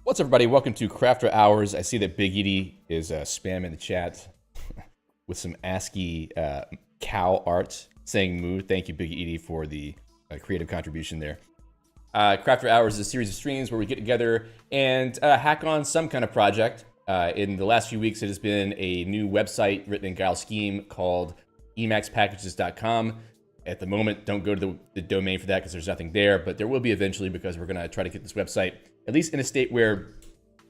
What's up, everybody? Welcome to Crafter Hours. I see that Big Edie is spamming the chat with some ASCII cow art saying moo. Thank you, Big Edie, for the creative contribution there. Crafter Hours is a series of streams where we get together and hack on some kind of project. In the last few weeks, it has been a new website written in Guile Scheme called emaxpackages.com. At the moment, don't go to the domain for that because there's nothing there, but there will be eventually because we're going to try to get this website at least in a state where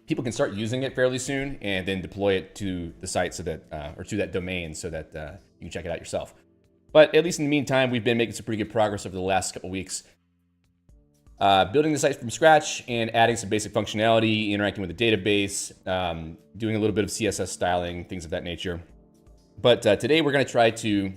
people can start using it fairly soon and then deploy it to the site so that, or to that domain so that you can check it out yourself. But at least in the meantime, we've been making some pretty good progress over the last couple weeks. Building the site from scratch and adding some basic functionality, interacting with the database, doing a little bit of CSS styling, things of that nature. But today we're going to try to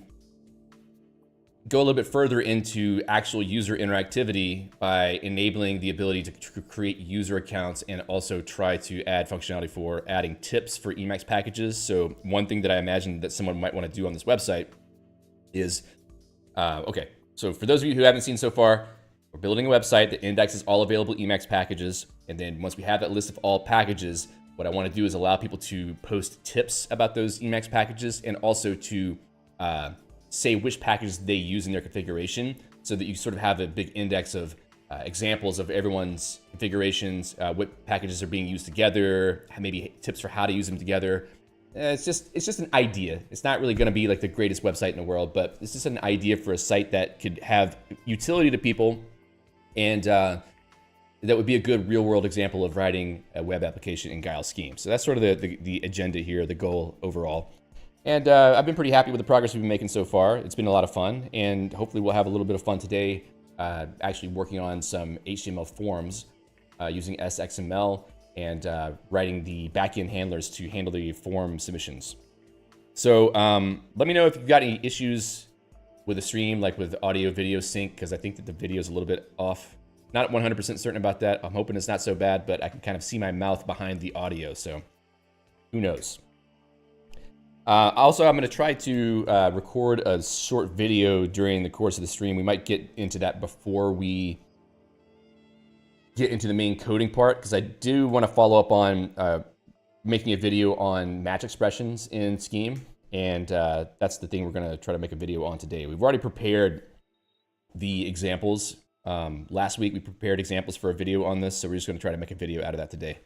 go a little bit further into actual user interactivity by enabling the ability to create user accounts and also try to add functionality for adding tips for Emacs packages. So one thing that I imagine that someone might want to do on this website is, okay, so for those of you who haven't seen so far, we're building a website that indexes all available Emacs packages. And then once we have that list of all packages, what I want to do is allow people to post tips about those Emacs packages and also to say which packages they use in their configuration so that you sort of have a big index of examples of everyone's configurations, what packages are being used together, maybe tips for how to use them together. It's just an idea. It's not really going to be like the greatest website in the world, but it's just an idea for a site that could have utility to people and that would be a good real world example of writing a web application in Guile Scheme. So that's sort of the agenda here, the goal overall. And I've been pretty happy with the progress we've been making so far. It's been a lot of fun, and hopefully we'll have a little bit of fun today actually working on some HTML forms using SXML and writing the backend handlers to handle the form submissions. So let me know if you've got any issues with the stream, like with audio-video sync, because I think that the video is a little bit off. Not 100% certain about that. I'm hoping it's not so bad, but I can kind of see my mouth behind the audio, so who knows. Also, I'm going to try to record a short video during the course of the stream. We might get into that before we get into the main coding part, because I do want to follow up on making a video on match expressions in Scheme, and that's the thing we're going to try to make a video on today. We've already prepared the examples. Last week, we prepared examples for a video on this, so we're just going to try to make a video out of that today.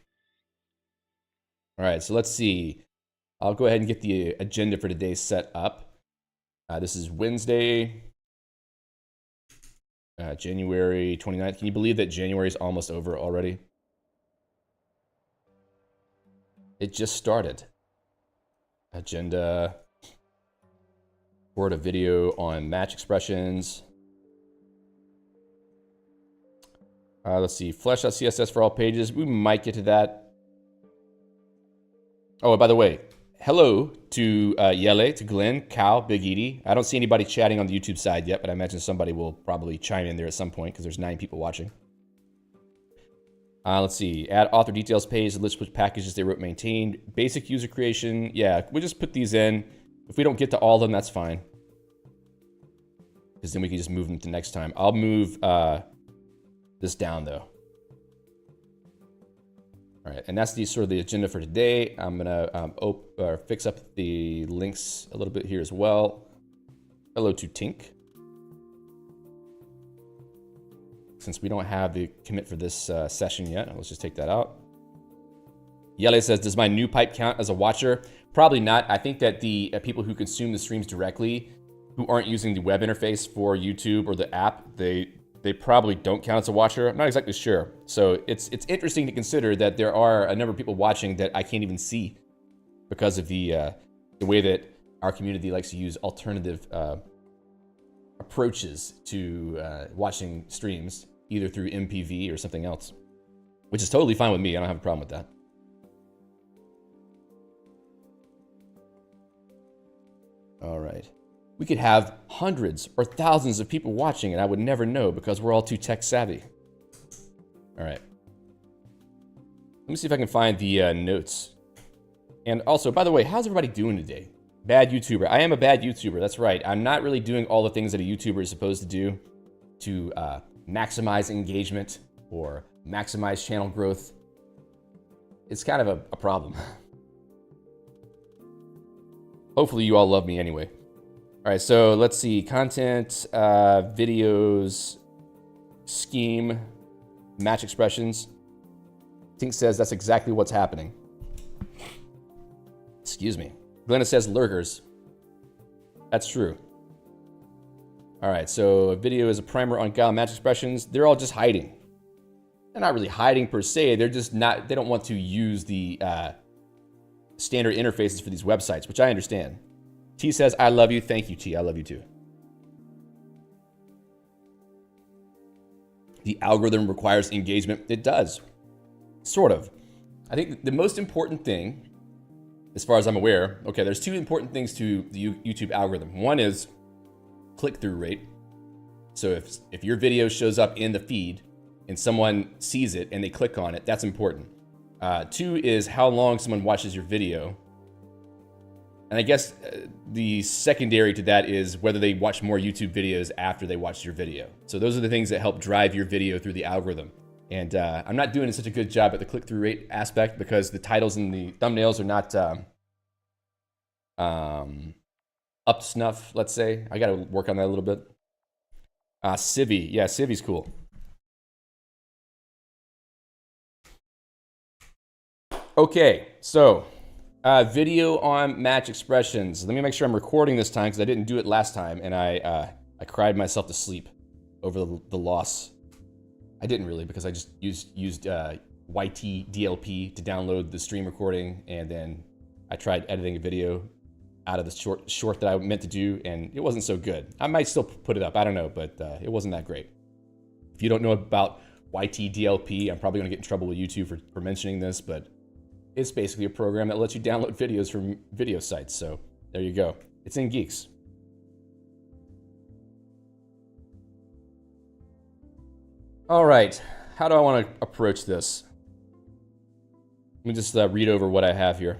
All right, so let's see. I'll go ahead and get the agenda for today set up. This is Wednesday, January 29th. Can you believe that January is almost over already? It just started. Agenda. Record a video on match expressions. Let's see, flesh.css for all pages. We might get to that. Oh, and by the way, hello to Yele, to Glenn, Cal, Big Edie. I don't see anybody chatting on the YouTube side yet, but I imagine somebody will probably chime in there at some point because there's 9 people watching. Let's see. Add author details page, list which packages they wrote maintained. Basic user creation. Yeah, we'll just put these in. If we don't get to all of them, that's fine. Because then we can just move them to next time. I'll move this down, though. All right, and that's the sort of the agenda for today. I'm gonna fix up the links a little bit here as well. Hello to Tink. Since we don't have the commit for this session yet, let's just take that out. Yele says, does my new pipe count as a watcher? Probably not. I think that the people who consume the streams directly, who aren't using the web interface for YouTube or the app, they probably don't count as a watcher. I'm not exactly sure. So it's interesting to consider that there are a number of people watching that I can't even see because of the way that our community likes to use alternative approaches to watching streams, either through MPV or something else, which is totally fine with me. I don't have a problem with that. All right. We could have hundreds or thousands of people watching and I would never know because we're all too tech savvy. All right. Let me see if I can find the notes. And also, by the way, how's everybody doing today? Bad YouTuber. I am a bad YouTuber. That's right. I'm not really doing all the things that a YouTuber is supposed to do to maximize engagement or maximize channel growth. It's kind of a problem. Hopefully you all love me anyway. All right, so let's see. Content, videos, scheme, match expressions. Tink says that's exactly what's happening. Excuse me. Glenna says lurkers. That's true. All right, so a video is a primer on Guile match expressions. They're all just hiding. They're not really hiding per se. They're just not, they don't want to use the standard interfaces for these websites, which I understand. T says, I love you. Thank you, T. I love you too. The algorithm requires engagement. It does. Sort of. I think the most important thing, as far as I'm aware, okay, there's two important things to the YouTube algorithm. One is click-through rate. So if your video shows up in the feed and someone sees it and they click on it, that's important. Two is how long someone watches your video. And I guess the secondary to that is whether they watch more YouTube videos after they watch your video. So those are the things that help drive your video through the algorithm. And I'm not doing such a good job at the click-through rate aspect because the titles and the thumbnails are not up to snuff, let's say. I got to work on that a little bit. Civi. Yeah, Civi's cool. Okay, so video on match expressions. Let me make sure I'm recording this time because I didn't do it last time and I cried myself to sleep over the loss. I didn't really because I just used YT DLP to download the stream recording, and then I tried editing a video out of the short that I meant to do, and it wasn't so good. I might still put it up, I don't know, but it wasn't that great. If you don't know about YT DLP, I'm probably gonna get in trouble with YouTube for mentioning this, but it's basically a program that lets you download videos from video sites. So there you go. It's in Geeks. All right, how do I want to approach this? Let me just read over what I have here.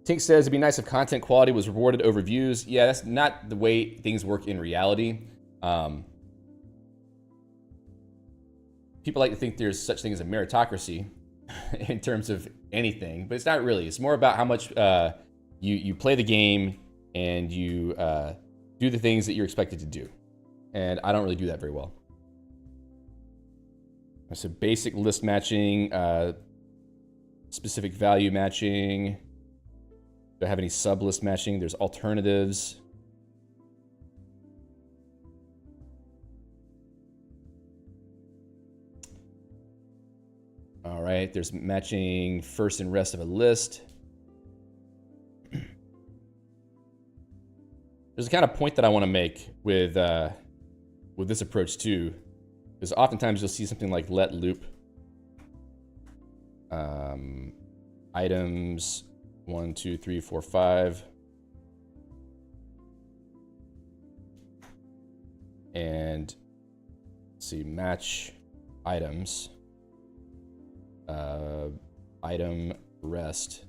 Tink says it'd be nice if content quality was rewarded over views. Yeah, that's not the way things work in reality. People like to think there's such thing as a meritocracy in terms of anything, but it's not really. It's more about how much you play the game and you do the things that you're expected to do. And I don't really do that very well. So basic list matching, specific value matching. Do I have any sub list matching? There's alternatives. All right, there's matching first and rest of a list. There's a kind of point that I want to make with this approach too, because oftentimes you'll see something like let loop items 1, 2, 3, 4, 5, and let's see, match items, item rest.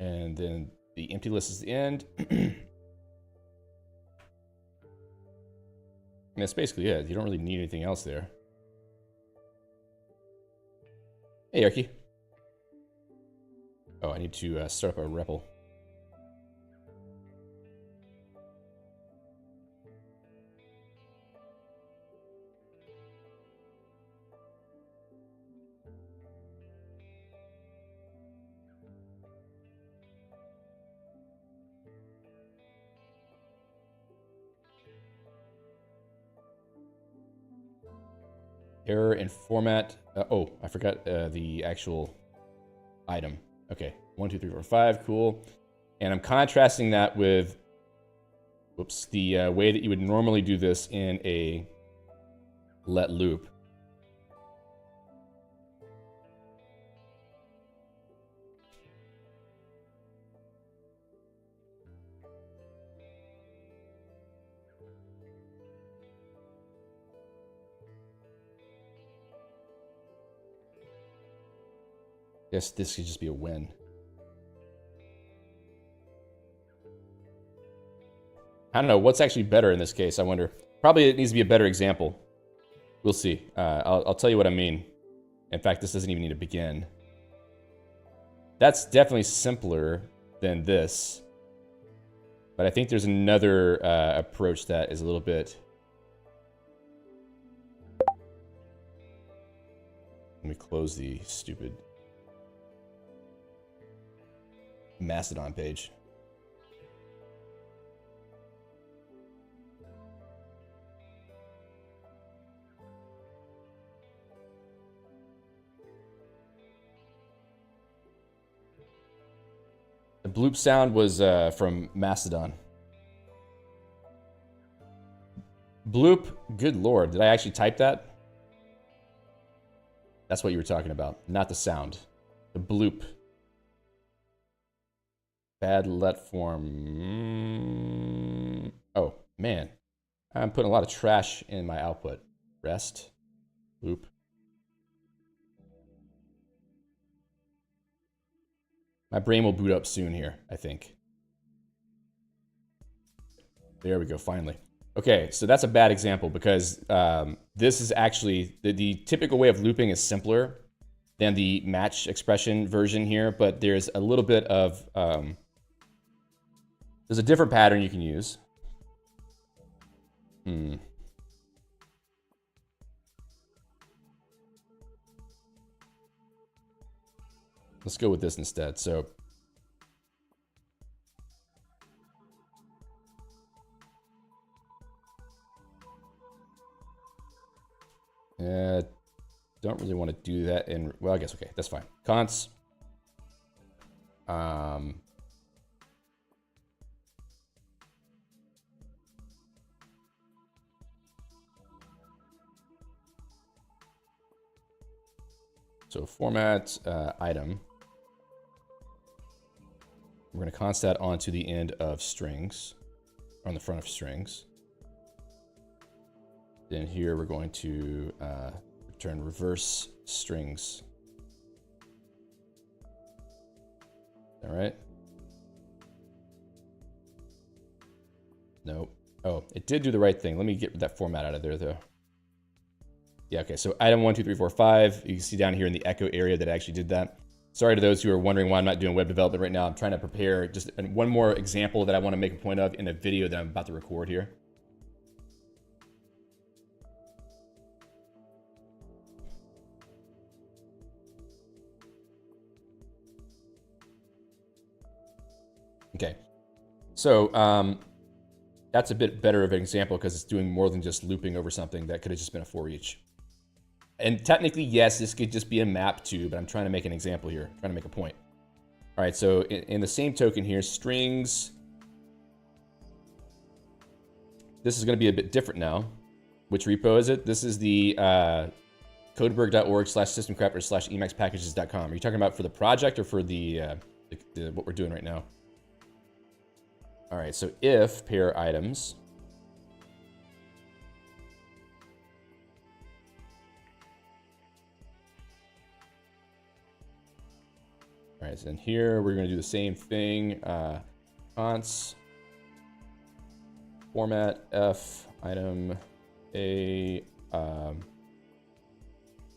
And then the empty list is the end. And that's basically it. You don't really need anything else there. Hey, Arky. Oh, I need to start up a REPL. Error in format. Oh, I forgot the actual item. Okay, 1, 2, 3, 4, 5. Cool. And I'm contrasting that with, whoops, the way that you would normally do this in a let loop. Guess this could just be a win. I don't know. What's actually better in this case, I wonder. Probably it needs to be a better example. We'll see. I'll tell you what I mean. In fact, this doesn't even need to begin. That's definitely simpler than this. But I think there's another approach that is a little bit... Let me close the stupid Mastodon page. The bloop sound was from Mastodon. Bloop, good lord, did I actually type that? That's what you were talking about, not the sound. The bloop. Bad let form. Oh, man. I'm putting a lot of trash in my output. Rest. Loop. My brain will boot up soon here, I think. There we go, finally. Okay, so that's a bad example because this is actually, the typical way of looping is simpler than the match expression version here, but there's a little bit of, there's a different pattern you can use. Let's go with this instead. So don't really want to do that in, well, I guess, okay, that's fine. Const. So format item. We're going to const that onto the end of strings, on the front of strings. Then here we're going to return reverse strings. All right. Nope. Oh, it did do the right thing. Let me get that format out of there though. Yeah, okay, so item 1, 2, 3, 4, 5. You can see down here in the echo area that I actually did that. Sorry to those who are wondering why I'm not doing web development right now. I'm trying to prepare just one more example that I want to make a point of in a video that I'm about to record here. Okay, so that's a bit better of an example because it's doing more than just looping over something that could have just been a for each. And technically, yes, this could just be a map too, but I'm trying to make an example here, trying to make a point. All right, so in the same token here, strings. This is going to be a bit different now. Which repo is it? This is the codeberg.org/systemcrafter/emacspackages.com. Are you talking about for the project or for the what we're doing right now? All right, so if pair items. All right, so then here we're going to do the same thing. Const format f item a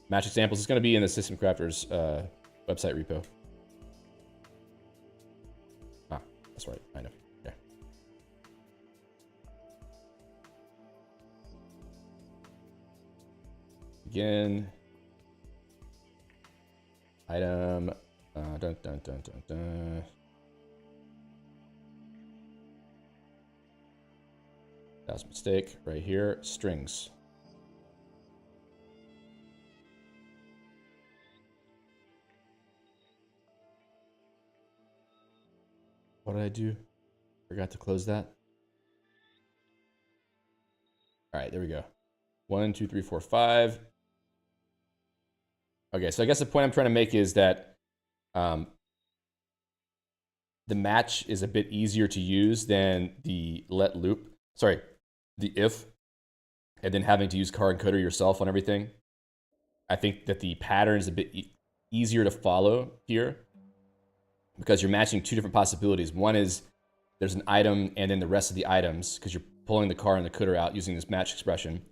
match examples. It's going to be in the System Crafters website repo. Ah, that's right. I know. Okay. Again. Item. Dun, dun, dun, dun, dun. That was a mistake right here. Strings. What did I do? Forgot to close that. All right, there we go. 1, 2, 3, 4, 5. Okay, so I guess the point I'm trying to make is that the match is a bit easier to use than the let loop. Sorry, the if, and then having to use car encoder yourself on everything. I think that the pattern is a bit easier to follow here because you're matching two different possibilities. One is there's an item and then the rest of the items because you're pulling the car and the encoder out using this match expression.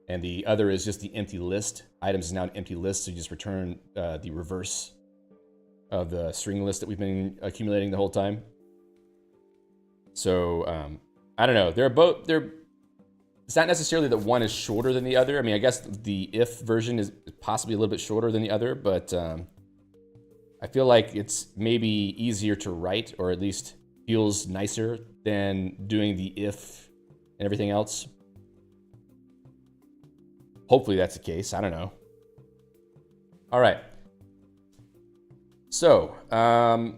And the other is just the empty list. Items is now an empty list, so you just return the reverse of the string list that we've been accumulating the whole time. So I don't know. It's not necessarily that one is shorter than the other. I mean, I guess the if version is possibly a little bit shorter than the other, but I feel like it's maybe easier to write, or at least feels nicer than doing the if and everything else. Hopefully that's the case. I don't know. All right. So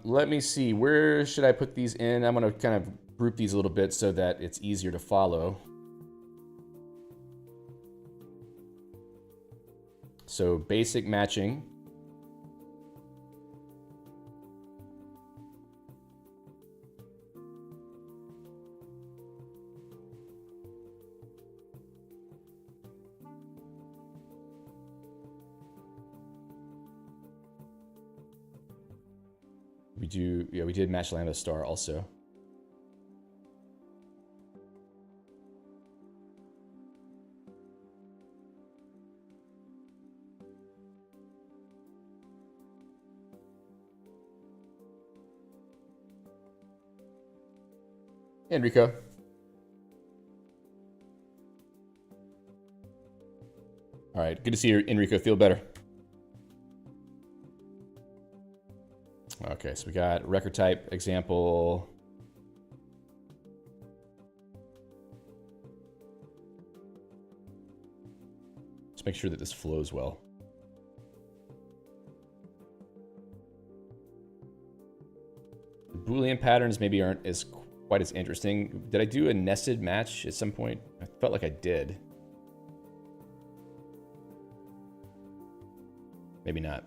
let me see. Where should I put these in? I'm going to kind of group these a little bit so that it's easier to follow. So basic matching. We did match Lambda star also. Enrico. All right, good to see you, Enrico. Feel better. Okay, so we got record type example. Let's make sure that this flows well. The Boolean patterns maybe aren't as quite as interesting. Did I do a nested match at some point? I felt like I did. Maybe not.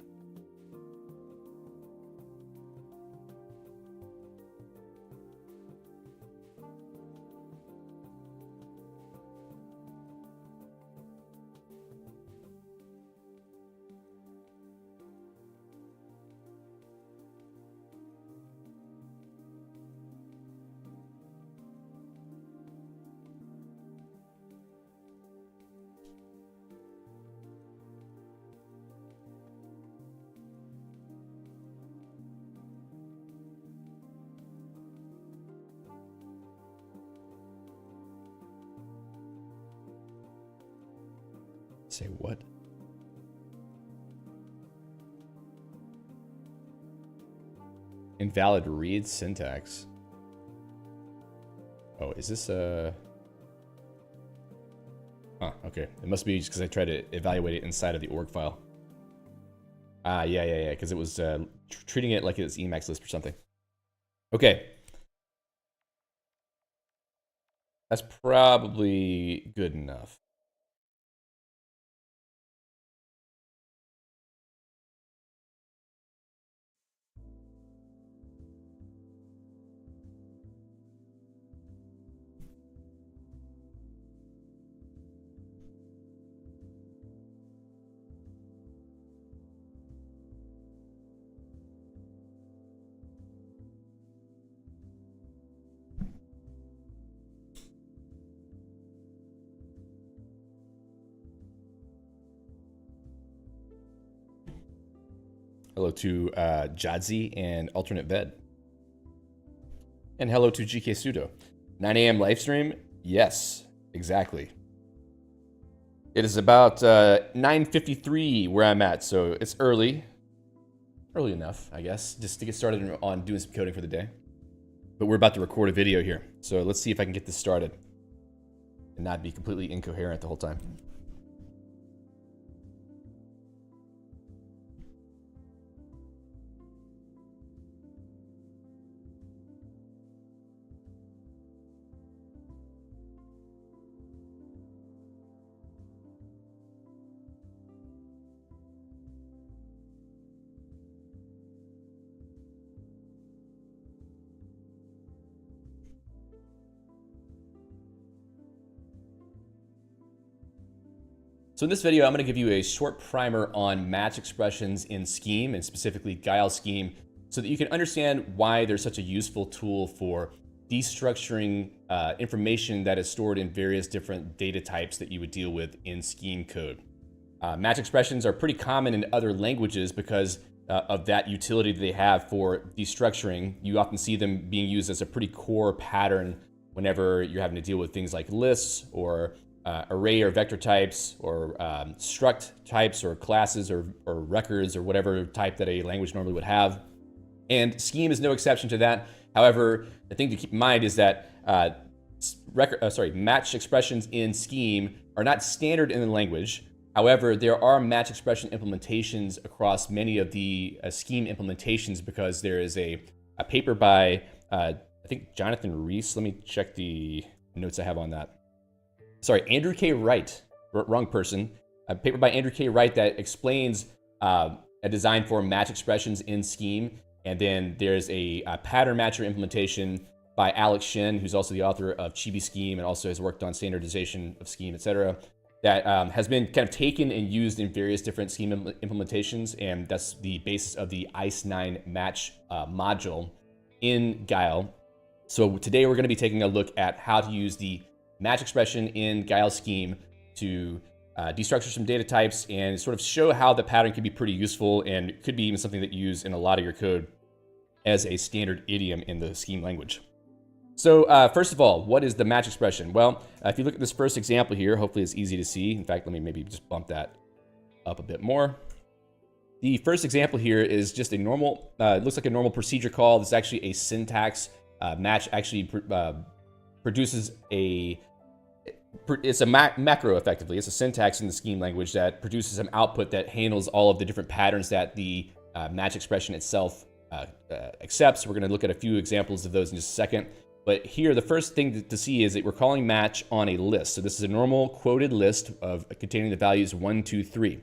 Say what? Invalid read syntax. Oh, is this a... Huh, okay. It must be just because I tried to evaluate it inside of the org file. Ah, yeah, because it was treating it like it's Emacs list or something. Okay. That's probably good enough. Hello to Jadzi and Alternate Ved. And hello to GK Sudo. 9 a.m. live stream? Yes, exactly. It is about 9:53 where I'm at, so it's early. Early enough, I guess, just to get started on doing some coding for the day. But we're about to record a video here, so let's see if I can get this started and not be completely incoherent the whole time. So in this video, I'm going to give you a short primer on match expressions in Scheme, and specifically Guile Scheme, so that you can understand why there's such a useful tool for destructuring information that is stored in various different data types that you would deal with in Scheme code. Match expressions are pretty common in other languages because of that utility that they have for destructuring. You often see them being used as a pretty core pattern whenever you're having to deal with things like lists or array or vector types, or struct types, or classes, or records, or whatever type that a language normally would have. And Scheme is no exception to that. However, the thing to keep in mind is that match expressions in Scheme are not standard in the language. However, there are match expression implementations across many of the Scheme implementations, because there is a paper by, I think, Jonathan Rees. Let me check the notes I have on that. Sorry, Andrew K. Wright, wrong person. A paper by Andrew K. Wright that explains a design for match expressions in Scheme. And then there's a pattern matcher implementation by Alex Shin, who's also the author of Chibi Scheme and also has worked on standardization of Scheme, etc. That has been kind of taken and used in various different Scheme implementations. And that's the basis of the ICE9 match module in Guile. So today we're going to be taking a look at how to use the match expression in Guile Scheme to destructure some data types and sort of show how the pattern can be pretty useful, and it could be even something that you use in a lot of your code as a standard idiom in the Scheme language. So first of all, what is the match expression? Well, if you look at this first example here, hopefully it's easy to see. In fact, let me maybe just bump that up a bit more. The first example here is just a normal, it looks like a normal procedure call. This is actually a syntax. Match actually produces it's a macro, effectively. It's a syntax in the Scheme language that produces an output that handles all of the different patterns that the match expression itself accepts. We're going to look at a few examples of those in just a second. But here, the first thing to see is that we're calling match on a list. So this is a normal quoted list containing the values 1, 2, 3.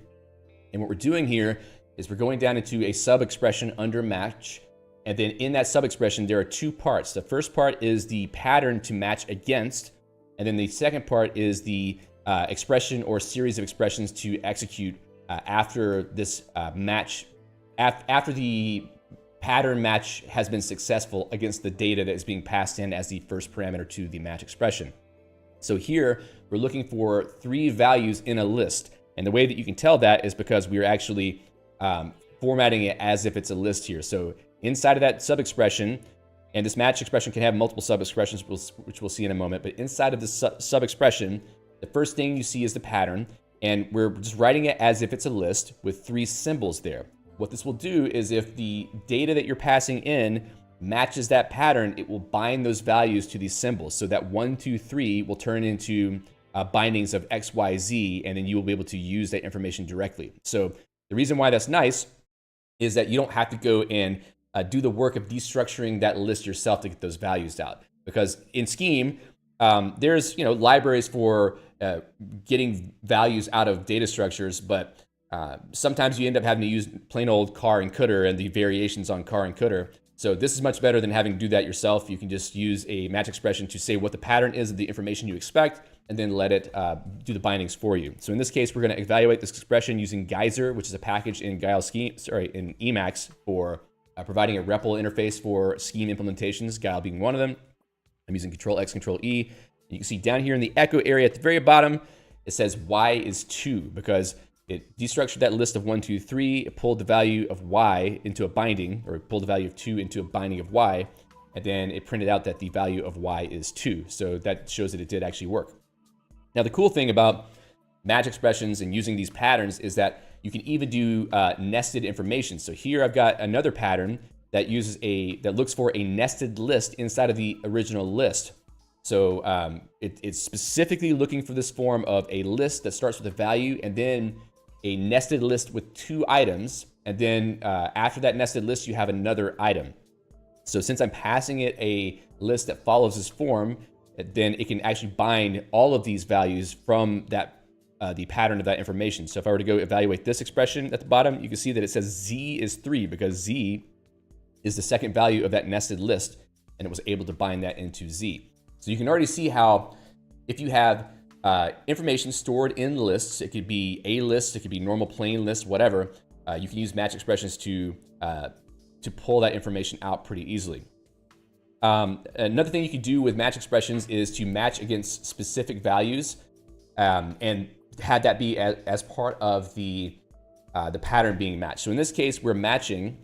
And what we're doing here is we're going down into a sub-expression under match. And then in that sub-expression, there are two parts. The first part is the pattern to match against. And then the second part is the expression or series of expressions to execute after this match, after the pattern match has been successful against the data that is being passed in as the first parameter to the match expression. So here, we're looking for 3 values in a list. And the way that you can tell that is because we are actually formatting it as if it's a list here. So inside of that sub-expression, and this match expression can have multiple sub-expressions, which we'll see in a moment. But inside of the sub-expression, the first thing you see is the pattern. And we're just writing it as if it's a list with 3 symbols there. What this will do is if the data that you're passing in matches that pattern, it will bind those values to these symbols. So that 1, 2, 3 will turn into bindings of X, Y, Z, and then you will be able to use that information directly. So the reason why that's nice is that you don't have to go and do the work of destructuring that list yourself to get those values out. Because in Scheme, there's libraries for getting values out of data structures, but sometimes you end up having to use plain old car and cdr and the variations on car and cdr. So this is much better than having to do that yourself. You can just use a match expression to say what the pattern is of the information you expect, and then let it do the bindings for you. So in this case, we're going to evaluate this expression using Geyser, which is a package in Guile Scheme, in Emacs for providing a REPL interface for Scheme implementations, Guile being one of them. I'm using Control-X, Control-E. You can see down here in the echo area at the very bottom, it says Y is 2, because it destructured that list of 1, 2, 3, it pulled the value of y into a binding, or it pulled the value of 2 into a binding of y, and then it printed out that the value of y is 2. So that shows that it did actually work. Now, the cool thing about match expressions and using these patterns is that you can even do nested information. So here I've got another pattern that uses that looks for a nested list inside of the original list. So it's specifically looking for this form of a list that starts with a value and then a nested list with 2 items. And then after that nested list, you have another item. So since I'm passing it a list that follows this form, then it can actually bind all of these values from that the pattern of that information. So if I were to go evaluate this expression at the bottom, you can see that it says z is 3 because z is the second value of that nested list, and it was able to bind that into z. So you can already see how if you have information stored in lists, it could be a list, it could be normal plain list, whatever, you can use match expressions to pull that information out pretty easily. Another thing you can do with match expressions is to match against specific values and have that be as part of the pattern being matched. So in this case, we're matching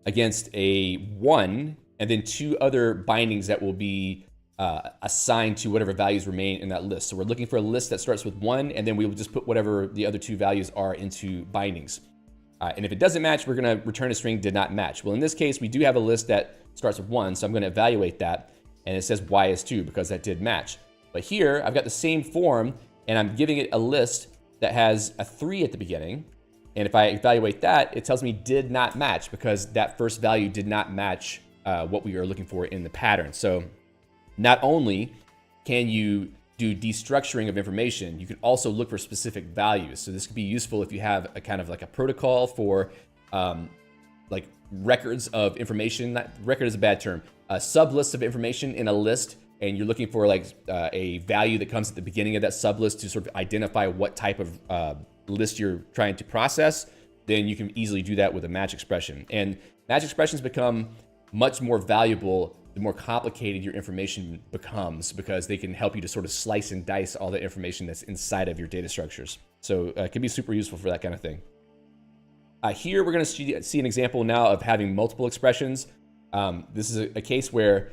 against a 1 and then 2 other bindings that will be assigned to whatever values remain in that list. So we're looking for a list that starts with 1, and then we will just put whatever the other 2 values are into bindings. And if it doesn't match, we're going to return a string did not match. Well, in this case, we do have a list that starts with 1, so I'm going to evaluate that, and it says y is 2 because that did match. But here, I've got the same form, and I'm giving it a list that has a 3 at the beginning. And if I evaluate that, it tells me did not match because that first value did not match what we are looking for in the pattern. So not only can you do destructuring of information, you can also look for specific values. So this could be useful if you have a kind of like a protocol for like records of information. Record is a bad term. A sublist of information in a list, and you're looking for like a value that comes at the beginning of that sublist to sort of identify what type of list you're trying to process, then you can easily do that with a match expression. And match expressions become much more valuable the more complicated your information becomes, because they can help you to sort of slice and dice all the information that's inside of your data structures. So it can be super useful for that kind of thing. Here we're going to see an example now of having multiple expressions. This is a case where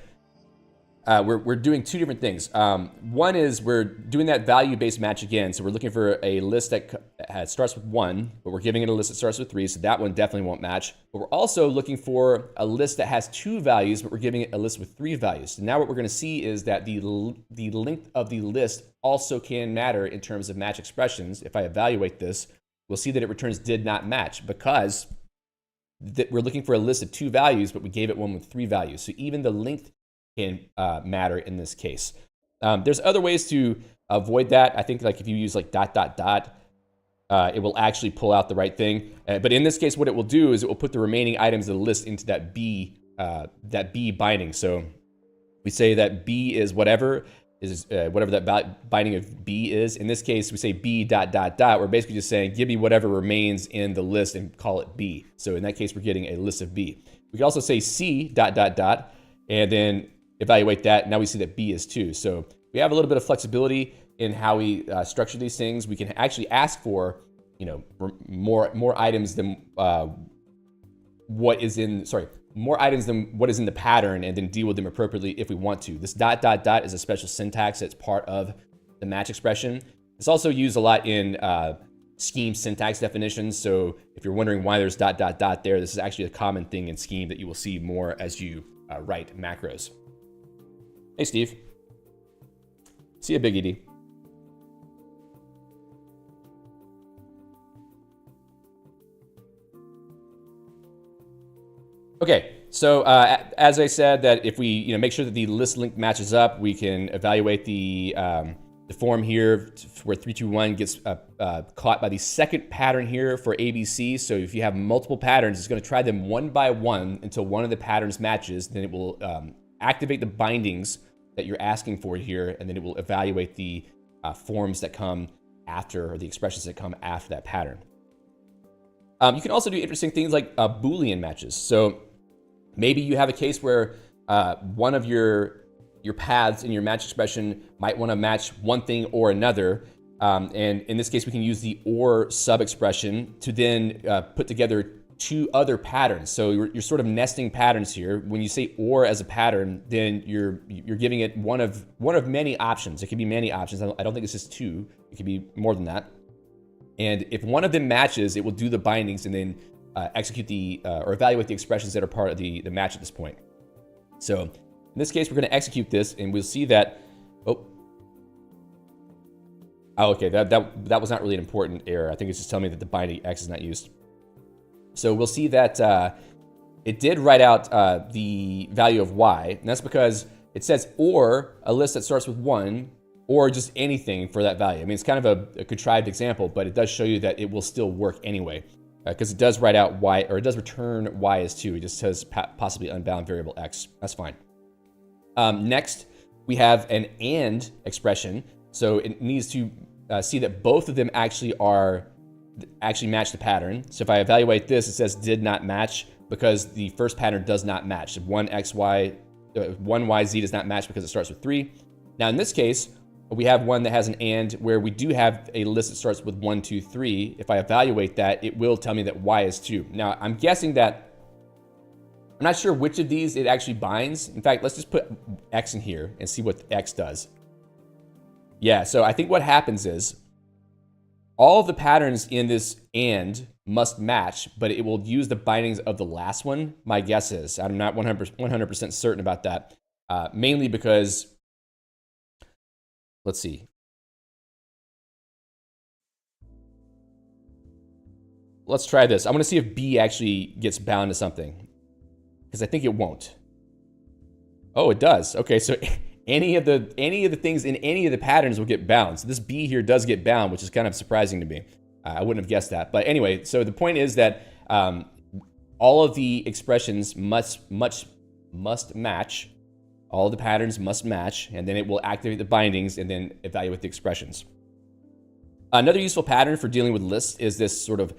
we're doing 2 different things. One is we're doing that value-based match again. So we're looking for a list that starts with 1, but we're giving it a list that starts with 3, so that one definitely won't match. But we're also looking for a list that has 2 values, but we're giving it a list with 3 values. So now what we're going to see is that the length of the list also can matter in terms of match expressions. If I evaluate this, we'll see that it returns did not match because we're looking for a list of 2 values, but we gave it one with 3 values. So even the length can matter in this case. There's other ways to avoid that. I think like if you use like ... it will actually pull out the right thing. But in this case, what it will do is it will put the remaining items of the list into that B binding. So we say that B is whatever that binding of B is. In this case, we say B ... We're basically just saying, give me whatever remains in the list and call it B. So in that case, we're getting a list of B. We can also say C ... and then evaluate that. Now we see that B is 2. So we have a little bit of flexibility in how we structure these things. We can actually ask for, more items than what is in the pattern, and then deal with them appropriately if we want to. This ... is a special syntax that's part of the match expression. It's also used a lot in Scheme syntax definitions. So if you're wondering why there's ... there, this is actually a common thing in Scheme that you will see more as you write macros. Hey, Steve. See ya, Big Edie. Okay, so as I said, that if we make sure that the list link matches up, we can evaluate the form here where 321 gets caught by the second pattern here for ABC. So if you have multiple patterns, it's going to try them one by one until one of the patterns matches. Then it will activate the bindings that you're asking for here, and then it will evaluate the forms that come after, or the expressions that come after that pattern. You can also do interesting things like Boolean matches. So maybe you have a case where one of your paths in your match expression might want to match one thing or another, And in this case, we can use the OR sub expression to then put together two other patterns. So you're sort of nesting patterns here. When you say OR as a pattern, then you're giving it one of many options. It could be many options. I don't think it's just two. It could be more than that. And if one of them matches, it will do the bindings and then execute the or evaluate the expressions that are part of the match at this point. So in this case, we're going to execute this, and we'll see that. Oh, okay. That was not really an important error. I think it's just telling me that the binding X is not used. So we'll see that it did write out the value of Y, and that's because it says or a list that starts with 1, or just anything for that value. I mean, it's kind of a contrived example, but it does show you that it will still work anyway, because it does write out Y, or it does return Y as 2. It just says possibly unbound variable X. That's fine. Next, we have an AND expression. So it needs to see that both of them actually match the pattern. So if I evaluate this, it says did not match because the first pattern does not match. 1YZ does not match because it starts with 3. Now in this case, we have one that has an AND where we do have a list that starts with 1, 2, 3. If I evaluate that, it will tell me that Y is 2. Now I'm guessing that, I'm not sure which of these it actually binds. In fact, let's just put X in here and see what X does. Yeah, so I think what happens is all of the patterns in this AND must match, but it will use the bindings of the last one. My guess is, I'm not 100% certain about that, mainly because, let's see. Let's try this. I want to see if B actually gets bound to something, because I think it won't. Oh, it does. Okay, so any of the things in any of the patterns will get bound. So this B here does get bound, which is kind of surprising to me. I wouldn't have guessed that. But anyway, so the point is that all of the expressions must match. All of the patterns must match, and then it will activate the bindings and then evaluate the expressions. Another useful pattern for dealing with lists is this sort of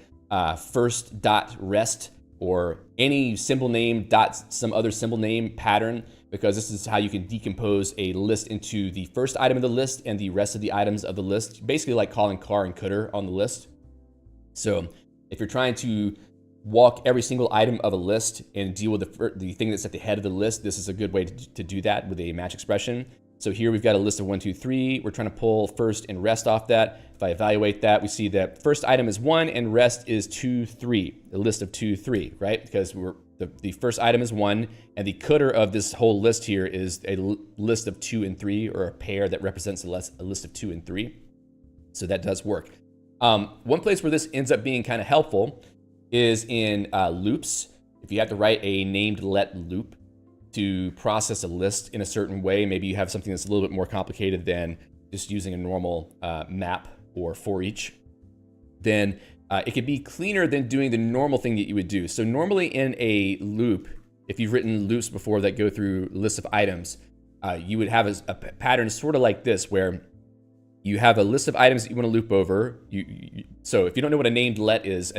first dot rest, or any symbol name dot some other symbol name pattern, because this is how you can decompose a list into the first item of the list and the rest of the items of the list, basically like calling car and cdr on the list. So if you're trying to walk every single item of a list and deal with the thing that's at the head of the list, this is a good way to do that with a match expression. So here we've got a list of 1, 2, 3. We're trying to pull first and rest off that. If I evaluate that, we see that first item is 1 and rest is 2, 3. A list of 2, 3, right? Because the first item is 1, and the cdr of this whole list here is a list of 2 and 3, or a pair that represents a list of 2 and 3. So that does work. One place where this ends up being kind of helpful is in loops. If you have to write a named let loop to process a list in a certain way, maybe you have something that's a little bit more complicated than just using a normal map or for each, then it could be cleaner than doing the normal thing that you would do. So normally in a loop, if you've written loops before that go through lists of items, you would have a pattern sort of like this, where you have a list of items that you want to loop over. So if you don't know what a named let is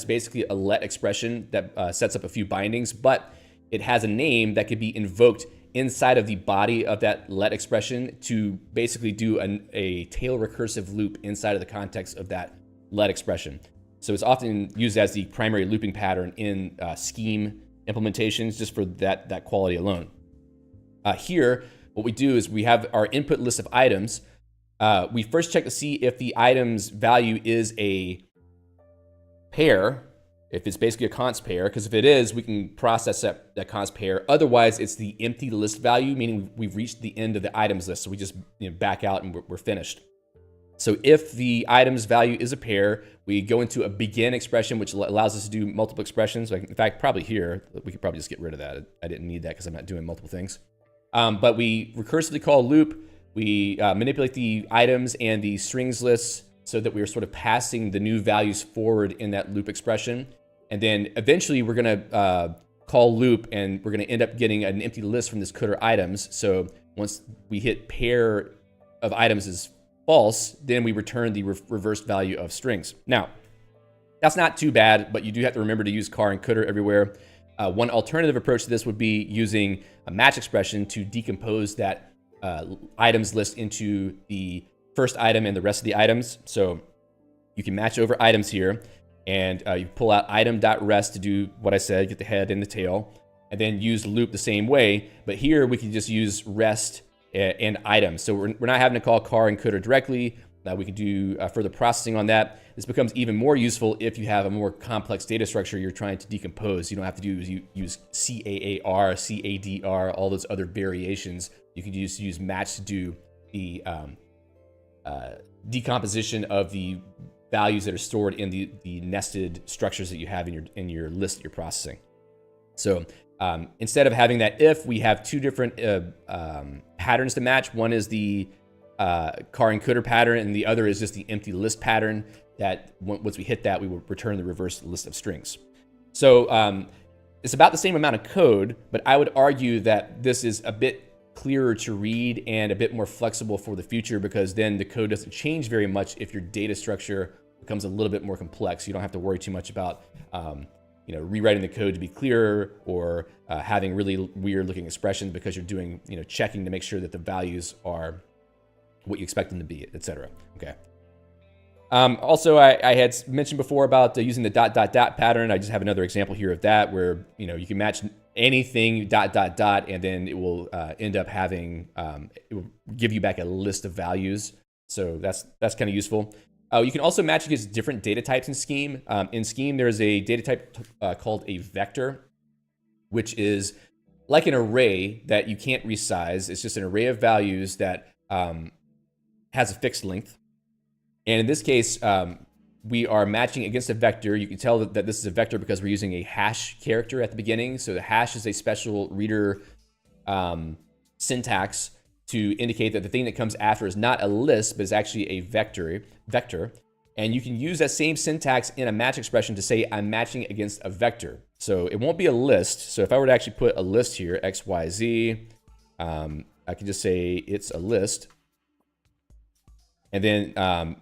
basically a let expression that sets up a few bindings, but it has a name that could be invoked inside of the body of that let expression to basically do a tail recursive loop inside of the context of that let expression. So it's often used as the primary looping pattern in scheme implementations, just for that quality alone. Here, what we do is we have our input list of items. We first check to see if the item's value is a pair, if it's basically a const pair, because if it is, we can process that const pair. Otherwise, it's the empty list value, meaning we've reached the end of the items list, so we just back out and we're finished. So if the item's value is a pair, we go into a begin expression, which allows us to do multiple expressions. Like, in fact, probably here, we could probably just get rid of that. I didn't need that because I'm not doing multiple things. But we recursively call a loop. We manipulate the items and the strings lists so that we're sort of passing the new values forward in that loop expression. And then eventually we're going to call loop, and we're going to end up getting an empty list from this cdr items. So once we hit pair of items is false, then we return the reversed value of strings. Now, that's not too bad, but you do have to remember to use car and cdr everywhere. One alternative approach to this would be using a match expression to decompose that items list into the first item and the rest of the items. So you can match over items here, and you pull out item.rest to do what I said, get the head and the tail, and then use loop the same way. But here we can just use rest and items. So we're not having to call car encoder directly. We can do further processing on that. This becomes even more useful if you have a more complex data structure you're trying to decompose. You don't have to use CAAR, CADR, all those other variations. You can use match to do the decomposition of the values that are stored in the nested structures that you have in your list that you're processing. So instead of having that if, we have two different patterns to match. One is the car encoder pattern, and the other is just the empty list pattern that once we hit that, we will return the reverse list of strings. So it's about the same amount of code, but I would argue that this is a bit clearer to read and a bit more flexible for the future, because then the code doesn't change very much if your data structure becomes a little bit more complex. You don't have to worry too much about rewriting the code to be clearer, or having really weird looking expressions because you're doing checking to make sure that the values are what you expect them to be, etc. Okay. Also, I had mentioned before about using the ... pattern. I just have another example here of that, where you can match anything ... and then it will end up having it will give you back a list of values. So that's kind of useful. You can also match against different data types in Scheme. In Scheme, there's a data type called a vector, which is like an array that you can't resize. It's just an array of values that has a fixed length. And in this case, we are matching against a vector. You can tell that this is a vector because we're using a hash character at the beginning. So the hash is a special reader syntax to indicate that the thing that comes after is not a list, but is actually a vector. And you can use that same syntax in a match expression to say I'm matching against a vector. So it won't be a list. So if I were to actually put a list here, X, Y, Z, I can just say it's a list. And then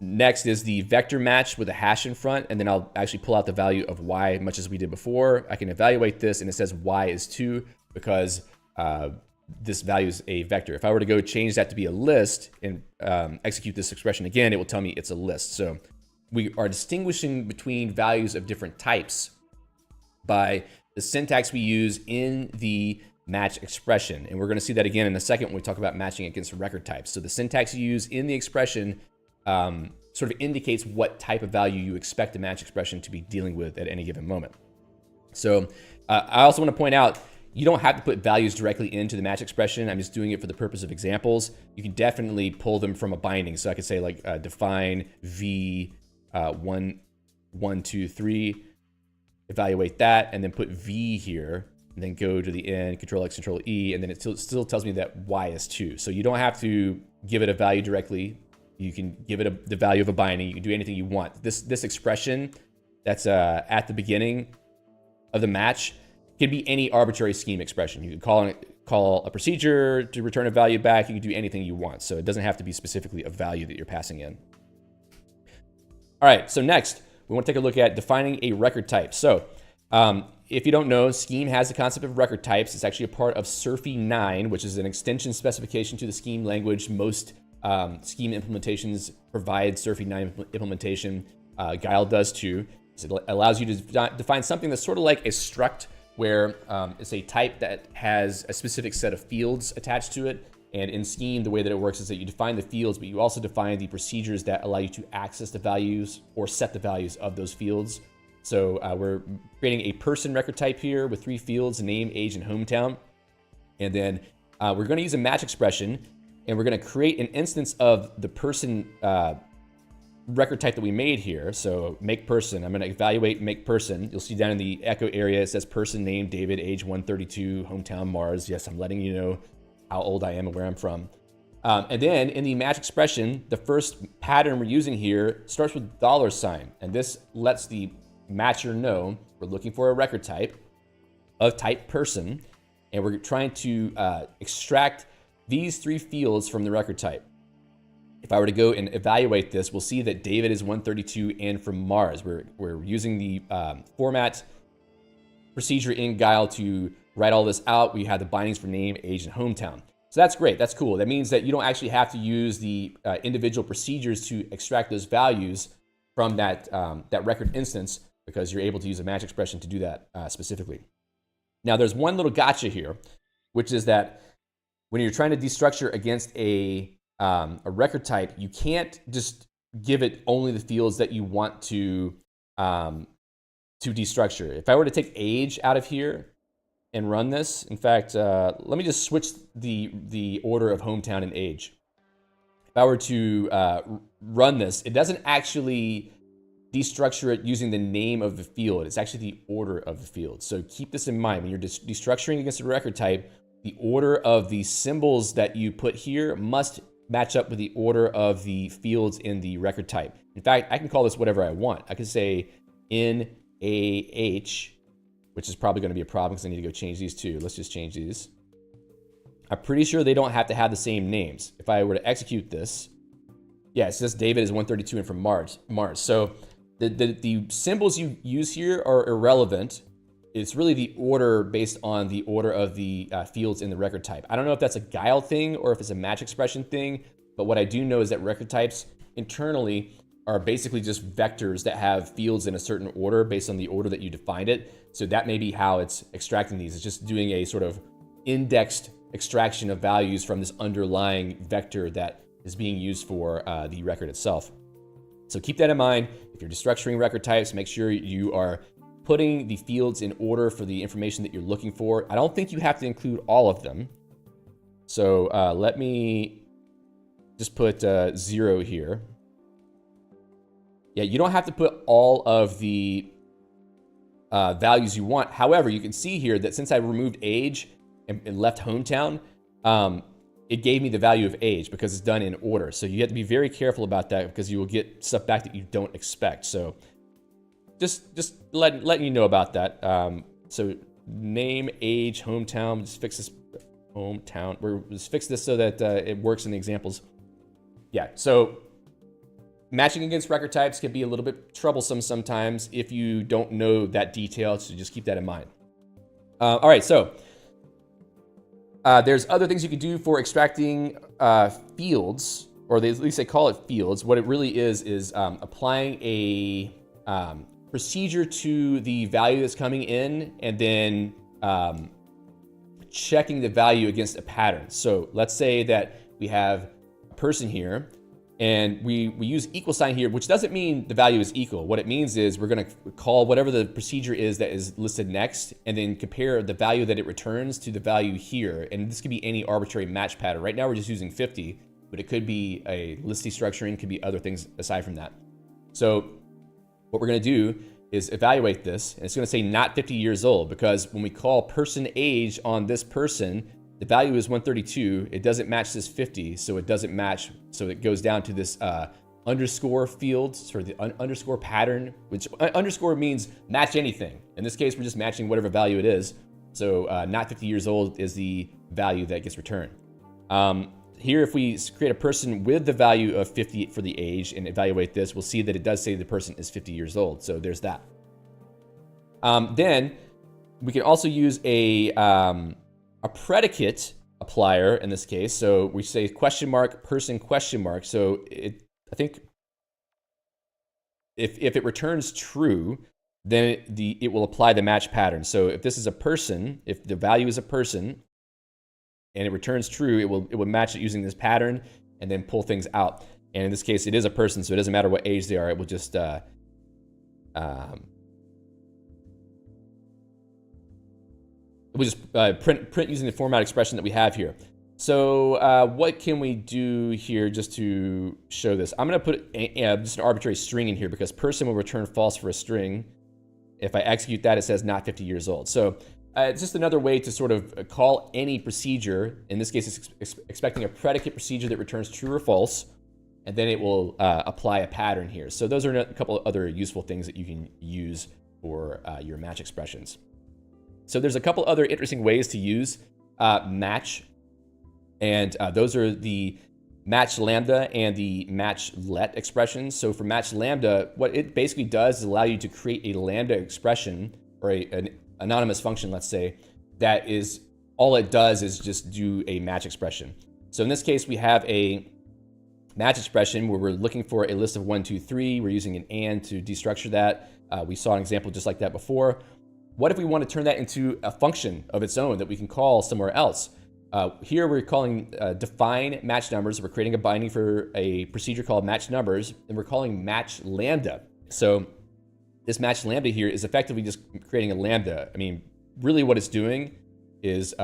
next is the vector match with a hash in front, and then I'll actually pull out the value of y, much as we did before. I can evaluate this, and it says y is 2 because this value is a vector. If I were to go change that to be a list and execute this expression again, it will tell me it's a list. So we are distinguishing between values of different types by the syntax we use in the match expression. And we're going to see that again in a second when we talk about matching against record types. So the syntax you use in the expression sort of indicates what type of value you expect the match expression to be dealing with at any given moment. So I also want to point out, you don't have to put values directly into the match expression. I'm just doing it for the purpose of examples. You can definitely pull them from a binding. So I could say like define v 1, 1, 2, 3, evaluate that, and then put v here, and then go to the end, Control X, Control E, and then it still tells me that y is 2. So you don't have to give it a value directly. You can give it the value of a binding. You can do anything you want. This expression that's at the beginning of the match can be any arbitrary Scheme expression. You can call a procedure to return a value back. You can do anything you want. So it doesn't have to be specifically a value that you're passing in. All right, so next, we want to take a look at defining a record type. So if you don't know, Scheme has the concept of record types. It's actually a part of SURFy 9, which is an extension specification to the Scheme language. Most Scheme implementations provide SURFy 9 implementation. Guile does too. So it allows you to define something that's sort of like a struct, where it's a type that has a specific set of fields attached to it. And in Scheme, the way that it works is that you define the fields, but you also define the procedures that allow you to access the values or set the values of those fields. So we're creating a person record type here with 3 fields: name, age, and hometown. And then we're going to use a match expression, and we're going to create an instance of the person record type that we made here. So make person, I'm going to evaluate make person. You'll see down in the echo area, it says person, name, David, age 132, hometown, Mars. Yes, I'm letting you know how old I am and where I'm from. And then in the match expression, the first pattern we're using here starts with $. And this lets the matcher know we're looking for a record type of type person. And we're trying to extract these 3 fields from the record type. If I were to go and evaluate this, we'll see that David is 132 and from Mars. We're using the format procedure in Guile to write all this out. We have the bindings for name, age, and hometown. So that's great. That's cool. That means that you don't actually have to use the individual procedures to extract those values from that, that record instance, because you're able to use a match expression to do that specifically. Now, there's one little gotcha here, which is that when you're trying to destructure against a record type, you can't just give it only the fields that you want to destructure. If I were to take age out of here and run this, in fact, let me just switch the order of hometown and age. If I were to run this, it doesn't actually destructure it using the name of the field. It's actually the order of the field. So keep this in mind. When you're destructuring against a record type, the order of the symbols that you put here must match up with the order of the fields in the record type. In fact, I can call this whatever I want. I can say NAH, which is probably going to be a problem because I need to go change these too. Let's just change these. I'm pretty sure they don't have to have the same names. If I were to execute this, yeah, it says David is 132 and from Mars. So the symbols you use here are irrelevant. It's really the order based on the order of the fields in the record type. I don't know if that's a guile thing or if it's a match expression thing, but what I do know is that record types internally are basically just vectors that have fields in a certain order based on the order that you defined it. So that may be how it's extracting these. It's just doing a sort of indexed extraction of values from this underlying vector that is being used for the record itself. So keep that in mind. If you're destructuring record types, make sure you are putting the fields in order for the information that you're looking for. I don't think you have to include all of them. So let me just put 0 here. Yeah, you don't have to put all of the values you want. However, you can see here that since I removed age and left hometown, it gave me the value of age because it's done in order. So you have to be very careful about that because you will get stuff back that you don't expect. So just letting you know about that. So name, age, hometown. Just fix this hometown. We'll just fix this so that it works in the examples. Yeah. So matching against record types can be a little bit troublesome sometimes if you don't know that detail. So just keep that in mind. All right. So there's other things you can do for extracting fields, or at least they call it fields. What it really is applying a procedure to the value that's coming in and then checking the value against a pattern. So let's say that we have a person here and we use equal sign here, which doesn't mean the value is equal. What it means is we're going to call whatever the procedure is that is listed next and then compare the value that it returns to the value here. And this could be any arbitrary match pattern. Right now we're just using 50, but it could be a list destructuring, could be other things aside from that. So what we're going to do is evaluate this, and it's going to say not 50 years old because when we call person age on this person, the value is 132. It doesn't match this 50, so it doesn't match. So it goes down to this underscore field, sort of the underscore pattern, which underscore means match anything. In this case, we're just matching whatever value it is. So not 50 years old is the value that gets returned. Here, if we create a person with the value of 50 for the age and evaluate this, we'll see that it does say the person is 50 years old. So there's that. Then we can also use a predicate applier in this case. So we say question mark, person question mark. So I think if it returns true, then it will apply the match pattern. So if this is a person, if the value is a person, and it returns true, it will match it using this pattern and then pull things out. And in this case, it is a person, so it doesn't matter what age they are. It will just print using the format expression that we have here. So what can we do here just to show this? I'm going to put just an arbitrary string in here because person will return false for a string. If I execute that, it says not 50 years old. So it's just another way to sort of call any procedure. In this case, it's expecting a predicate procedure that returns true or false, and then it will apply a pattern here. So those are a couple of other useful things that you can use for your match expressions. So there's a couple other interesting ways to use match, and those are the match lambda and the match let expressions. So for match lambda, what it basically does is allow you to create a lambda expression or an anonymous function, let's say, that is all it does is just do a match expression. So in this case, we have a match expression where we're looking for a list of 1, 2, 3. We're using an and to destructure that. We saw an example just like that before. What if we want to turn that into a function of its own that we can call somewhere else? Here we're calling define match numbers. We're creating a binding for a procedure called match numbers, and we're calling match lambda. So this match lambda here is effectively just creating a lambda. I mean, really what it's doing is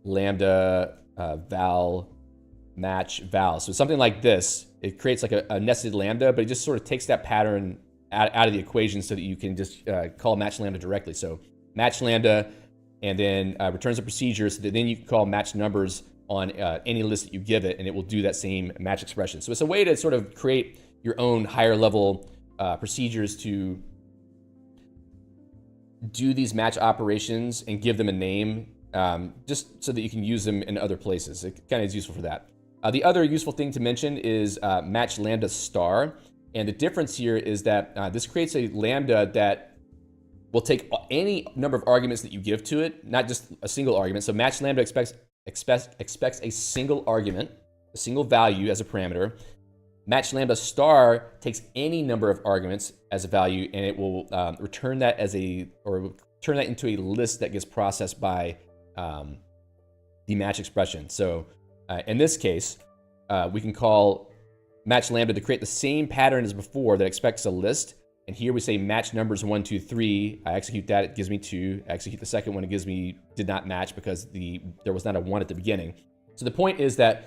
lambda val match val. So something like this, it creates like a nested lambda, but it just sort of takes that pattern out of the equation so that you can just call match lambda directly. So match lambda, and then returns a procedure so that then you can call match numbers on any list that you give it, and it will do that same match expression. So it's a way to sort of create your own higher level procedures to do these match operations and give them a name, just so that you can use them in other places. It kind of is useful for that. The other useful thing to mention is match lambda star. And the difference here is that this creates a lambda that will take any number of arguments that you give to it, not just a single argument. So match lambda expects a single argument, a single value as a parameter. Match lambda star takes any number of arguments as a value, and it will return that turn that into a list that gets processed by the match expression. So in this case, we can call match lambda to create the same pattern as before that expects a list. And here we say match numbers 1, 2, 3. I execute that, it gives me 2. I execute the second one, it gives me did not match because there was not a 1 at the beginning. So the point is that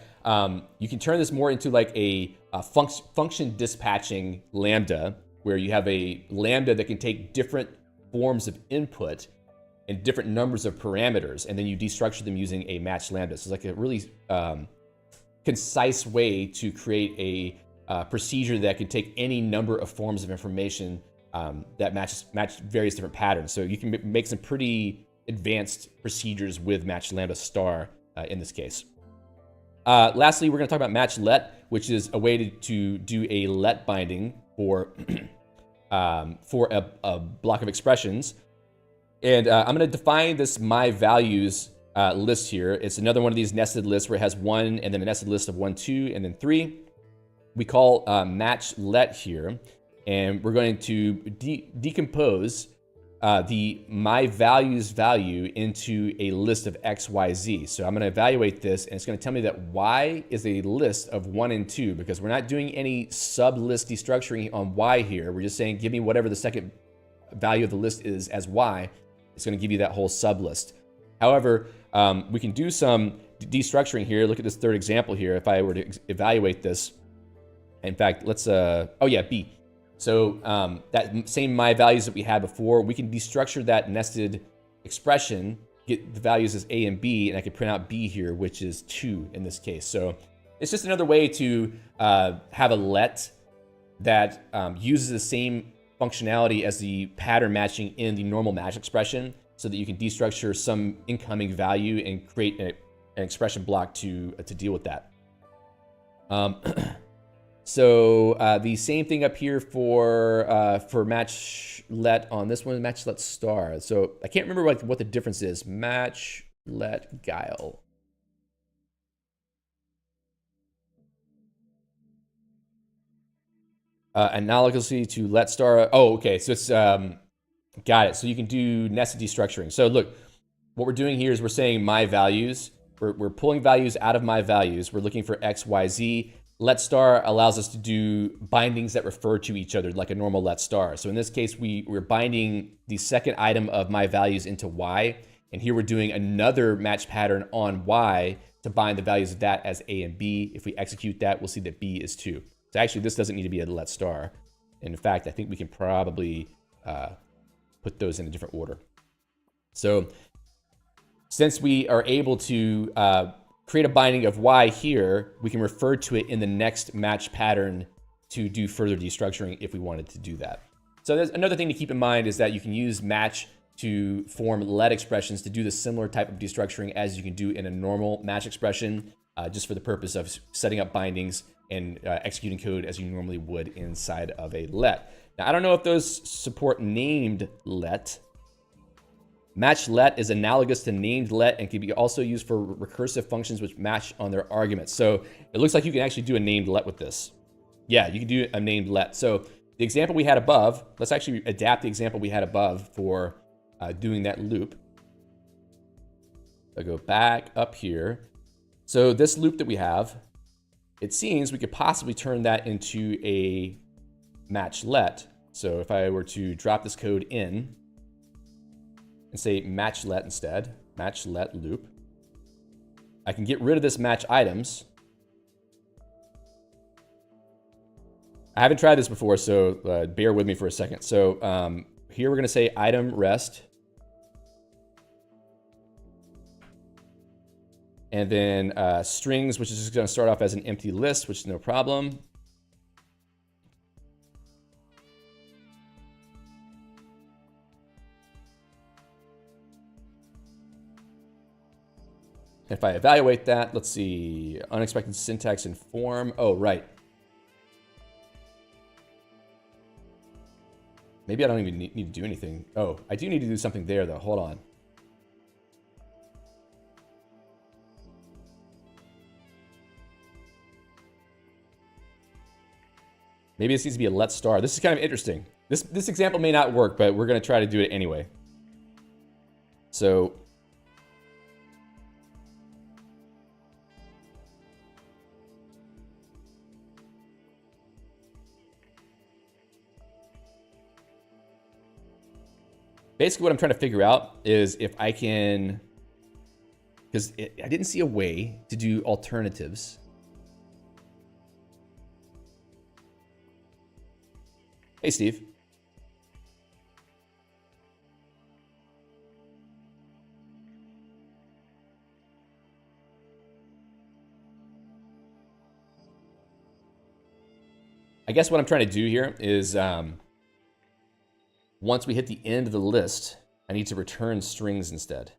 you can turn this more into like a function dispatching lambda, where you have a lambda that can take different forms of input and different numbers of parameters, and then you destructure them using a match lambda. So it's like a really concise way to create a procedure that can take any number of forms of information that match various different patterns. So you can make some pretty advanced procedures with match lambda star in this case. Lastly, we're going to talk about match let, which is a way to do a let binding for a block of expressions. And I'm going to define this my values list here. It's another one of these nested lists where it has 1 and then a nested list of 1, 2, and then 3. We call match let here, and we're going to decompose the my values value into a list of x, y, z. So I'm going to evaluate this, and it's going to tell me that y is a list of 1 and 2, because we're not doing any sub-list destructuring on y here. We're just saying give me whatever the second value of the list is as y. It's going to give you that whole sub-list. However, we can do some destructuring here. Look at this third example here. If I were to evaluate this, in fact, let's, oh yeah, B. So that same my values that we had before, we can destructure that nested expression, get the values as A and B, and I can print out B here, which is 2 in this case. So it's just another way to have a let that uses the same functionality as the pattern matching in the normal match expression, so that you can destructure some incoming value and create an expression block to deal with that. So the same thing up here for match let on this one, match let star. So I can't remember what the difference is. Match let guile. Analogously to let star. Oh, okay. So it's got it. So you can do nested destructuring. So look, what we're doing here is we're saying my values. We're pulling values out of my values. We're looking for x, y, z. Let star allows us to do bindings that refer to each other like a normal let star. So in this case, we're binding the second item of my values into y. And here we're doing another match pattern on y to bind the values of that as a and b. If we execute that, we'll see that b is 2. So actually, this doesn't need to be a let star. And in fact, I think we can probably put those in a different order. So since we are able to create a binding of y here, we can refer to it in the next match pattern to do further destructuring if we wanted to do that. So there's another thing to keep in mind is that you can use match to form let expressions to do the similar type of destructuring as you can do in a normal match expression, just for the purpose of setting up bindings and executing code as you normally would inside of a let. Now, I don't know if those support named let. Match let is analogous to named let and can be also used for recursive functions which match on their arguments. So it looks like you can actually do a named let with this. Yeah, you can do a named let. So the example we had above, let's actually adapt the example we had above for doing that loop. I'll go back up here. So this loop that we have, it seems we could possibly turn that into a match let. So if I were to drop this code in and say match let instead, match let loop, I can get rid of this match items. I haven't tried this before, so bear with me for a second. So here we're gonna say item rest. And then strings, which is just gonna start off as an empty list, which is no problem. If I evaluate that, let's see, unexpected syntax and form. Oh, right. Maybe I don't even need to do anything. Oh, I do need to do something there though, hold on. Maybe this needs to be a let star. This is kind of interesting. This example may not work, but we're gonna try to do it anyway. So basically what I'm trying to figure out is if I can, because I didn't see a way to do alternatives. Hey, Steve. I guess what I'm trying to do here is once we hit the end of the list, I need to return strings instead.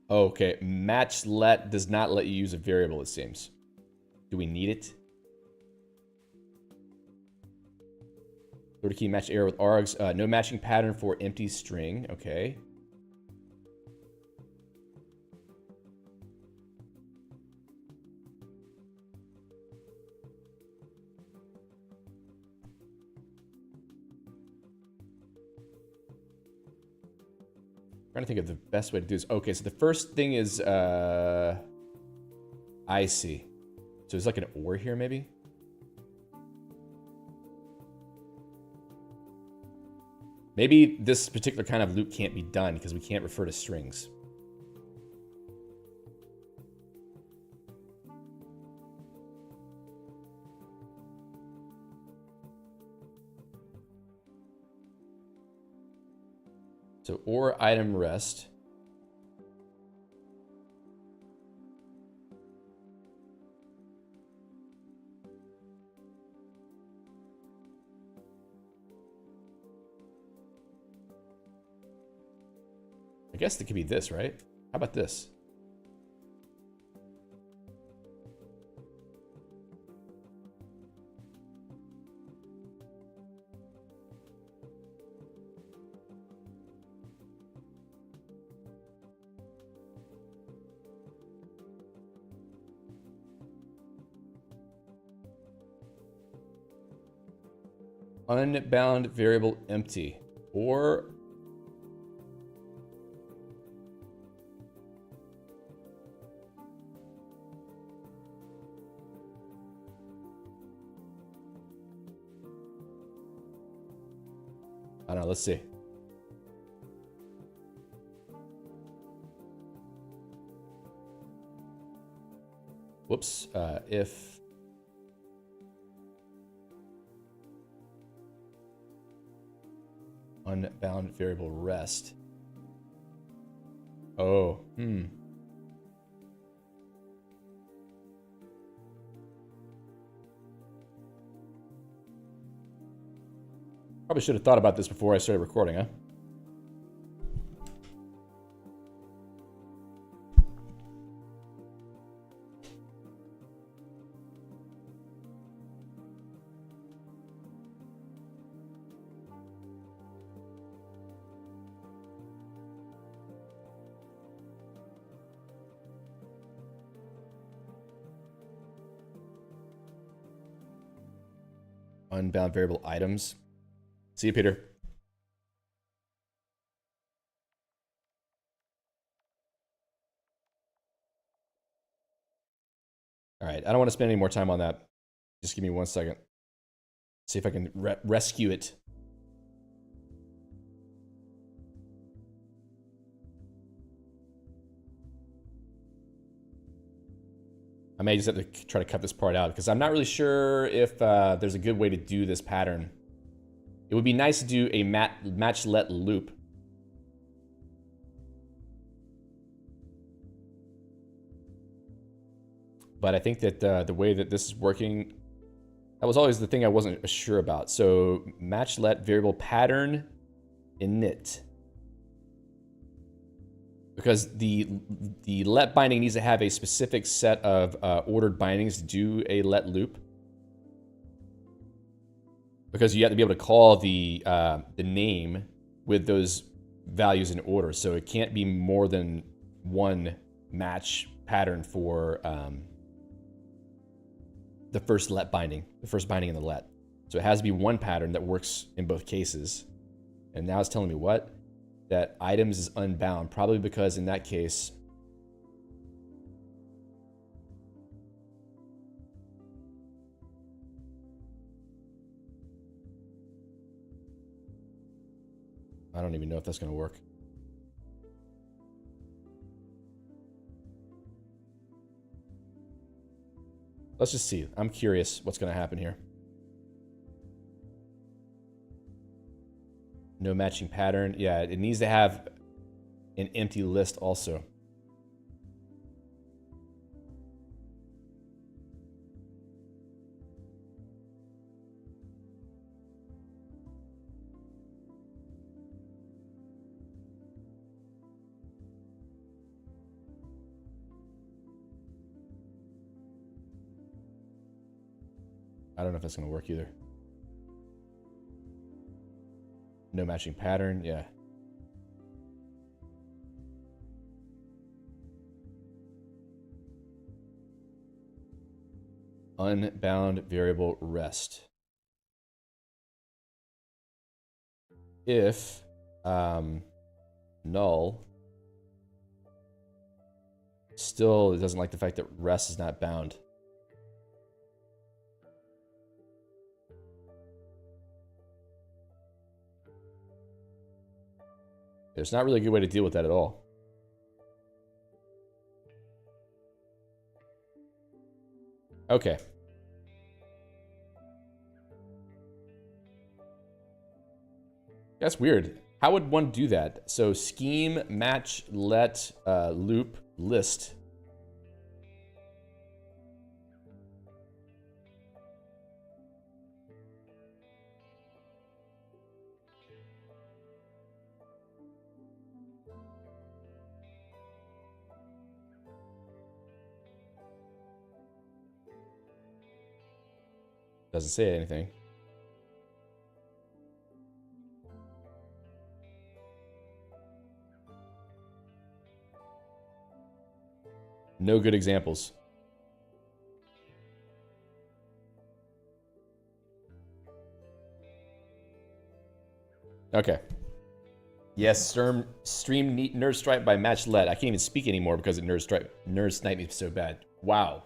Okay, match let does not let you use a variable, it seems. Do we need it? Go to key match error with args. No matching pattern for empty string. Okay. Trying to think of the best way to do this. Okay, so the first thing is I see. So there's like an or here maybe? Maybe this particular kind of loop can't be done because we can't refer to strings. So or item rest. I guess it could be this, right? How about this? Unbound variable empty or I don't know, let's see. whoops, if unbound variable rest. Oh, Probably should have thought about this before I started recording, huh? Unbound variable items. See you, Peter. All right, I don't want to spend any more time on that. Just give me 1 second. See if I can rescue it. I may just have to try to cut this part out because I'm not really sure if there's a good way to do this pattern. It would be nice to do a match let loop. But I think that the way that this is working, that was always the thing I wasn't sure about. So match let variable pattern init. Because the let binding needs to have a specific set of ordered bindings to do a let loop. Because you have to be able to call the name with those values in order. So it can't be more than one match pattern for the first let binding, the first binding in the let. So it has to be one pattern that works in both cases. And now it's telling me what? That items is unbound, probably because in that case, I don't even know if that's going to work. Let's just see. I'm curious what's going to happen here. No matching pattern. Yeah, it needs to have an empty list also. I don't know if that's going to work either. No matching pattern, yeah. Unbound variable rest. If null, still it doesn't like the fact that rest is not bound. There's not really a good way to deal with that at all. Okay. That's weird. How would one do that? So scheme match let loop list. Doesn't say anything. No good examples. Okay. Yes, stream Nerd Stripe by Match Let. I can't even speak anymore because of Nerd Snipe me so bad. Wow.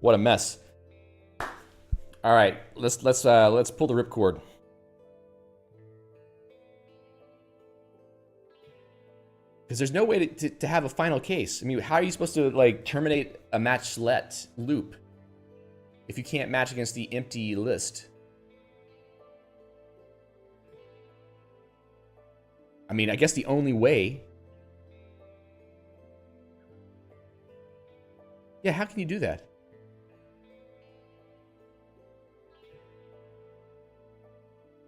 What a mess. All right, let's pull the ripcord. Because there's no way to have a final case. I mean, how are you supposed to like terminate a matchlet loop if you can't match against the empty list? I mean, I guess the only way. Yeah, how can you do that?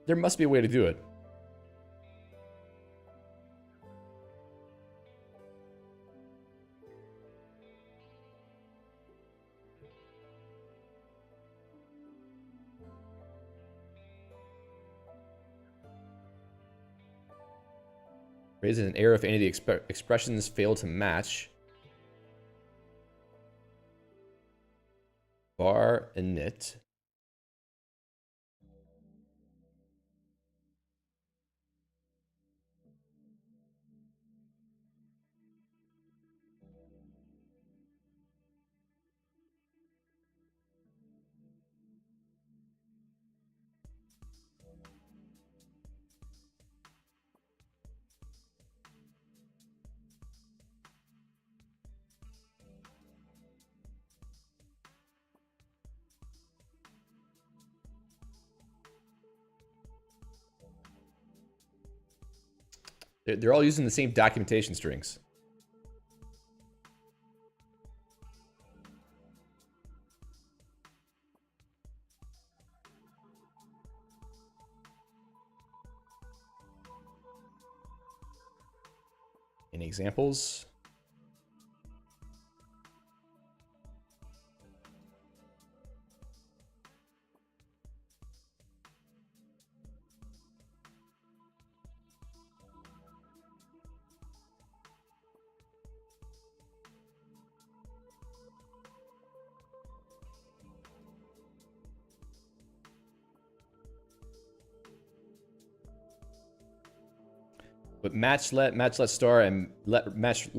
There must be a way to do it. Raises an error if any of the expressions fail to match. Var init. They're all using the same documentation strings. Any examples? But matchlet star, and match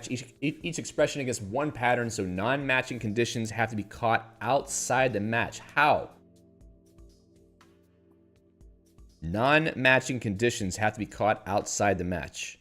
each expression against one pattern, so non-matching conditions have to be caught outside the match. How? Non-matching conditions have to be caught outside the match.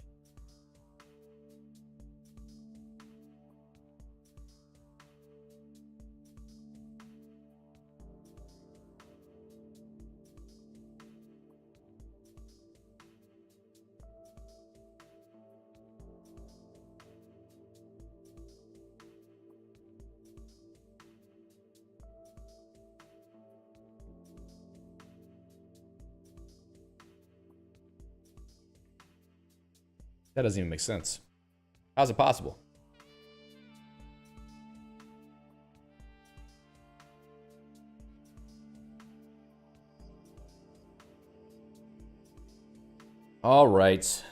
That doesn't even make sense. How's it possible? All right.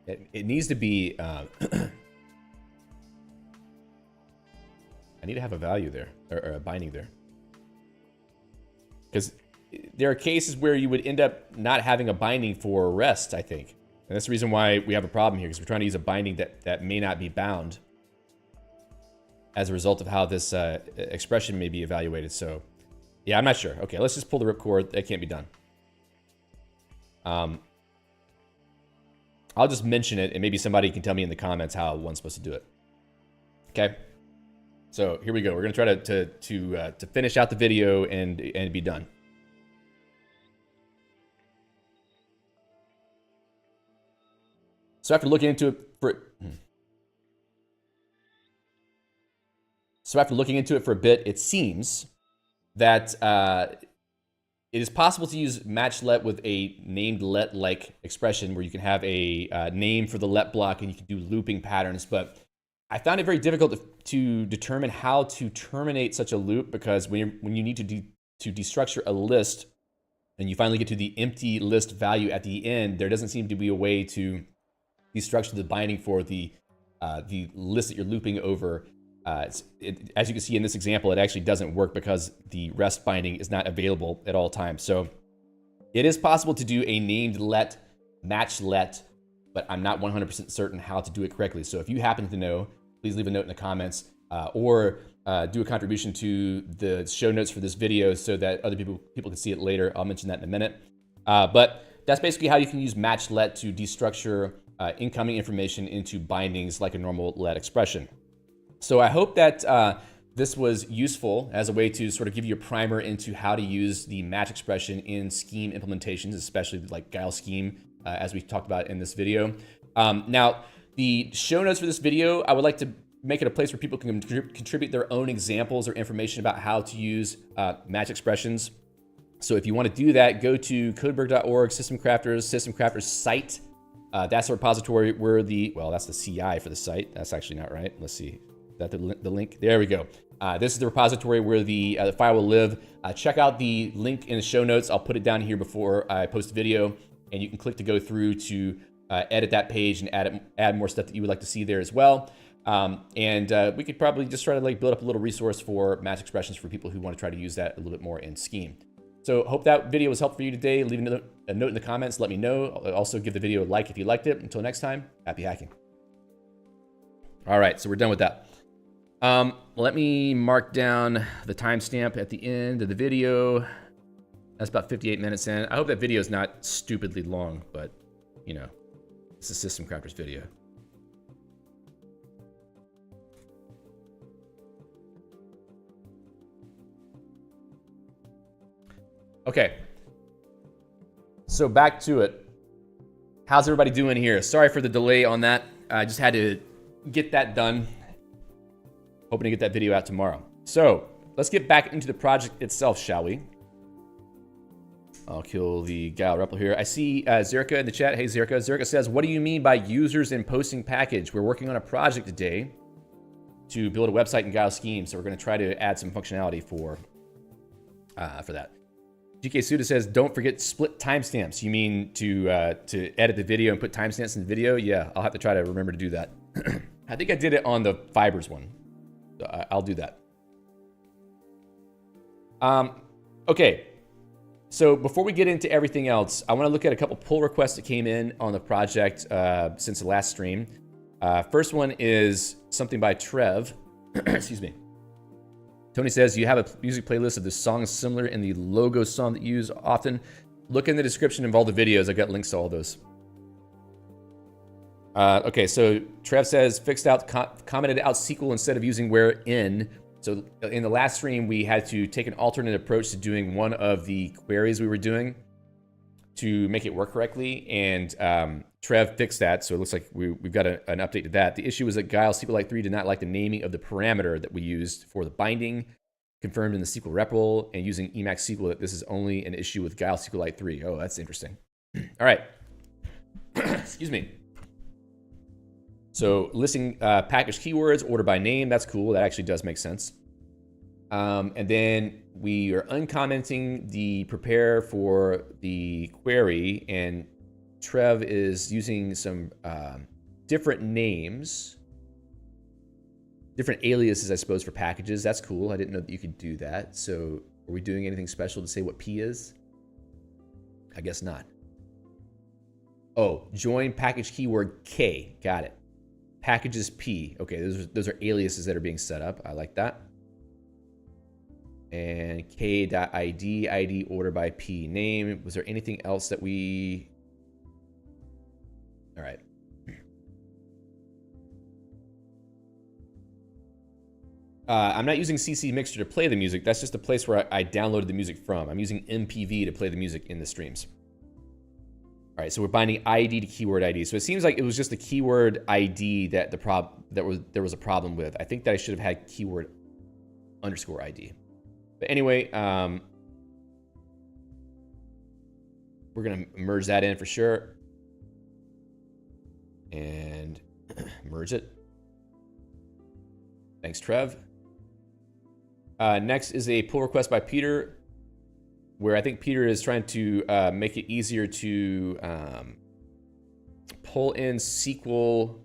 It needs to be, I need to have a value there, or a binding there. Because there are cases where you would end up not having a binding for rest, I think. And that's the reason why we have a problem here, because we're trying to use a binding that may not be bound as a result of how this expression may be evaluated. So, yeah, I'm not sure. Okay, let's just pull the ripcord. That can't be done. I'll just mention it, and maybe somebody can tell me in the comments how one's supposed to do it. Okay. So here we go. We're gonna try to finish out the video and be done. So after looking into it for a bit, it seems that it is possible to use matchlet with a named let-like expression where you can have a name for the let block and you can do looping patterns. But I found it very difficult to determine how to terminate such a loop, because when you need to destructure a list and you finally get to the empty list value at the end, there doesn't seem to be a way to destructure the binding for the list that you're looping over as you can see in this example, it actually doesn't work because the rest binding is not available at all times. So it is possible to do a named let, match let, but I'm not 100% certain how to do it correctly. So if you happen to know, please leave a note in the comments or do a contribution to the show notes for this video so that other people can see it later. I'll mention that in a minute. But that's basically how you can use match let to destructure incoming information into bindings like a normal let expression. So I hope that this was useful as a way to sort of give you a primer into how to use the match expression in Scheme implementations, especially like Guile Scheme, as we talked about in this video. Now, the show notes for this video, I would like to make it a place where people can contribute their own examples or information about how to use match expressions. So if you want to do that, go to codeberg.org, System Crafters site. That's the repository where that's the CI for the site. That's actually not right. Let's see. Is that the link? There we go. This is the repository where the file will live. Check out the link in the show notes. I'll put it down here before I post the video, and you can click to go through to edit that page and add more stuff that you would like to see there as well. And we could probably just try to like build up a little resource for match expressions for people who want to try to use that a little bit more in Scheme. So hope that video was helpful for you today. Leave a note in the comments. Let me know. Also give the video a like if you liked it. Until next time, happy hacking. All right, so we're done with that. Let me mark down the timestamp at the end of the video. That's about 58 minutes in. I hope that video is not stupidly long, but you know, it's a System Crafters video. Okay, so back to it. How's everybody doing here? Sorry for the delay on that. I just had to get that done. Hoping to get that video out tomorrow. So let's get back into the project itself, shall we? I'll kill the Guile REPL here. I see Zerka in the chat. Hey, Zerka. Zerka says, what do you mean by users in posting package? We're working on a project today to build a website in Guile Scheme, so we're going to try to add some functionality for that. GK Suda says, don't forget split timestamps. You mean to edit the video and put timestamps in the video? Yeah, I'll have to try to remember to do that. I think I did it on the Fibers one. So I'll do that. Okay, so before we get into everything else, I want to look at a couple pull requests that came in on the project since the last stream. First one is something by Trev. Excuse me. Tony says, you have a music playlist of the songs similar in the logo song that you use often. Look in the description of all the videos. I've got links to all those. Okay, so Trev says, fixed out, commented out SQL instead of using where in. So in the last stream, we had to take an alternate approach to doing one of the queries we were doing to make it work correctly. And Trev fixed that, so it looks like we've got an update to that. The issue was that Guile SQLite 3 did not like the naming of the parameter that we used for the binding, confirmed in the SQL REPL, and using Emacs SQL that this is only an issue with Guile SQLite 3. Oh, that's interesting. All right. Excuse me. So listing package keywords, order by name, that's cool. That actually does make sense. And then we are uncommenting the prepare for the query, and Trev is using some different names, different aliases, I suppose, for packages. That's cool. I didn't know that you could do that. So are we doing anything special to say what P is? I guess not. Oh, join package keyword K. Got it. Packages P. Okay, those are aliases that are being set up. I like that. And k.id, ID order by P. Name. Was there anything else that we... All right. I'm not using CC Mixer to play the music. That's just the place where I downloaded the music from. I'm using MPV to play the music in the streams. All right, so we're binding ID to keyword ID. So it seems like it was just the keyword ID that there was a problem with. I think that I should have had keyword underscore ID. But anyway, we're gonna merge that in for sure. And merge it. Thanks, Trev. Next is a pull request by Peter, where I think Peter is trying to make it easier to pull in SQL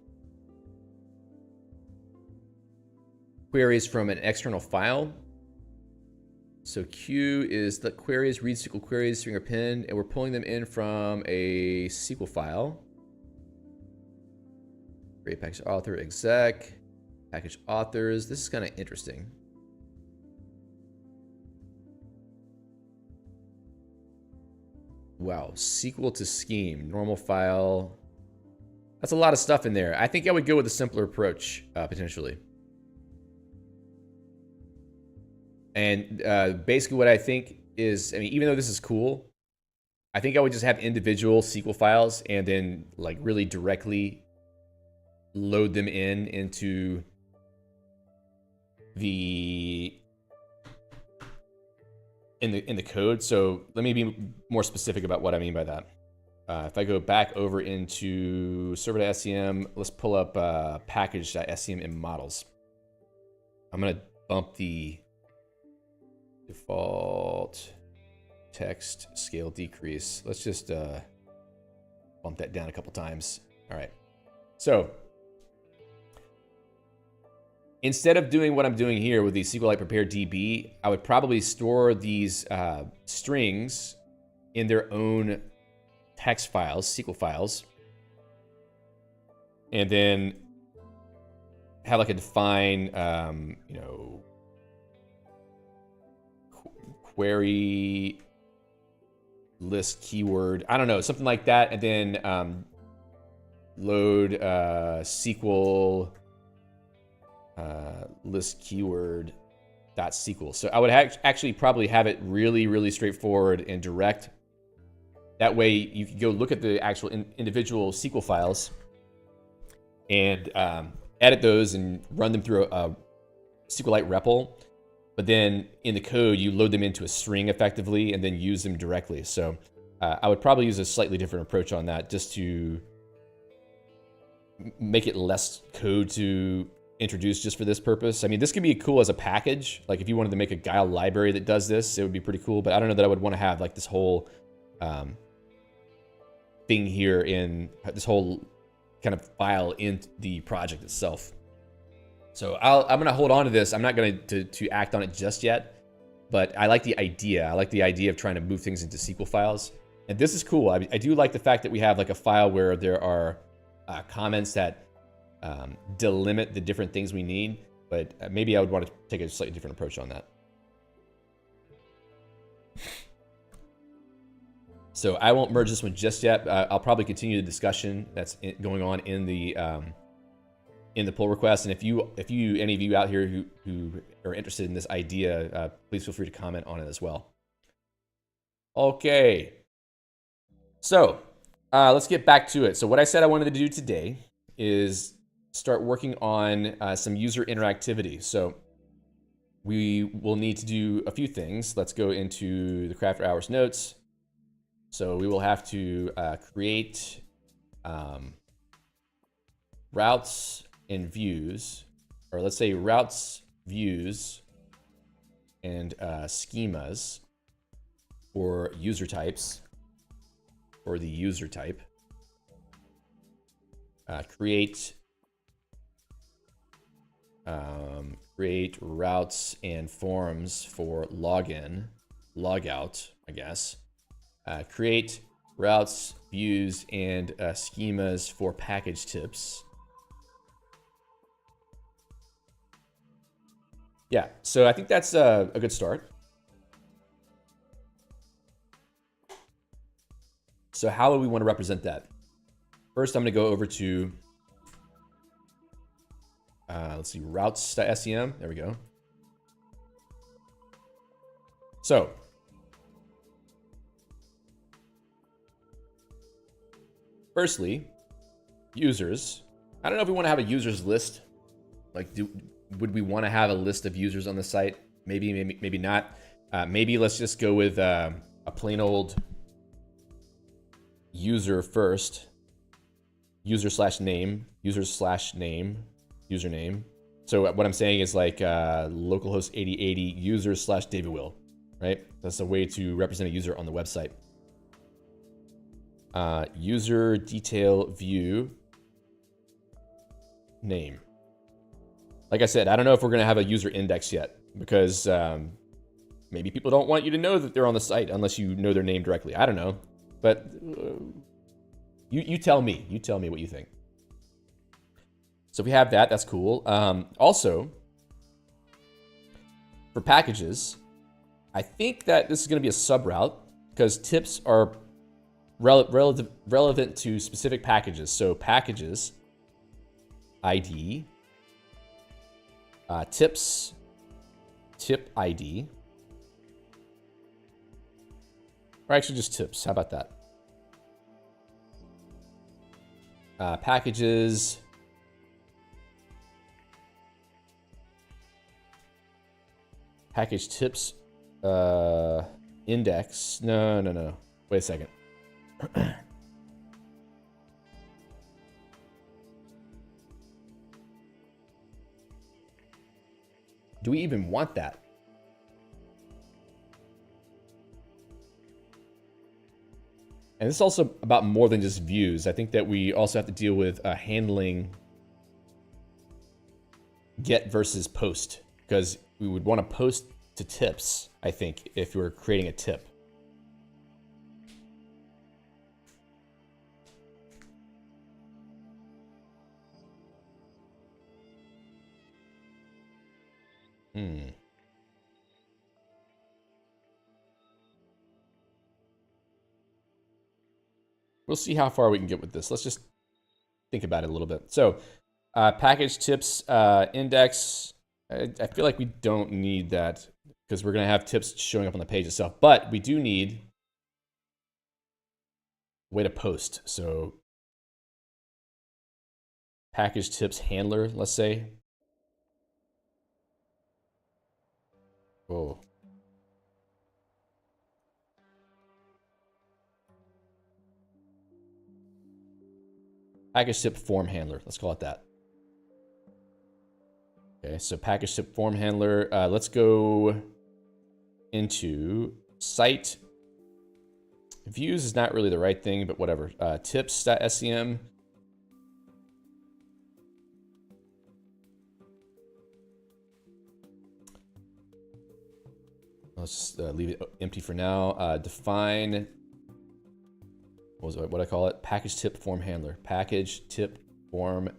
queries from an external file. So Q is the queries, read SQL queries, string or pin, and we're pulling them in from a SQL file. Create package author exec, package authors. This is kind of interesting. Wow, SQL to scheme, normal file. That's a lot of stuff in there. I think I would go with a simpler approach, potentially. And basically what I think is, I mean, even though this is cool, I think I would just have individual SQL files and then like really directly load them into the in the code. So let me be more specific about what I mean by that. If I go back over into server.scm, let's pull up package.scm in models. I'm gonna bump the default text scale decrease. Let's just bump that down a couple times. All right. So instead of doing what I'm doing here with the SQLite prepare DB, I would probably store these strings in their own text files, SQL files, and then have like a define, you know, query list keyword, I don't know, something like that, and then load SQL list keyword dot SQL. So I would actually probably have it really, really straightforward and direct. That way you can go look at the actual individual SQL files and edit those and run them through a SQLite REPL. But then in the code, you load them into a string effectively and then use them directly. So I would probably use a slightly different approach on that just to make it less code to introduce just for this purpose. I mean, this could be cool as a package. Like if you wanted to make a Guile library that does this, it would be pretty cool. But I don't know that I would want to have like this whole thing here in this whole kind of file in the project itself. So I'm gonna hold on to this. I'm not going to act on it just yet, but I like the idea. I like the idea of trying to move things into SQL files. And this is cool. I do like the fact that we have like a file where there are comments that delimit the different things we need, but maybe I would want to take a slightly different approach on that. So I won't merge this one just yet. I'll probably continue the discussion that's going on in the pull request. And if any of you out here who are interested in this idea, please feel free to comment on it as well. Okay. So let's get back to it. So what I said I wanted to do today is start working on some user interactivity. So we will need to do a few things. Let's go into the Craft Hours notes. So we will have to create routes and views, or let's say routes, views, and schemas for user types, or the user type. Create routes and forms for login, logout, I guess. Create routes, views, and schemas for package tips. Yeah, so I think that's a good start. So how would we want to represent that? First, I'm going to go over to, let's see, routes.scm. There we go. So firstly, users. I don't know if we want to have a users list. Like, would we want to have a list of users on the site? Maybe not. Maybe let's just go with a plain old user first. User/name, username. So what I'm saying is like localhost 8080 user/David Will, right? That's a way to represent a user on the website. User detail view name. Like I said, I don't know if we're going to have a user index yet because maybe people don't want you to know that they're on the site unless you know their name directly. I don't know. But you tell me. You tell me what you think. So we have that. That's cool. Also, for packages, I think that this is going to be a sub route because tips are relevant to specific packages. So packages, ID, tips, tip ID, or actually just tips. How about that? Packages, package tips, index. No. Wait a second. Do we even want that? And this is also about more than just views. I think that we also have to deal with handling get versus post, because we would want to post to tips, I think, if we were creating a tip. We'll see how far we can get with this. Let's just think about it a little bit. So, package tips index. I feel like we don't need that because we're going to have tips showing up on the page itself. But we do need a way to post. So, package tips handler, let's say. Oh. Package tip form handler. Let's call it that. Okay, so package tip form handler. Let's go into site. Views is not really the right thing, but whatever. Tips.sem. Let's just leave it empty for now. Define. What I call it? Package tip form handler. Package tip form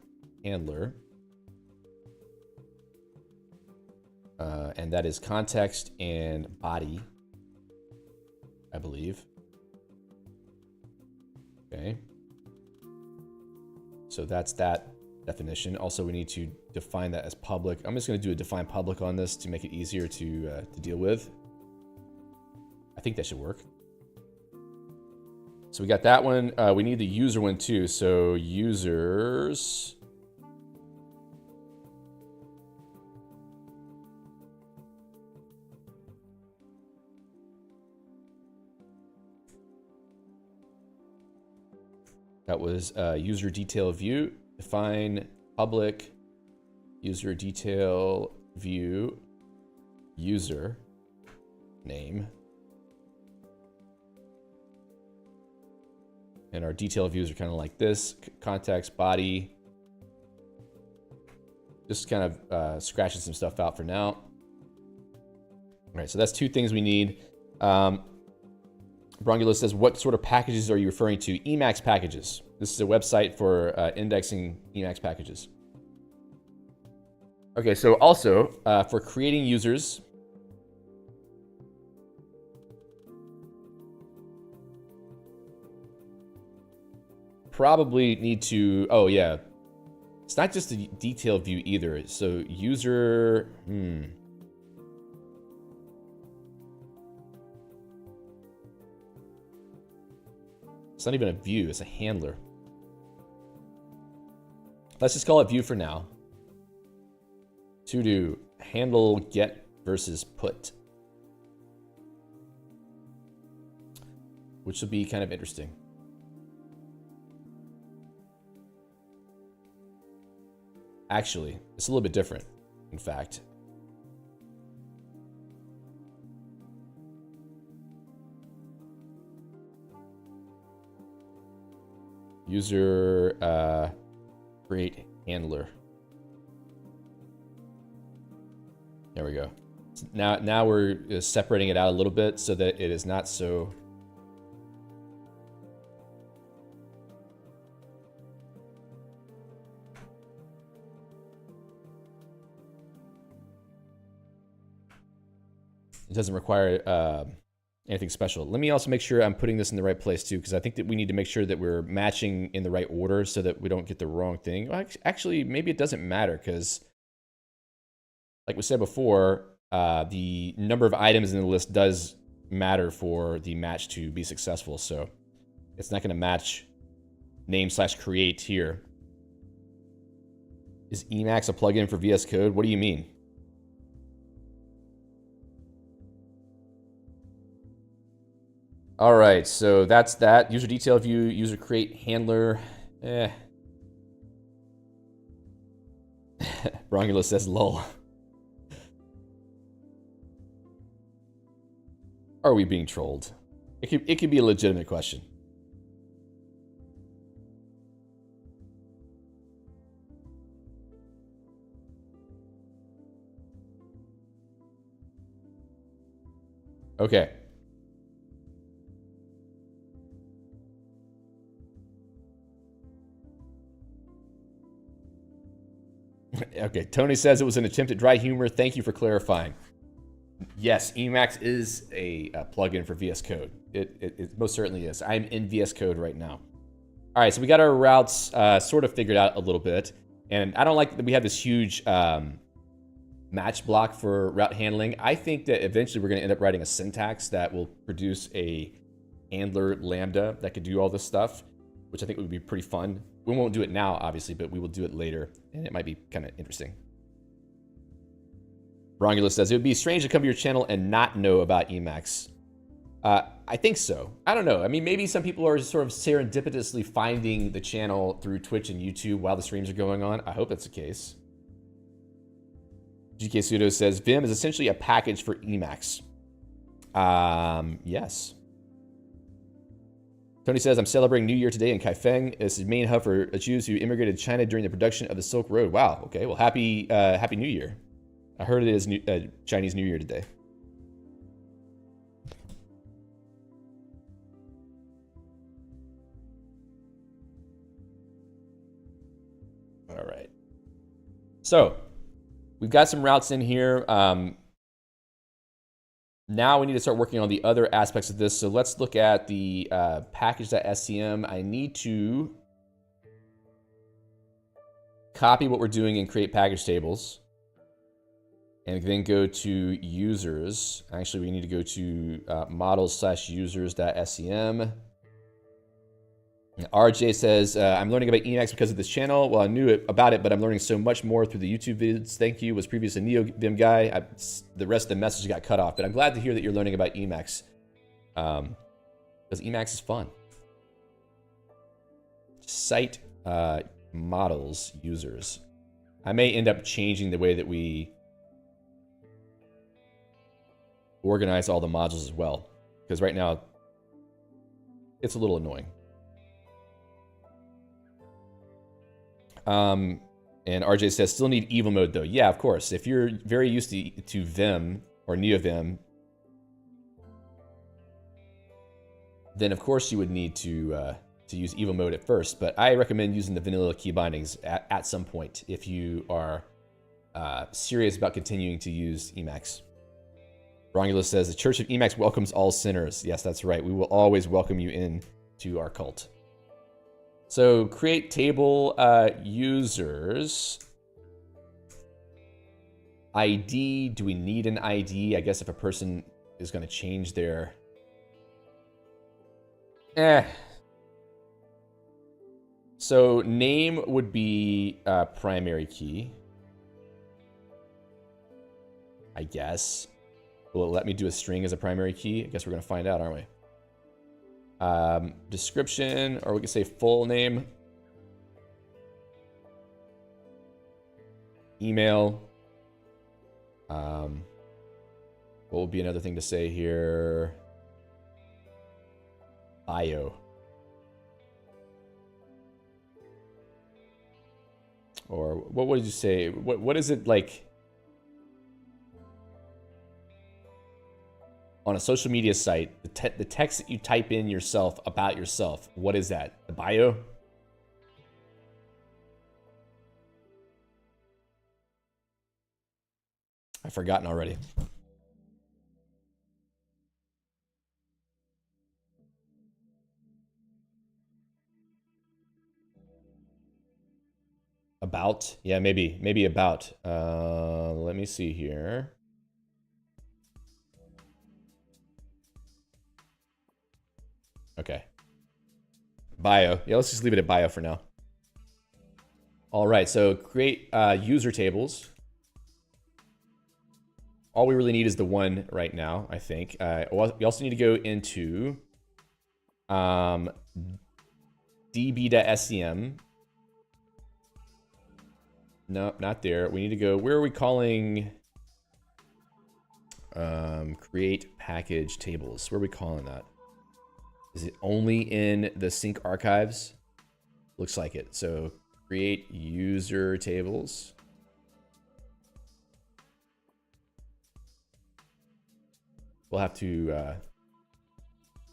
handler. And that is context and body, I believe. Okay. So that's that definition. Also, we need to define that as public. I'm just going to do a define public on this to make it easier to deal with. I think that should work. So we got that one. We need the user one too. So users. That was user detail view. Define public user detail view user name. And our detail views are kind of like this. Context, body. Just kind of scratching some stuff out for now. All right, so that's two things we need. Brongulus says, what sort of packages are you referring to? Emacs packages. This is a website for indexing Emacs packages. Okay, so also for creating users, probably need to, oh yeah, it's not just a detail view either. So user, it's not even a view, it's a handler. Let's just call it view for now. To do handle get versus put, which will be kind of interesting. Actually, it's a little bit different, in fact. User create handler. There we go. So now we're separating it out a little bit so that it is not so... It doesn't require anything special. Let me also make sure I'm putting this in the right place too, because I think that we need to make sure that we're matching in the right order so that we don't get the wrong thing. Well, actually, maybe it doesn't matter because, like we said before, the number of items in the list does matter for the match to be successful. So it's not going to match name/create here. Is Emacs a plugin for VS Code? What do you mean? All right, so that's that. User detail view, user create handler. Brongulus says lol. Are we being trolled? It could be a legitimate question. Okay. Okay, Tony says it was an attempt at dry humor. Thank you for clarifying. Yes, Emacs is a plugin for VS Code. It most certainly is. I'm in VS Code right now. All right, so we got our routes sort of figured out a little bit. And I don't like that we have this huge match block for route handling. I think that eventually we're going to end up writing a syntax that will produce a handler lambda that could do all this stuff, which I think would be pretty fun. We won't do it now, obviously, but we will do it later, and it might be kind of interesting. Brongulus says, it would be strange to come to your channel and not know about Emacs. I think so. I don't know. I mean, maybe some people are sort of serendipitously finding the channel through Twitch and YouTube while the streams are going on. I hope that's the case. GK Pseudo says, Vim is essentially a package for Emacs. Yes. Tony says, I'm celebrating New Year today in Kaifeng. This is the main hub for Jews who immigrated to China during the production of the Silk Road. Wow. Okay. Well, happy New Year. I heard it is Chinese New Year today. All right. So we've got some routes in here. Now we need to start working on the other aspects of this. So let's look at the package.scm. I need to copy what we're doing and create package tables. And then go to users. Actually, we need to go to models/users.scm. RJ says, I'm learning about Emacs because of this channel. Well, I knew about it, but I'm learning so much more through the YouTube vids. Thank you. Was previously a NeoVim guy. The rest of the message got cut off, but I'm glad to hear that you're learning about Emacs. Because Emacs is fun. Site models users. I may end up changing the way that we organize all the modules as well, because right now it's a little annoying. And RJ says, still need Evo mode though. Yeah, of course. If you're very used to Vim or NeoVim, then of course you would need to use Evo mode at first. But I recommend using the vanilla key bindings at some point if you are serious about continuing to use Emacs. Romulus says, the Church of Emacs welcomes all sinners. Yes, that's right. We will always welcome you in to our cult. So create table users. ID, do we need an ID? I guess if a person is going to change their... So name would be primary key, I guess. Will it let me do a string as a primary key? I guess we're going to find out, aren't we? Description, or we can say full name. Email. What would be another thing to say here? Bio. Or what would you say? What is it like? on a social media site, the text that you type in yourself about yourself, what is that? The bio? I've forgotten already. About? Yeah, maybe about. Let me see here. Okay. Bio. Yeah, let's just leave it at bio for now. All right, so create user tables. All we really need is the one right now, I think. We also need to go into db.scm. Nope, not there. We need to go, where are we calling create package tables? Where are we calling that? Is it only in the sync archives? Looks like it. So create user tables. We'll have to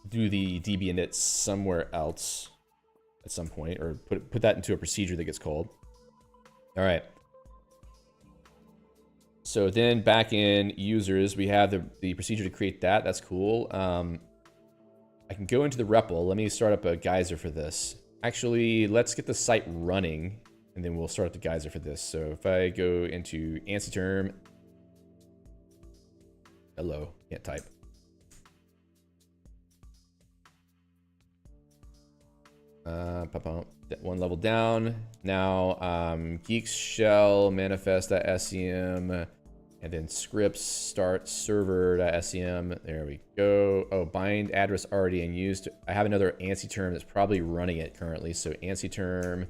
do the db init somewhere else at some point, or put that into a procedure that gets called. All right. So then back in users, we have the procedure to create that. That's cool. I can go into the REPL. Let me start up a geyser for this. Actually, let's get the site running, and then we'll start up the geyser for this. So if I go into ANSI term, hello, can't type. One level down. Now, geeks shell manifest.scm, and then scripts start server.scm. There we go. Oh, bind address already in use. I have another ANSI term that's probably running it currently. So ANSI term,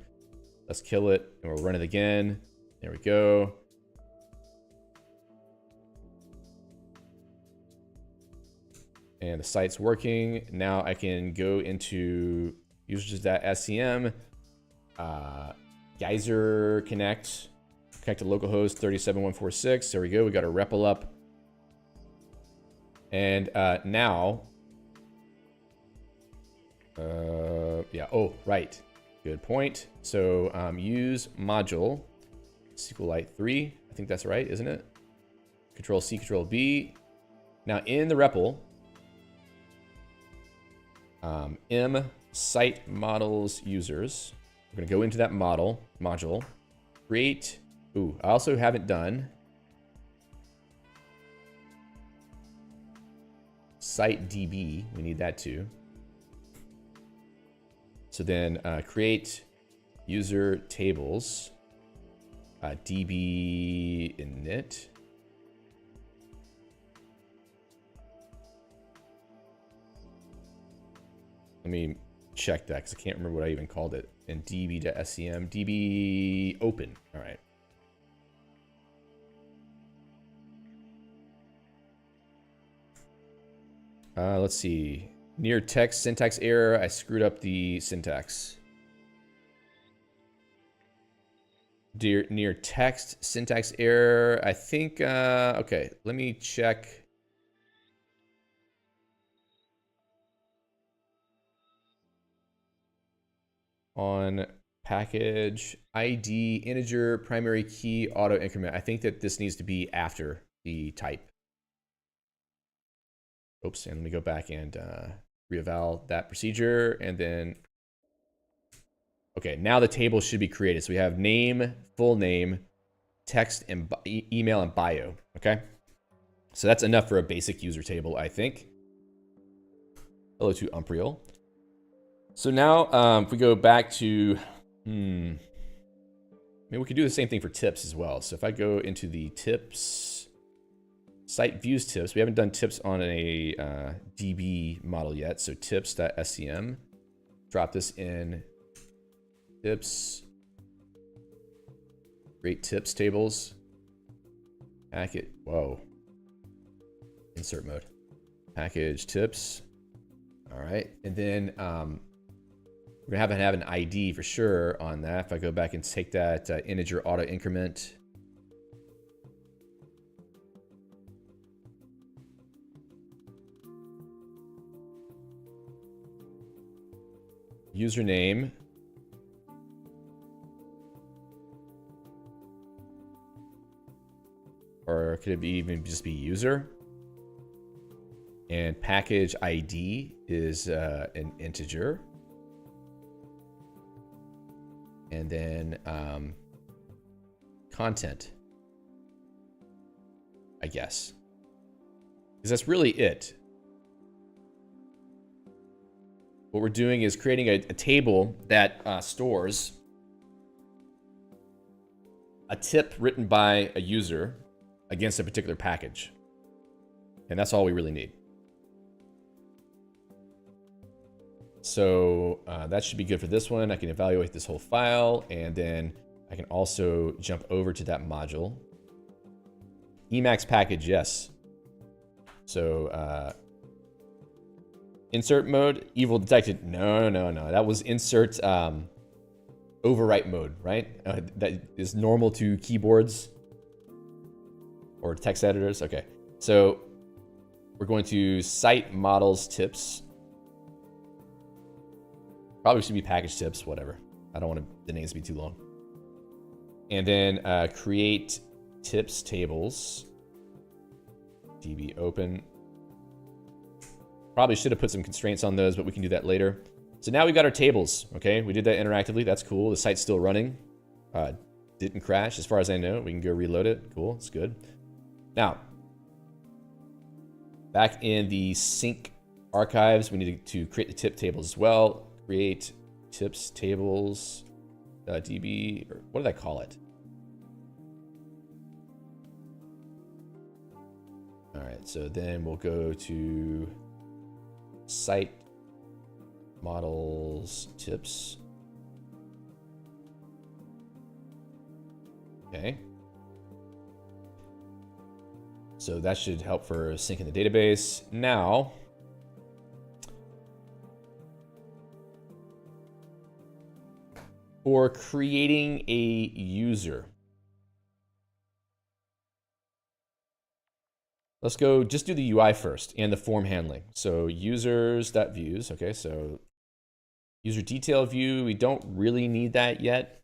let's kill it, and we'll run it again. There we go. And the site's working. Now I can go into users.scm, geyser connect to localhost 37146. There we go. We got a REPL up. And now, yeah, oh, right. Good point. So use module SQLite 3. I think that's right, isn't it? Control C, Control B. Now in the REPL, m site models users. We're going to go into that module, create. Ooh, I also haven't done site DB. We need that too. So then create user tables, DB init. Let me check that because I can't remember what I even called it. And db.scm, db open. All right. Let's see. Near text syntax error. I screwed up the syntax. Near text syntax error. I think, okay, let me check. On package ID integer primary key auto increment. I think that this needs to be after the type. Oops, and let me go back and reeval that procedure, and then okay, now the table should be created. So we have name, full name, text, and email and bio. Okay, so that's enough for a basic user table, I think. Hello to Umpriel. So now, if we go back to, maybe we could do the same thing for tips as well. So if I go into the tips, site views tips, we haven't done tips on a DB model yet. So tips.scm, drop this in tips, create tips tables, packet, whoa, insert mode, package tips. All right, and then, we're gonna have an ID for sure on that. If I go back and take that integer auto increment. username. Or could it be even just be user? And package ID is an integer. And then content, I guess. Because that's really it. What we're doing is creating a table that stores a tip written by a user against a particular package. And that's all we really need. So that should be good for this one. I can evaluate this whole file, and then I can also jump over to that module. Emacs package, yes. So insert mode, evil detected. No. That was insert overwrite mode, right? That is normal to keyboards or text editors. Okay, so we're going to cite models tips. Probably should be package tips, whatever. I don't want the names to be too long. And then create tips tables. DB open. Probably should have put some constraints on those, but we can do that later. So now we got our tables, okay? We did that interactively, that's cool. The site's still running. Didn't crash, as far as I know. We can go reload it, cool, it's good. Now, back in the sync archives, we need to create the tip tables as well. Create tips tables, DB, or what did I call it? All right, so then we'll go to site models tips. Okay. So that should help for syncing the database. Now, for creating a user, let's go just do the UI first and the form handling. So users.views, okay, so user detail view, we don't really need that yet.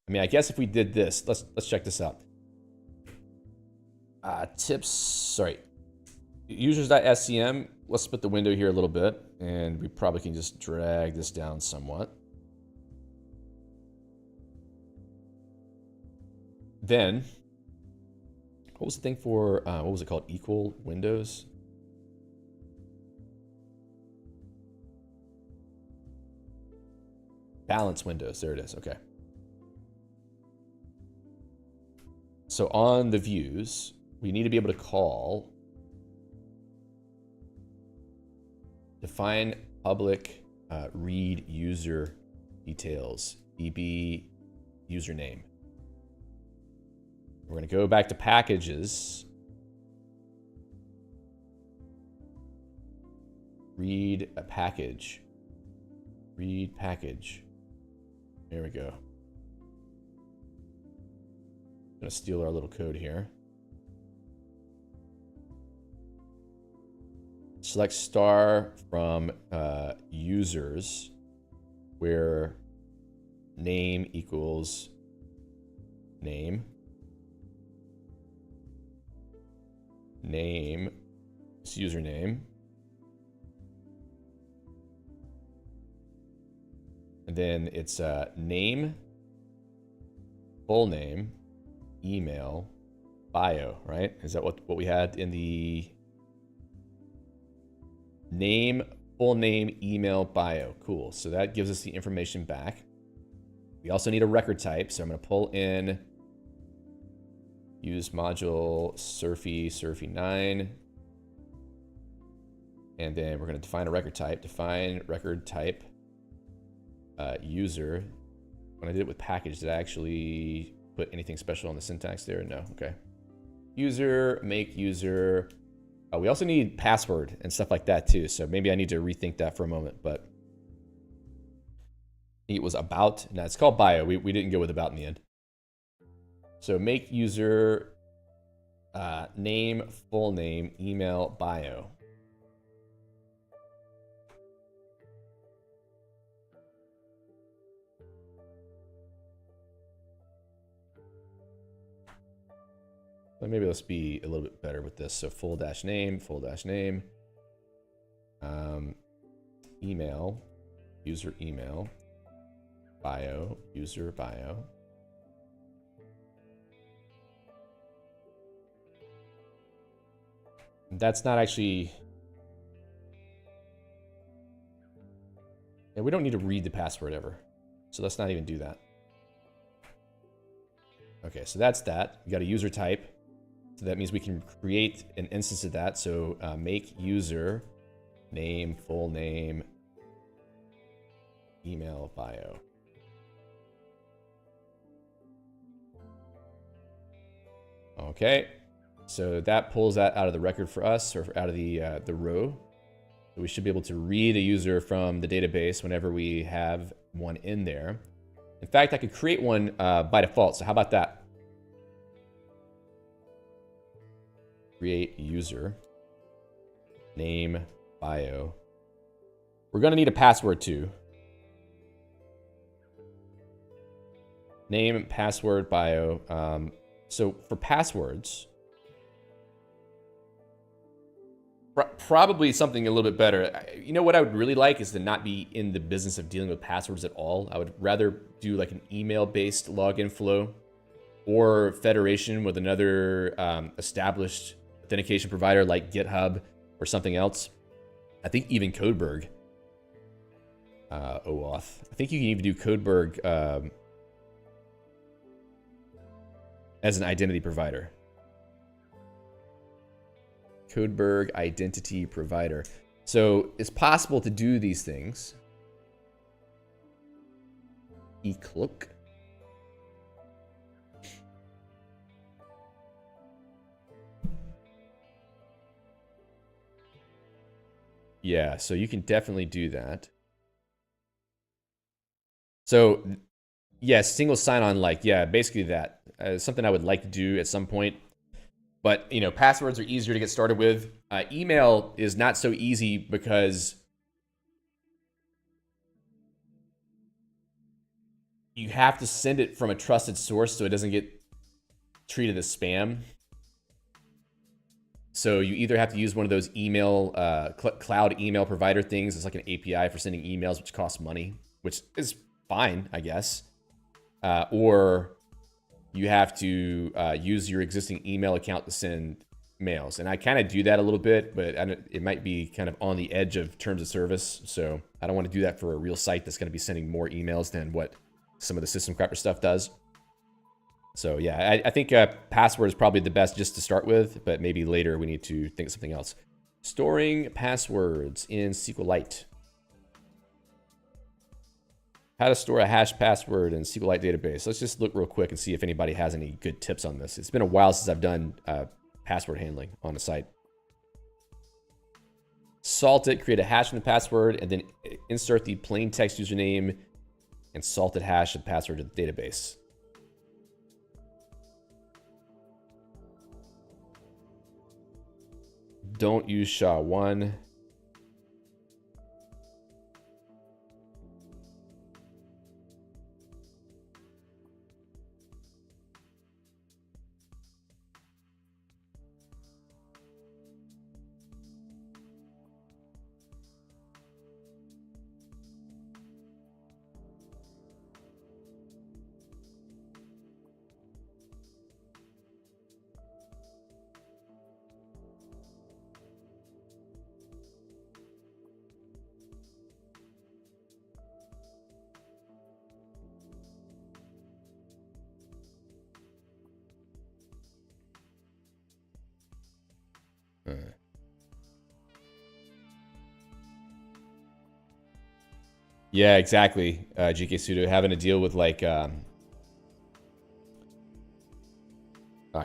I mean, I guess if we did this, let's check this out. Users.scm, let's split the window here a little bit, and we probably can just drag this down somewhat. Then, what was the thing for, what was it called? Equal windows? Balance windows, there it is, okay. So on the views, we need to be able to call define public read user details, DB username. We're going to go back to packages. Read a package. Read package. There we go. I'm going to steal our little code here. Select star from users where name equals name. Name is username. And then it's name, full name, email, bio, right? Is that what we had in the name, full name, email, bio? Cool. So that gives us the information back. We also need a record type. So I'm going to pull in use module Surfy9. And then we're going to define a record type. Define record type user. When I did it with package, did I actually put anything special on the syntax there? No. Okay. User, make user. We also need password and stuff like that too. So maybe I need to rethink that for a moment, but it was about. No, it's called bio. We didn't go with about in the end. So make user name, full name, email, bio. But maybe let's be a little bit better with this. So full dash name, email, user email, bio, user bio. That's not actually... Yeah, we don't need to read the password ever. So let's not even do that. Okay, so that's that. We got a user type. So that means we can create an instance of that. So make user name, full name, email, bio. Okay, so that pulls that out of the record for us, or out of the row. So we should be able to read a user from the database whenever we have one in there. In fact, I could create one by default. So how about that? Create user, name, bio. We're going to need a password too. Name, password, bio. So for passwords, probably something a little bit better. You know what I would really like is to not be in the business of dealing with passwords at all. I would rather do like an email-based login flow or federation with another established authentication provider like GitHub or something else. I think even Codeberg, OAuth. I think you can even do Codeberg as an identity provider. Codeberg identity provider. So it's possible to do these things. eCloak. Yeah, so you can definitely do that. So yes, single sign-on, like, yeah, basically that. Something I would like to do at some point. But, you know, passwords are easier to get started with. Email is not so easy because you have to send it from a trusted source so it doesn't get treated as spam. So you either have to use one of those email, cloud email provider things. It's like an API for sending emails, which costs money, which is fine, I guess. Or you have to use your existing email account to send mails. And I kind of do that a little bit, but it might be kind of on the edge of terms of service. So I don't want to do that for a real site that's going to be sending more emails than what some of the system crapper stuff does. So yeah, I think password is probably the best just to start with, but maybe later we need to think of something else. Storing passwords in SQLite. How to store a hash password in SQLite database. Let's just look real quick and see if anybody has any good tips on this. It's been a while since I've done password handling on a site. Salt it, create a hash from the password, and then insert the plain text username and salted hash of password to the database. Don't use SHA-1. Yeah, exactly. GK Sudo having to deal with like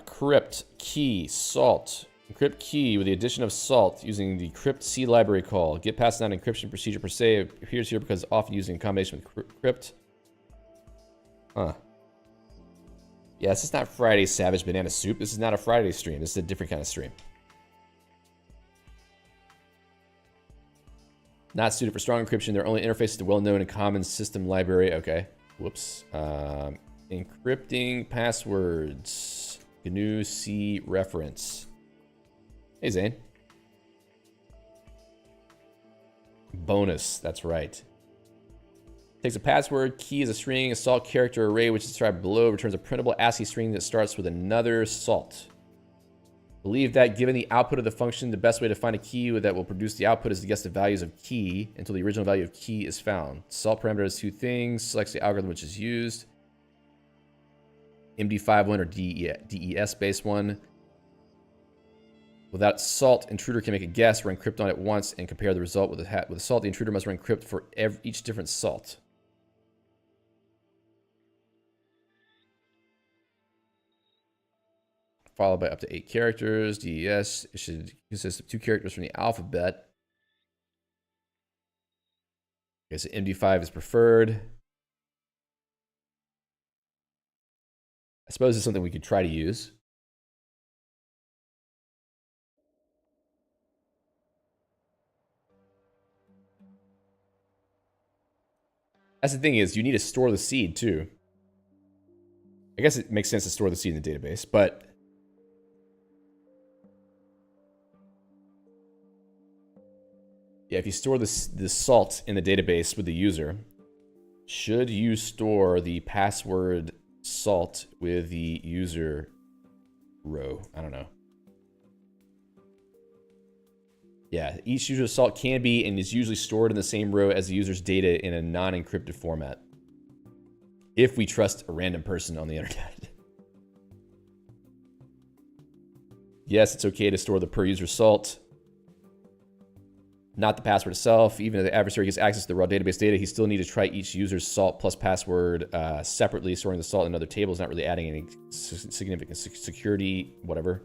crypt key salt. Encrypt key with the addition of salt using the crypt C library call. Get past that encryption procedure per se appears here because often used in combination with crypt. Huh. Yeah, this is not Friday Savage Banana Soup. This is not a Friday stream. This is a different kind of stream. Not suited for strong encryption. Their only interface is the well-known and common system library. Okay. Whoops. Encrypting passwords. GNU C reference. Hey, Zane. Bonus, that's right. Takes a password, key is a string, a salt character array, which is described below, returns a printable ASCII string that starts with another salt. Believe that given the output of the function, the best way to find a key that will produce the output is to guess the values of key until the original value of key is found. Salt parameter has two things, selects the algorithm which is used. MD5 one or DES based one. Without salt, intruder can make a guess, run crypt on it once, and compare the result with a salt. The intruder must run crypt for each different salt. Followed by up to 8 characters. DES, it should consist of 2 characters from the alphabet. Okay, so MD5 is preferred. I suppose it's something we could try to use. That's the thing is, you need to store the seed too. I guess it makes sense to store the seed in the database, but yeah, if you store the salt in the database with the user, should you store the password salt with the user row? I don't know. Yeah, each user salt can be and is usually stored in the same row as the user's data in a non-encrypted format. If we trust a random person on the internet. Yes, it's okay to store the per user salt, not the password itself. Even if the adversary gets access to the raw database data, he still needs to try each user's salt plus password separately. Storing the salt in other tables, not really adding any significant security, whatever.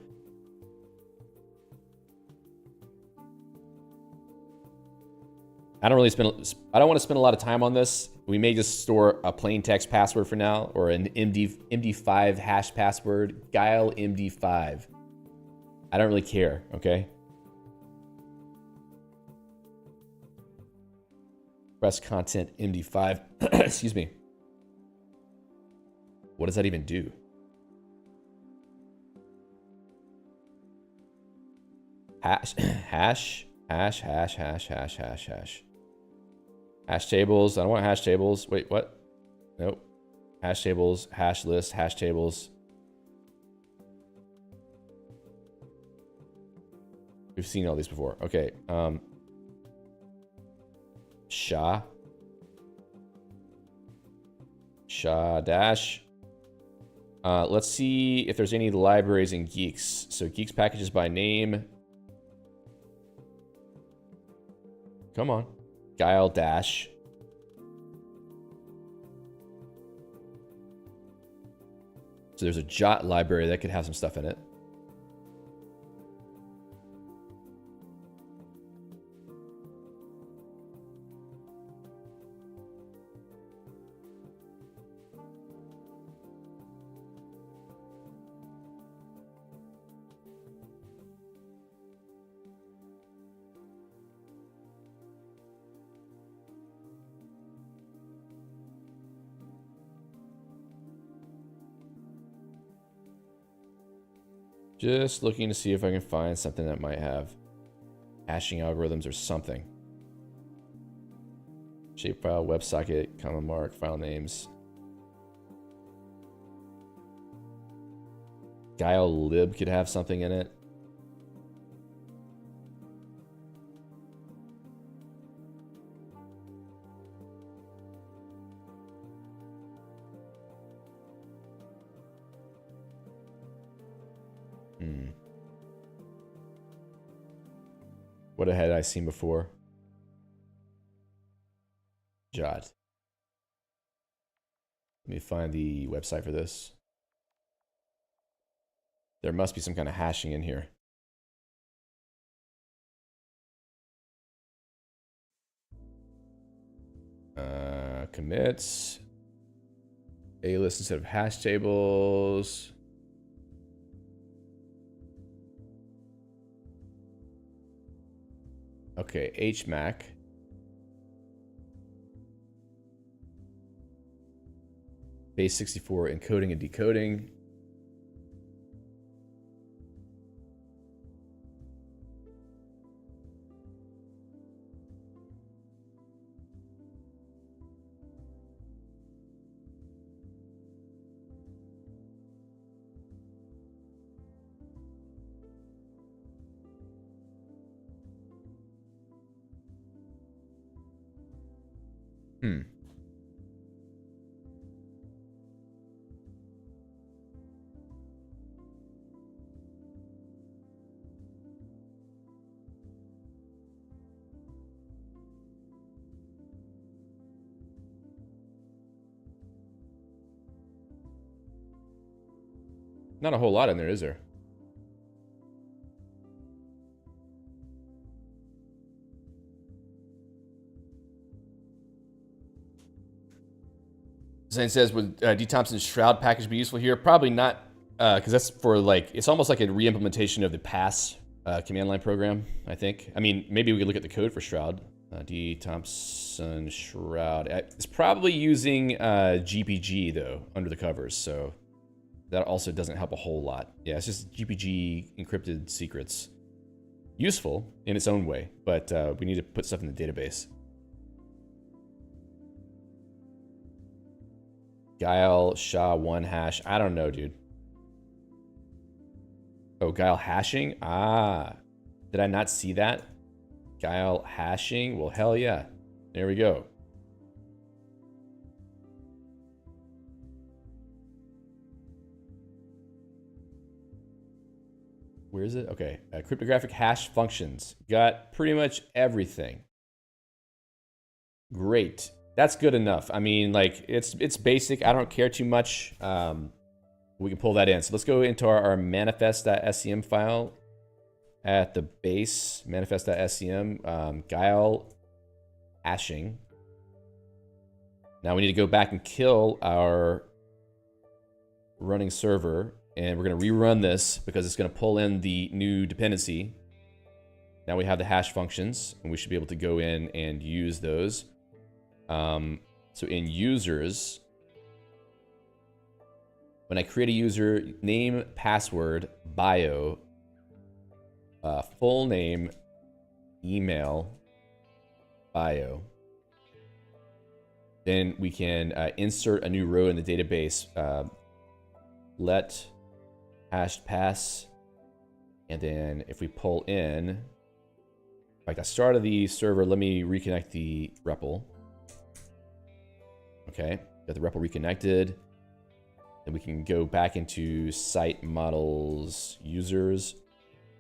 I don't want to spend a lot of time on this. We may just store a plain text password for now, or an MD5 hash password, Guile MD5. I don't really care, okay? Press content MD5. Excuse me. What does that even do? Hash. Hash tables. I don't want hash tables. Wait, what? Nope. Hash tables, hash lists, hash tables. We've seen all these before. Okay. SHA dash. Let's see if there's any libraries in Geeks. So Geeks packages by name. Come on. Guile dash. So there's a Jot library that could have some stuff in it. Just looking to see if I can find something that might have hashing algorithms or something. Shapefile, WebSocket, common mark, file names. Guile lib could have something in it. What had I seen before? Jot. Let me find the website for this. There must be some kind of hashing in here. Commits. A list instead of hash tables. Okay, HMAC. Base 64 encoding and decoding. Hmm. Not a whole lot in there, is there? Zane says, would D. Thompson's Shroud package be useful here? Probably not, because that's for like, it's almost like a re-implementation of the pass command line program, I think. I mean, maybe we could look at the code for Shroud. D. Thompson Shroud. It's probably using GPG, though, under the covers, so that also doesn't help a whole lot. Yeah, it's just GPG encrypted secrets. Useful in its own way, but we need to put stuff in the database. Guile SHA 1 hash. I don't know, dude. Oh, Guile hashing? Ah. Did I not see that? Guile hashing? Well, hell yeah. There we go. Where is it? Okay. Cryptographic hash functions. Got pretty much everything. Great. That's good enough. I mean, like, it's basic. I don't care too much. We can pull that in. So let's go into our manifest.scm file at the base, manifest.scm, Guile hashing. Now we need to go back and kill our running server, and we're going to rerun this because it's going to pull in the new dependency. Now we have the hash functions, and we should be able to go in and use those. So in users, when I create a user, name, password, bio, full name, email, bio, then we can insert a new row in the database. Let hashed pass, and then if we pull in, like I started the server, let me reconnect the REPL. Okay, got the REPL reconnected. Then we can go back into site models users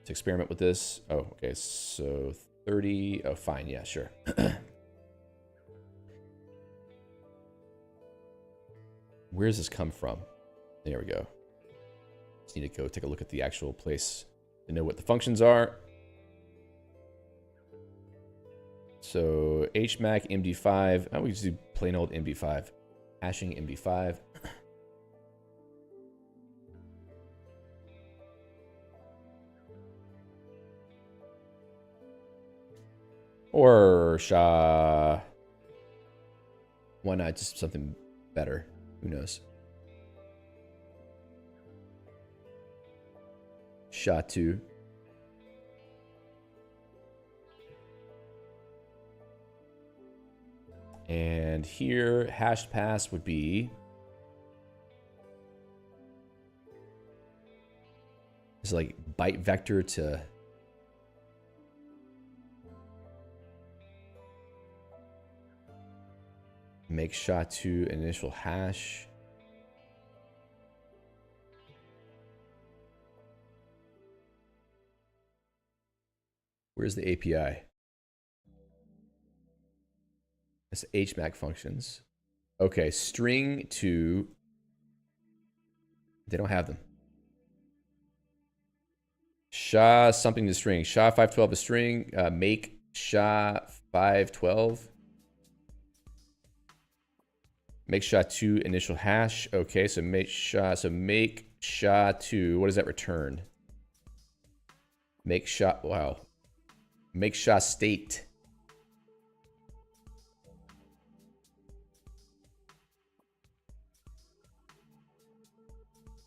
to experiment with this. Oh, okay, so 30. Oh, fine, yeah, sure. Where does this come from? There we go. Just need to go take a look at the actual place to know what the functions are. So HMAC MD5. Oh, we just do plain old MD5. Hashing MD5. Or SHA. Why not just something better? Who knows? SHA-2. And here, hashed pass would be it's like byte vector to make SHA-2 initial hash. Where's the API? It's HMAC functions. Okay, string to. They don't have them. SHA something to string. SHA-512 a string. Make SHA-512. Make SHA-2 initial hash. Okay, so make SHA. So make SHA-2. What does that return? Make SHA. Wow. Make SHA state.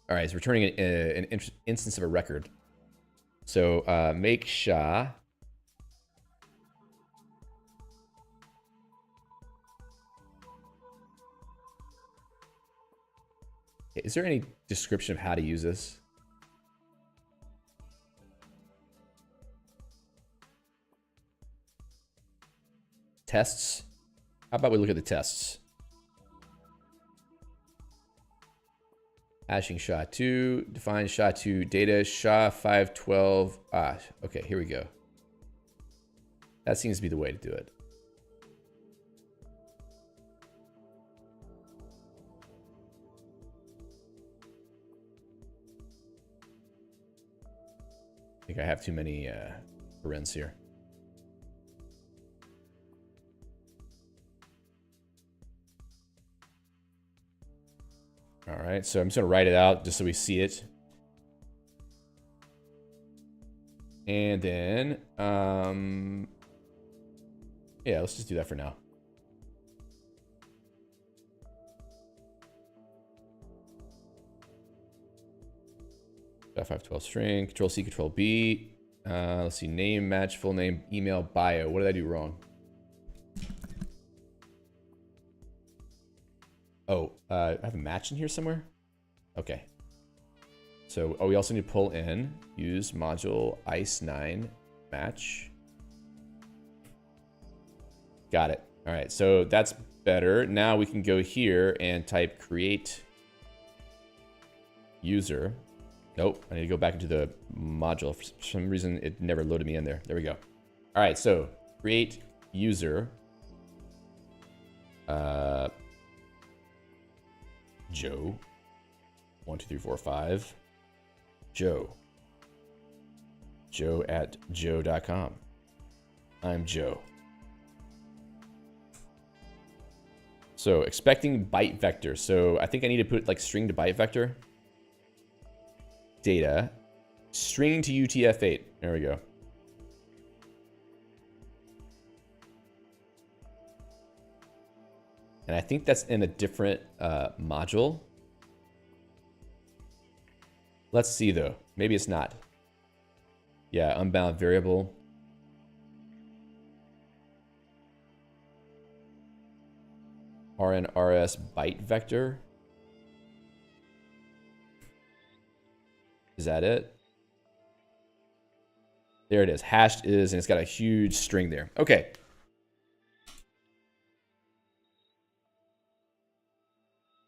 All right, it's returning an instance of a record. So make SHA. Is there any description of how to use this? Tests. How about we look at the tests? Hashing SHA-2, define SHA-2 data, SHA-512. Okay, here we go. That seems to be the way to do it. I think I have too many parens here. All right, so I'm just gonna write it out just so we see it. And then, yeah, let's just do that for now. .512 string, Control C, Control B. Let's see, name, match, full name, email, bio. What did I do wrong? Oh, I have a match in here somewhere? Okay. So, we also need to pull in, use module ICE9 match. Got it. All right, so that's better. Now we can go here and type create user. Nope, I need to go back into the module. For some reason, it never loaded me in there. There we go. All right, so create user. Joe. 1, 2, 3, 4, 5. Joe. Joe at joe.com. I'm Joe. So expecting byte vector. So I think I need to put like string to byte vector. Data. String to UTF-8. There we go. And I think that's in a different module. Let's see though. Maybe it's not. Yeah, unbound variable. RNRS byte vector. Is that it? There it is. Hashed is, and it's got a huge string there. Okay.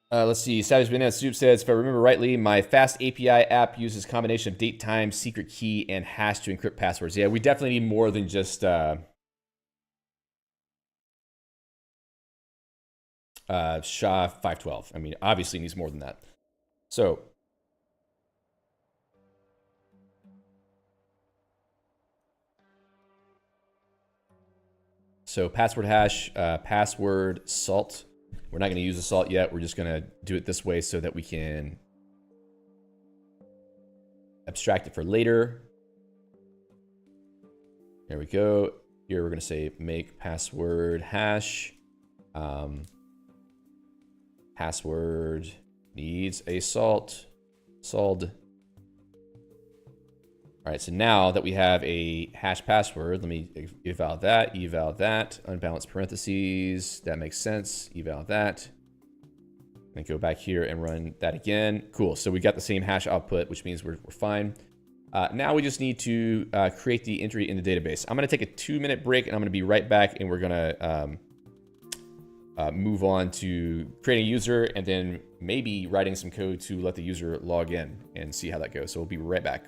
Let's see. Savage Banana Soup says, if I remember rightly, my Fast API app uses combination of date, time, secret key, and hash to encrypt passwords. Yeah, we definitely need more than just SHA-512. I mean, obviously needs more than that. So password hash, password salt. We're not going to use the salt yet. We're just going to do it this way so that we can abstract it for later. There we go. Here we're going to say make password hash. Password needs a salt. Sald. All right, so now that we have a hash password, let me eval that, unbalanced parentheses. That makes sense. Eval that. And go back here and run that again. Cool. So we got the same hash output, which means we're fine. Now we just need to create the entry in the database. I'm going to take a 2-minute break, and I'm going to be right back, and we're going to move on to creating a user and then maybe writing some code to let the user log in and see how that goes. So we'll be right back.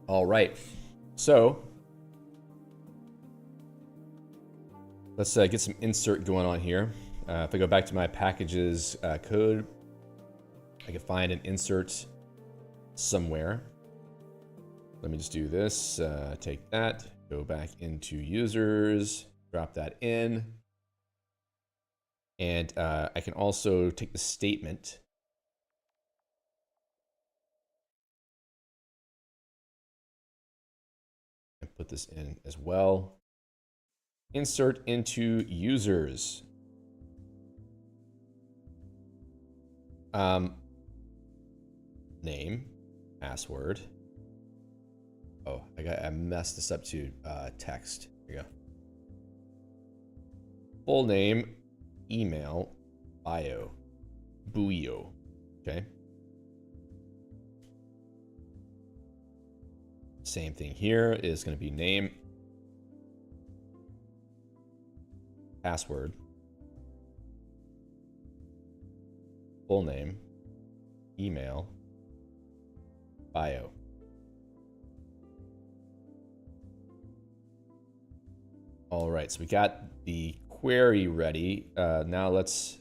All right, so let's get some insert going on here. If I go back to my packages code, I can find an insert somewhere. Let me just do this, take that, go back into users, drop that in. And I can also take the statement and put this in as well. Insert into users. Name, password. Oh, I messed this up to text. Here we go. Full name, email, bio, buio. Okay. Same thing here is going to be name, password, full name, email, bio. All right, so we got the query ready. Now let's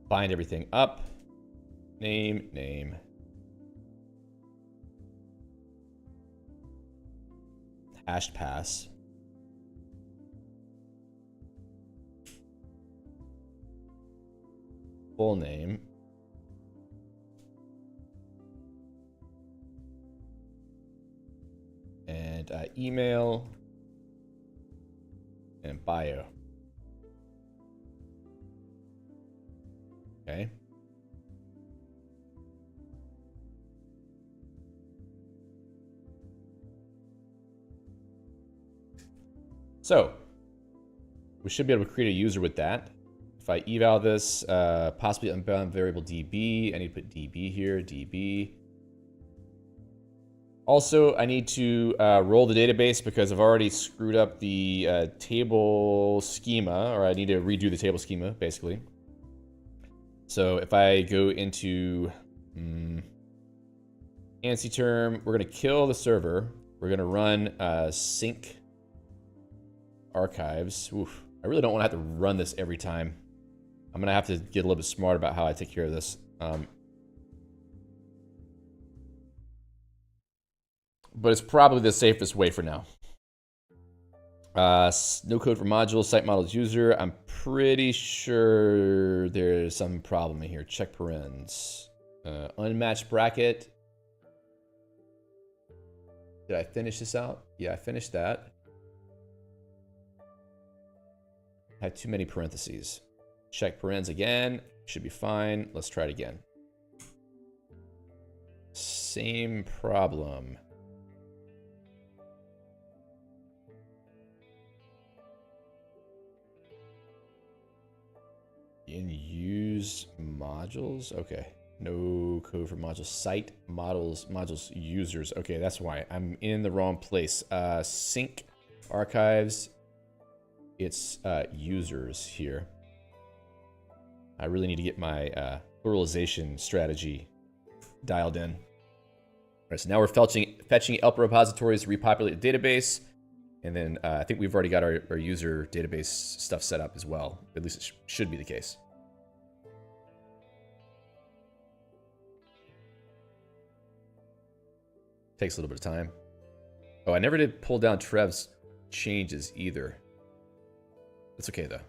bind everything up. Name. Hashed pass. Full name. And email and bio. Okay. So we should be able to create a user with that. If I eval this, possibly unbound variable DB, I need to put DB here, DB. Also, I need to roll the database because I've already screwed up the table schema, or I need to redo the table schema, basically. So if I go into ANSI term, we're going to kill the server. We're going to run sync archives. Oof, I really don't want to have to run this every time. I'm going to have to get a little bit smart about how I take care of this. But it's probably the safest way for now. No code for modules, site models user. I'm pretty sure there's some problem in here. Check parens. Unmatched bracket. Did I finish this out? Yeah, I finished that. I had too many parentheses. Check parens again. Should be fine. Let's try it again. Same problem. In use modules. Okay. No code for modules. Site models, modules users. Okay, that's why I'm in the wrong place. Sync archives. It's users here. I really need to get my pluralization strategy dialed in. All right, so now we're fetching ELP repositories to repopulate the database. And then I think we've already got our user database stuff set up as well. At least it should be the case. Takes a little bit of time. Oh, I never did pull down Trev's changes either. That's okay though.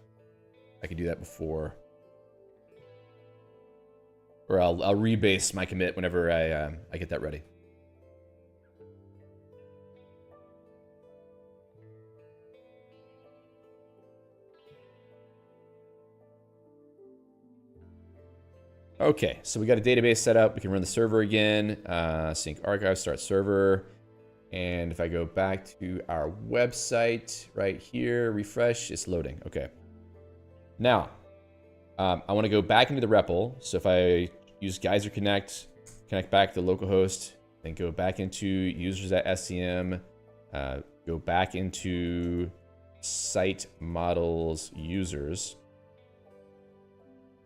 I can do that before. Or I'll rebase my commit whenever I get that ready. Okay, so we got a database set up. We can run the server again. Sync archive, start server. And if I go back to our website right here, refresh, it's loading. Okay. Now, I want to go back into the REPL. So if I use Geyser connect back to localhost, then go back into users.scm, go back into site models users.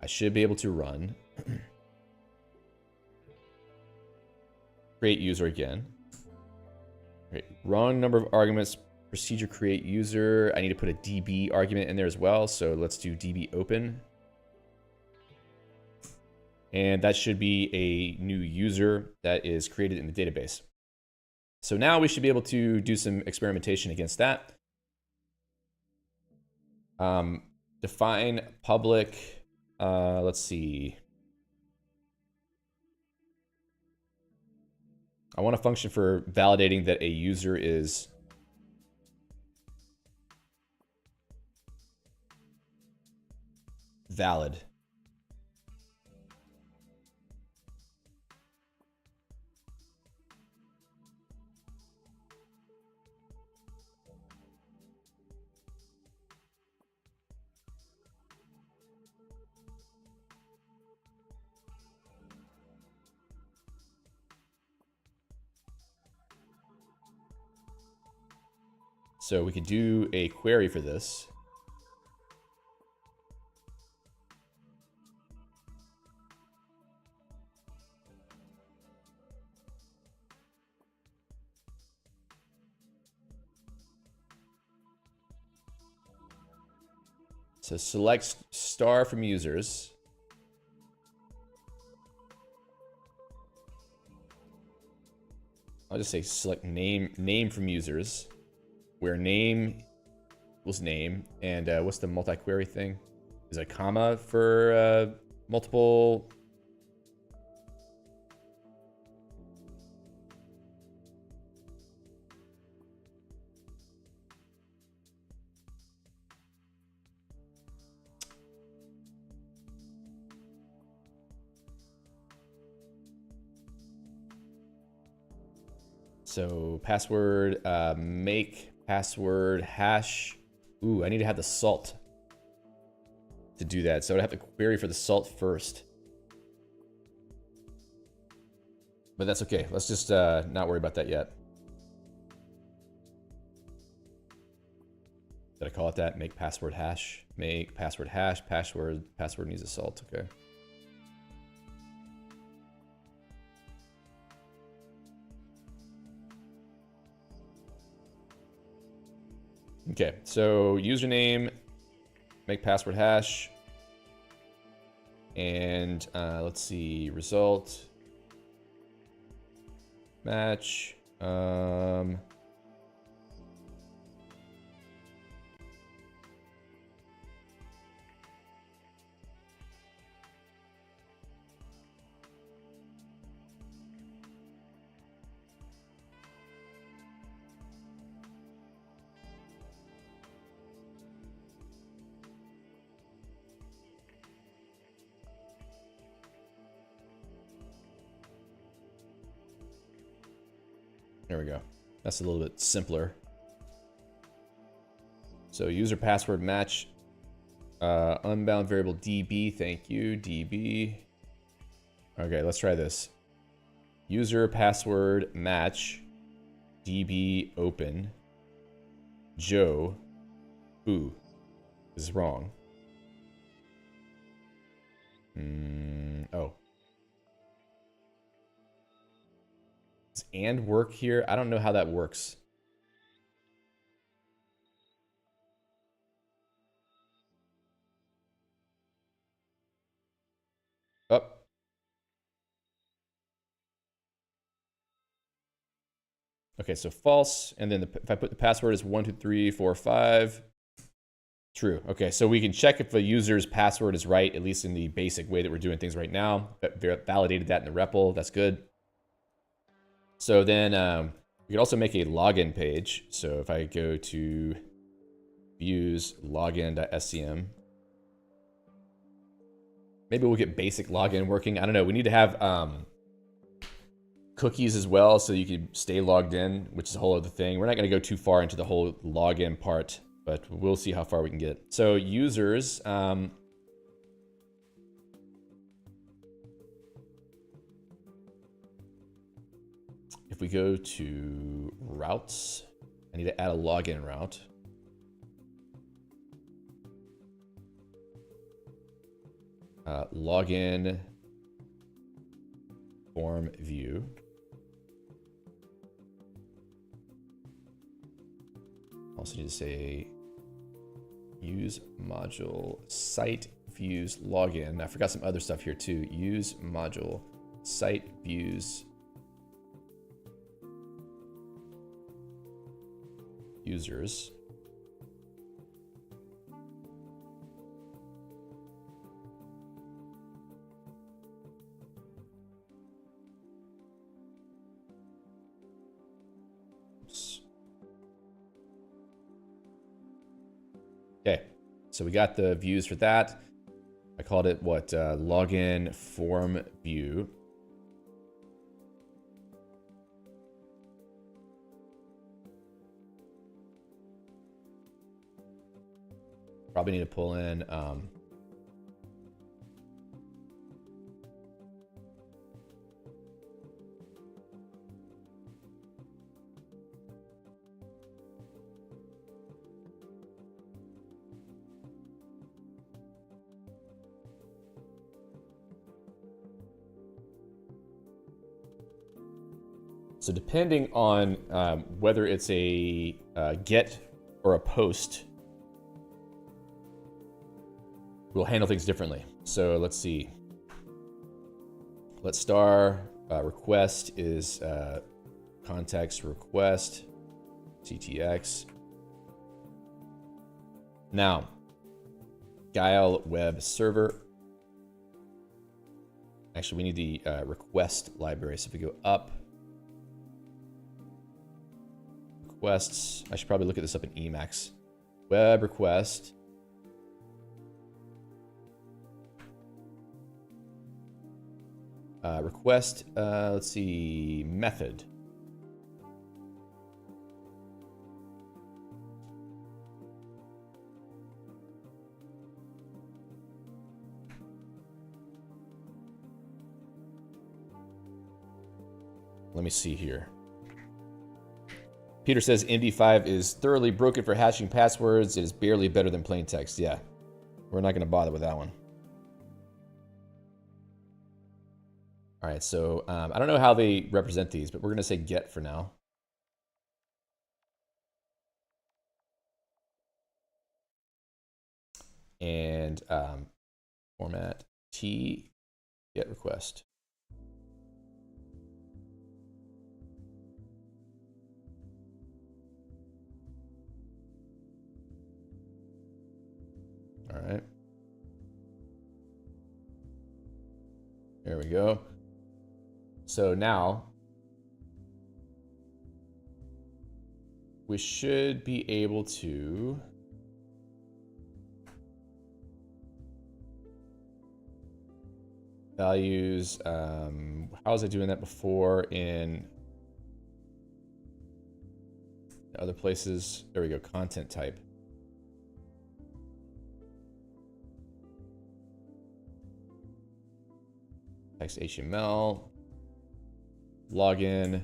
I should be able to run. create user again. Right, wrong number of arguments. Procedure create user. I need to put a DB argument in there as well. So let's do DB open. And that should be a new user that is created in the database. So now we should be able to do some experimentation against that. Define public, let's see. I want a function for validating that a user is valid. So we could do a query for this. So select star from users. I'll just say select name from users, where name was name, and what's the multi-query thing? Is a comma for multiple? So password, make password hash. Ooh, I need to have the salt to do that. So I'd have to query for the salt first. But that's okay. Let's just not worry about that yet. Did I call it that? Make password hash. Make password hash. Password needs a salt. Okay. Okay, so username, make password hash, and let's see, result, match, there we go. That's a little bit simpler. So user password match, unbound variable DB, thank you, DB. Okay, let's try this. User password match, DB open, Joe, ooh, this is wrong. Oh. Does and work here? I don't know how that works. Oh. Okay, so false, and then if I put the password as 1, 2, 3, 4, 5, true. Okay, so we can check if the user's password is right, at least in the basic way that we're doing things right now. Validated that in the REPL, that's good. So then we could also make a login page. So if I go to views login.scm, maybe we'll get basic login working. I don't know. We need to have cookies as well so you can stay logged in, which is a whole other thing. We're not going to go too far into the whole login part, but we'll see how far we can get. So users, if we go to routes, I need to add a login route. Login form view. Also need to say use module site views login. I forgot some other stuff here too. Use module site views users. Oops. Okay, so we got the views for that. I called it what? Login form view. Probably need to pull in so depending on whether it's a get or a post, we'll handle things differently. So let's see. Let star request is context request CTX. Now, Guile web server. Actually, we need the request library. So if we go up, requests. I should probably look at this up in Emacs. Web request. Request, let's see, method. Let me see here. Peter says MD5 is thoroughly broken for hashing passwords. It is barely better than plain text. Yeah, we're not going to bother with that one. All right, so I don't know how they represent these, but we're going to say get for now. And format T get request. All right. There we go. So now we should be able to values. How was I doing that before in other places? There we go. Content type. Text HTML. Login.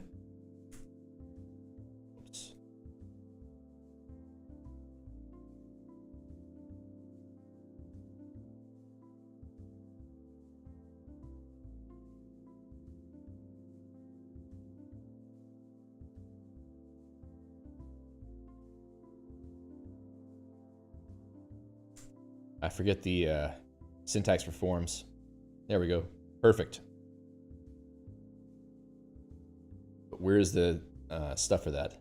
Oops. I forget the syntax for forms. There we go. Perfect. But where's the stuff for that?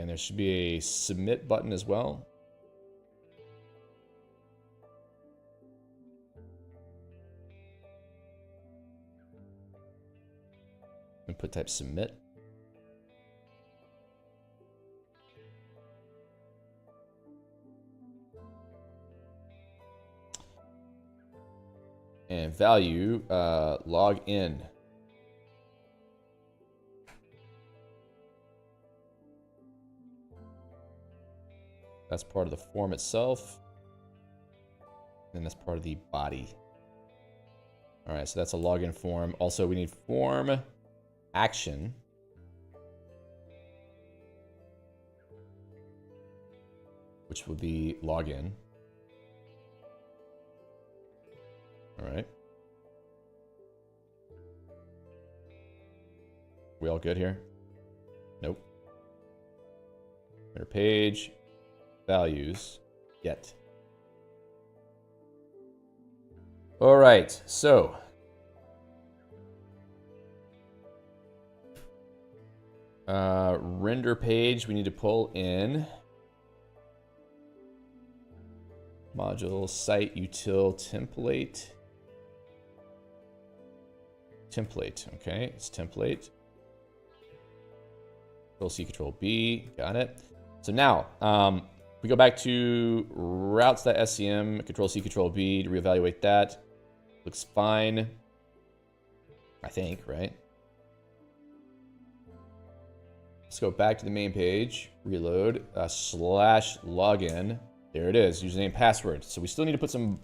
And there should be a submit button as well. Input type submit. And value, log in. That's part of the form itself. And that's part of the body. All right, so that's a login form. Also, we need form action. Which will be login. All right. We all good here? Nope. Mirror page, values, get. All right, so render page, we need to pull in module site util template. Template, okay, it's template. Control C, Control B, got it. So now, we go back to routes.scm, Control C, Control B to reevaluate that. Looks fine, I think, right? Let's go back to the main page, reload, slash login. There it is, username, password. So we still need to put some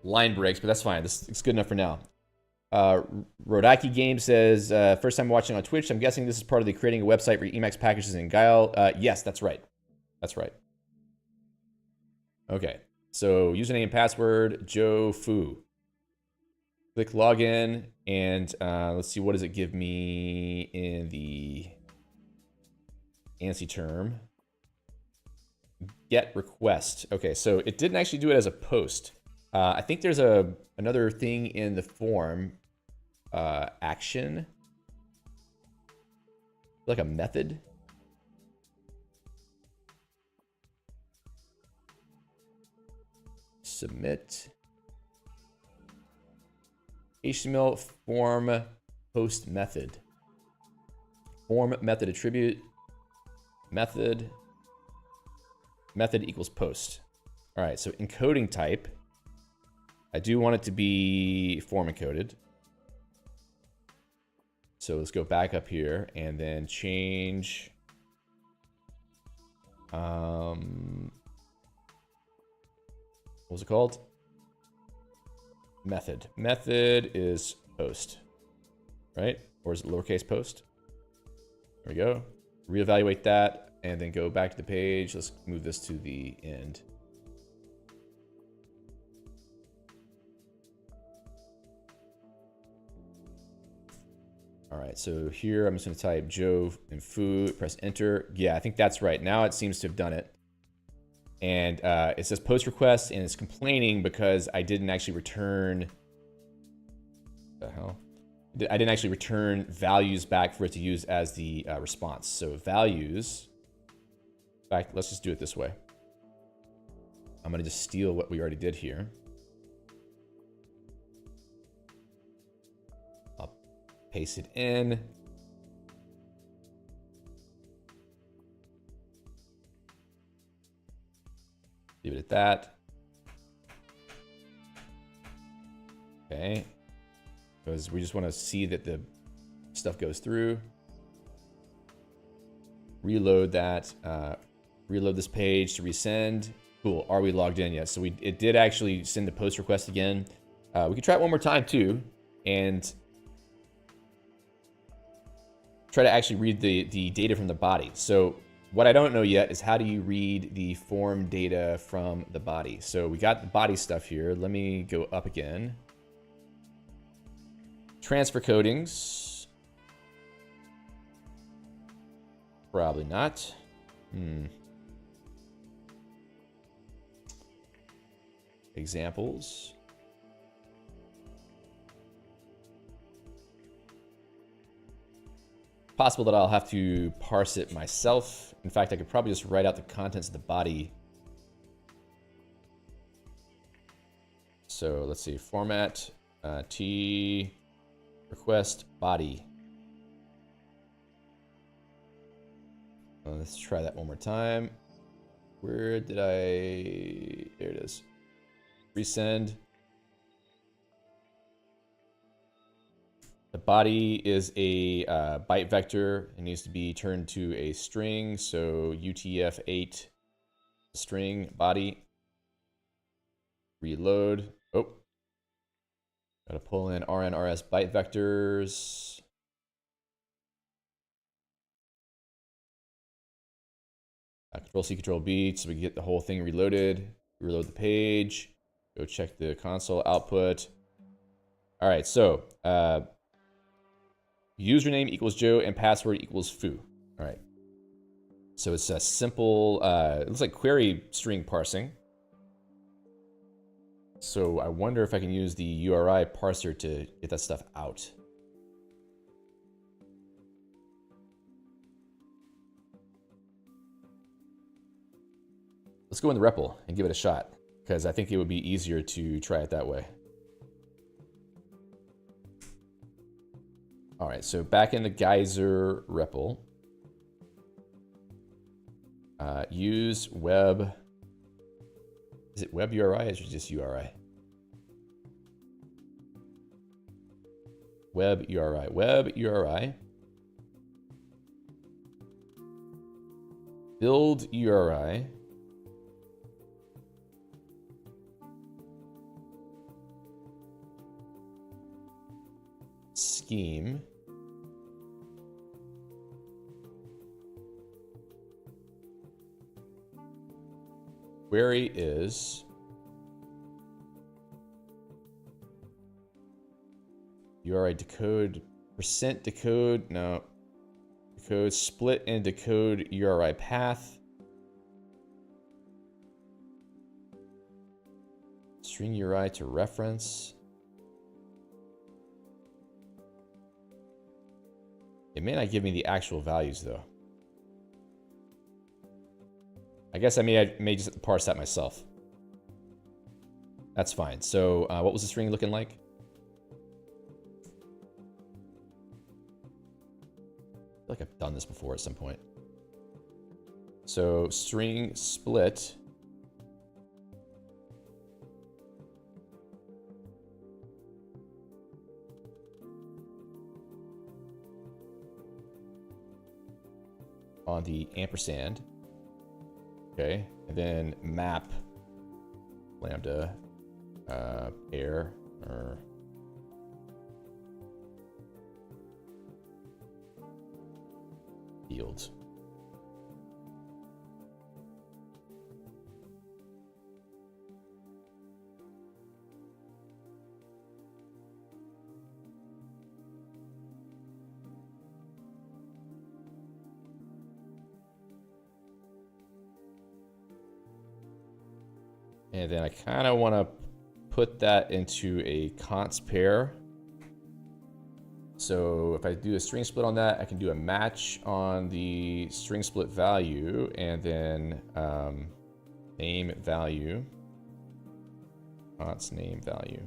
line breaks, but that's fine. It's good enough for now. Rodaki Game says, first time watching on Twitch. I'm guessing this is part of the creating a website for Emacs packages in Guile. Yes, that's right. That's right. Okay, so username and password, Joe Fu. Click login, and let's see, what does it give me in the ANSI term? Get request. Okay, so it didn't actually do it as a post. I think there's another thing in the form, action, like a method. Submit. HTML form post method. Form method attribute. Method equals post. All right, so encoding type. I do want it to be form encoded. So let's go back up here and then change. What was it called? Method. Method is post, right? Or is it lowercase post? There we go. Reevaluate that and then go back to the page. Let's move this to the end. All right, so here I'm just gonna type Joe and Fu, press enter. Yeah, I think that's right. Now it seems to have done it. And it says post request, and it's complaining because I didn't actually return, the hell? I didn't actually return values back for it to use as the response. So values, in fact, let's just do it this way. I'm gonna just steal what we already did here. I'll paste it in. Leave it at that. Okay. Because we just want to see that the stuff goes through. Reload that. Reload this page to resend. Cool. Are we logged in yet? So it did actually send the post request again. We can try it one more time too, and try to actually read the data from the body. So what I don't know yet is how do you read the form data from the body? So we got the body stuff here. Let me go up again. Transfer codings. Probably not. Examples. possible that I'll have to parse it myself. In fact, I could probably just write out the contents of the body. So let's see, format, T, request, body. Let's try that one more time. Where did I, there it is. Resend. The body is a byte vector. It needs to be turned to a string. So UTF-8 string body. Reload. Oh. Gotta pull in RNRS byte vectors. Control C, Control B, so we can get the whole thing reloaded. Reload the page. Go check the console output. All right, so username equals Joe and password equals foo. All right. So it's a simple, it looks like query string parsing. So I wonder if I can use the URI parser to get that stuff out. Let's go in the REPL and give it a shot, because I think it would be easier to try it that way. All right, so back in the Geyser REPL, use web. Is it web URI or just URI? Web URI. Web URI. Build URI. Scheme. Query is URI decode, percent decode, no. Decode, split and decode URI path. String URI to reference. It may not give me the actual values though. I guess I may just parse that myself. That's fine. So what was the string looking like? I feel like I've done this before at some point. So string split. On the ampersand. Okay, and then map lambda pair or fields. And then I kind of want to put that into a const pair. So if I do a string split on that, I can do a match on the string split value and then name value, const name value.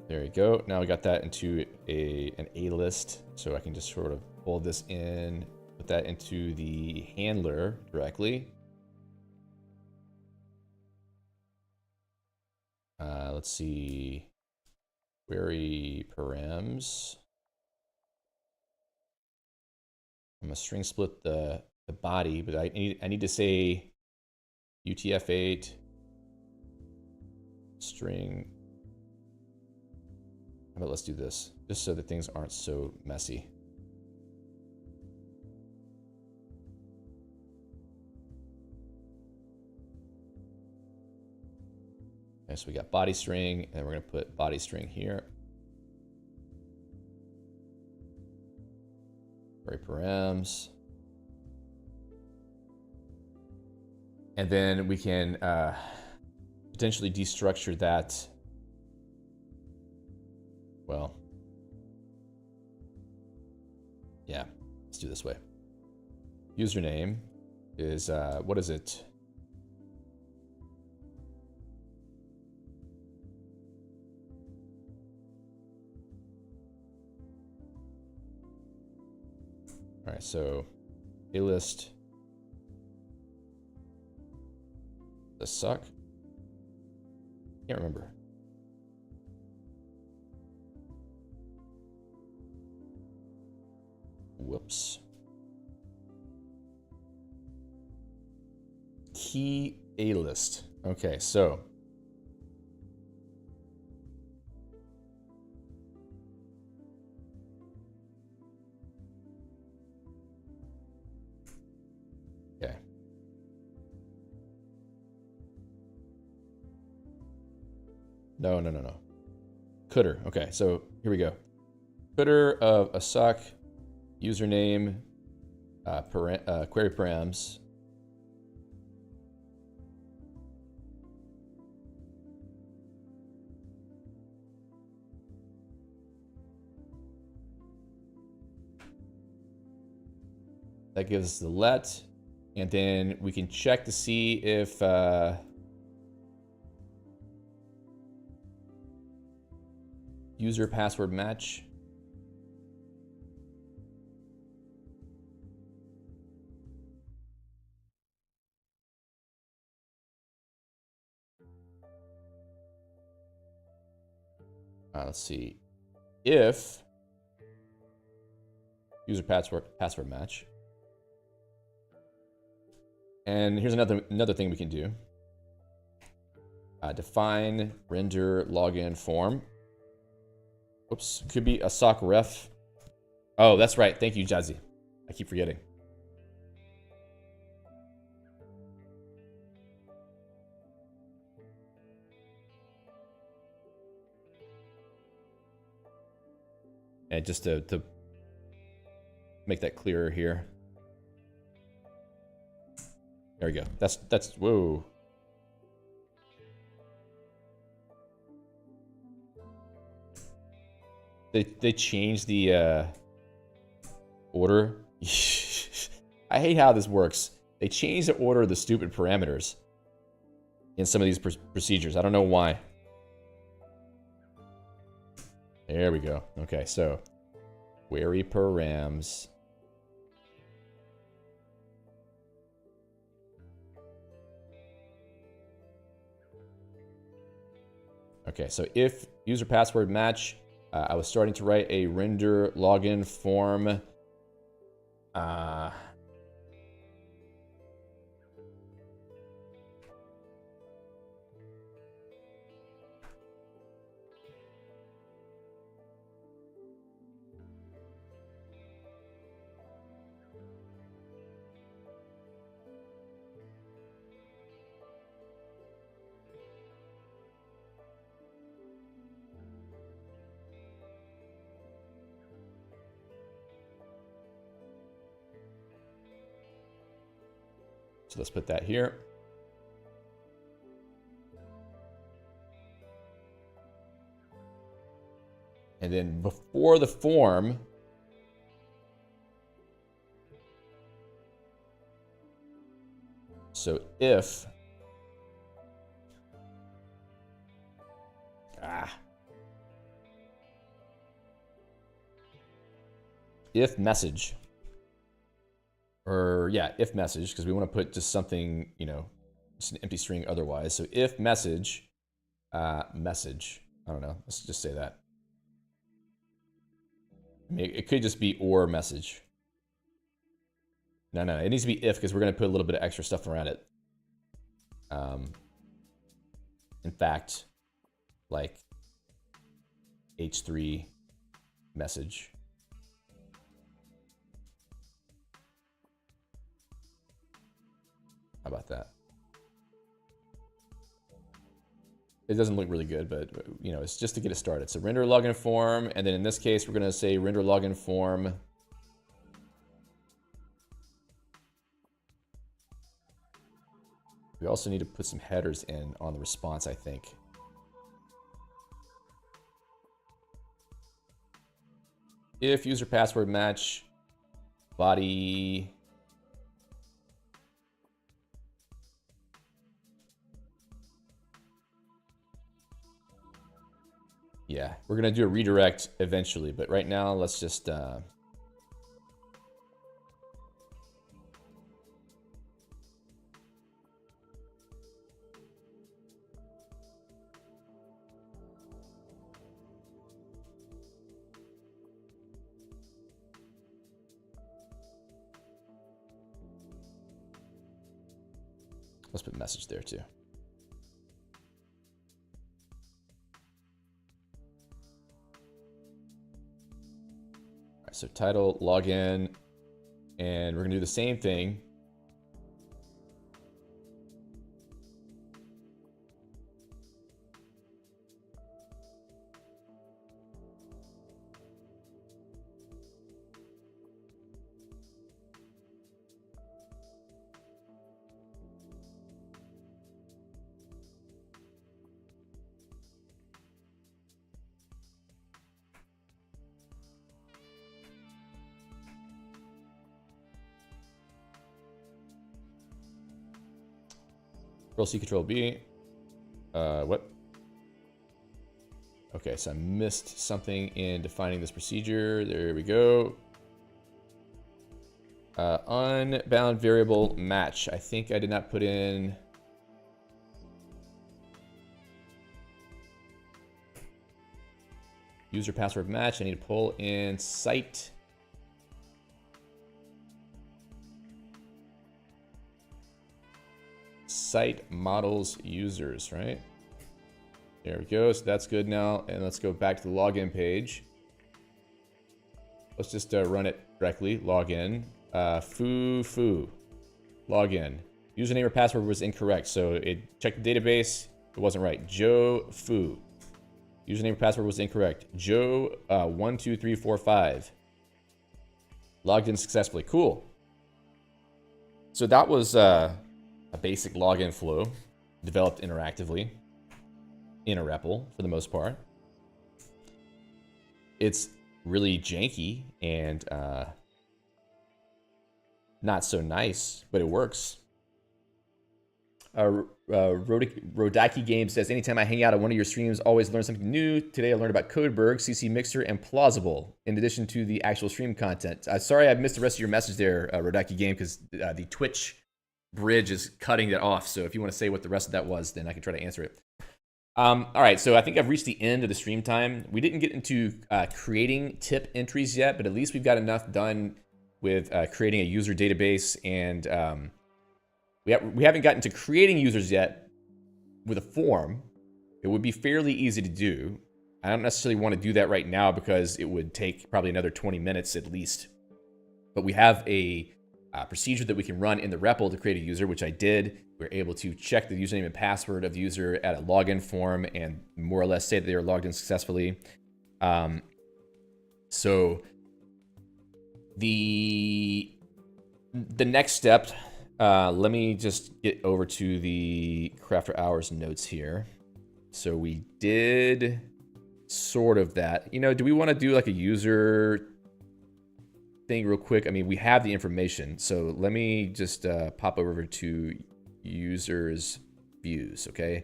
There you go. Now we got that into an A list. So I can just sort of pull this in, put that into the handler directly. Let's see, query params. I'm gonna string split the body, but I need to say UTF-8 string. How about let's do this, just so that things aren't so messy. Okay, so we got body string, and we're going to put body string here. Query params. And then we can potentially destructure that Well, yeah, let's do it this way. Username is, what is it? All right, so A-list the suck. Can't remember. Whoops. Key A-list. Okay, so okay. No. Cooter. Okay, so here we go. Cooter of a suck. Username. Query params. That gives the let, and then we can check to see if user password match. Let's see. If user password match. And here's another thing we can do. Define render login form. Whoops, could be a sock ref. Oh, that's right. Thank you, Jazzy. I keep forgetting. And just to make that clearer here. There we go. That's whoa. They changed the order. I hate how this works. They changed the order of the stupid parameters in some of these procedures. I don't know why. There we go. Okay, so query params. Okay, so if user password match, I was starting to write a render login form. So let's put that here. And then before the form, so if if message, or yeah, if message, because we want to put just something, you know, just an empty string otherwise. So if message, message, I don't know, let's just say that. I mean, it could just be or message. No, it needs to be if, because we're going to put a little bit of extra stuff around it. In fact, like h3 message. How about that? It doesn't look really good, but you know, it's just to get it started. So render login form, and then in this case, we're gonna say render login form. We also need to put some headers in on the response, I think. If user password match body. Yeah, we're going to do a redirect eventually, but right now let's just let's put message there too. All right, so title, login, and we're gonna do the same thing. Control C, Control B. What? Okay, so I missed something in defining this procedure. There we go. Unbound variable match. I think I did not put in. User password match. I need to pull in site. Site models users, right? There we go. So that's good now. And let's go back to the login page. Let's just run it directly. Login. Foo. Login. Username or password was incorrect. So it checked the database. It wasn't right. Joe Foo. Username or password was incorrect. Joe 12345. Logged in successfully. Cool. So that was a basic login flow developed interactively in a REPL for the most part. It's really janky and not so nice, but it works. Rodaki Game says, anytime I hang out at one of your streams, always learn something new. Today I learned about Codeberg, CC Mixer, and Plausible, in addition to the actual stream content. Sorry I missed the rest of your message there, Rodaki Game, because the Twitch bridge is cutting that off. So if you want to say what the rest of that was, then I can try to answer it. All right, so I think I've reached the end of the stream time. We didn't get into creating tip entries yet, but at least we've got enough done with creating a user database, and we haven't gotten to creating users yet with a form. It would be fairly easy to do. I don't necessarily want to do that right now because it would take probably another 20 minutes at least. But we have a procedure that we can run in the REPL to create a user, which I did. We're able to check the username and password of the user at a login form and more or less say that they are logged in successfully. So the next step, let me just get over to the Crafter Hours notes here. So we did sort of that. You know, do we want to do like a user thing real quick? I mean, we have the information. So let me just pop over to users views, okay?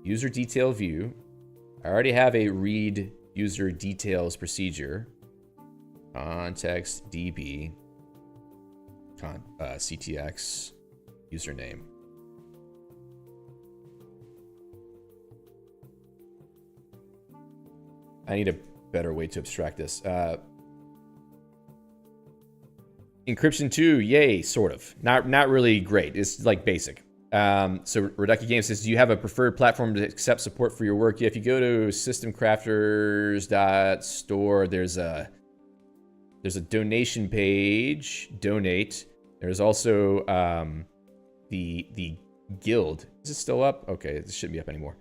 User detail view. I already have a read user details procedure. Context DB. CTX username. I need a better way to abstract this. Encryption 2, yay, sort of. Not really great. It's like basic. So Rodaki Game says, do you have a preferred platform to accept support for your work? Yeah, if you go to systemcrafters.store, there's a donation page, donate. There's also the guild. Is it still up? Okay, this shouldn't be up anymore.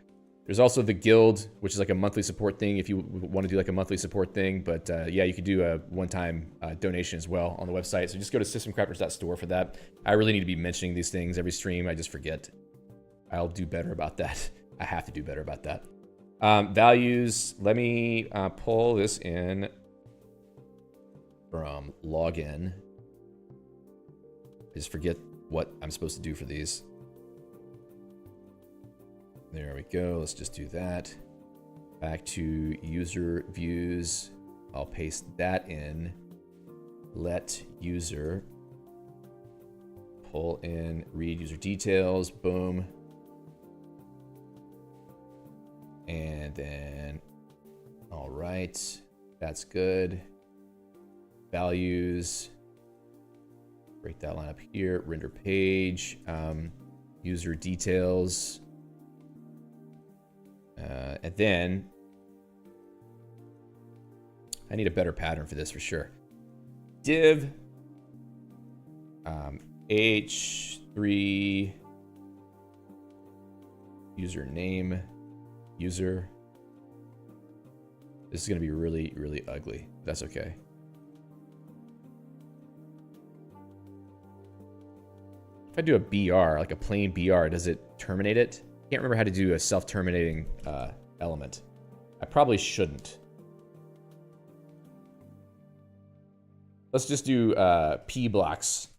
There's also the guild, which is like a monthly support thing if you want to do like a monthly support thing. But yeah, you could do a one-time donation as well on the website. So just go to systemcrafters.store for that. I really need to be mentioning these things every stream. I just forget. I'll do better about that. I have to do better about that. Values. Let me pull this in from login. I just forget what I'm supposed to do for these. There we go. Let's just do that. Back to user views. I'll paste that in. Let user pull in read user details. Boom. And then, all right, that's good. Values. Break that line up here. Render page. User details. And then I need a better pattern for this for sure. Div h3 username user. This is going to be really, really ugly. That's okay. If I do a BR, like a plain BR, does it terminate it? Can't remember how to do a self-terminating element. I probably shouldn't. Let's just do P blocks.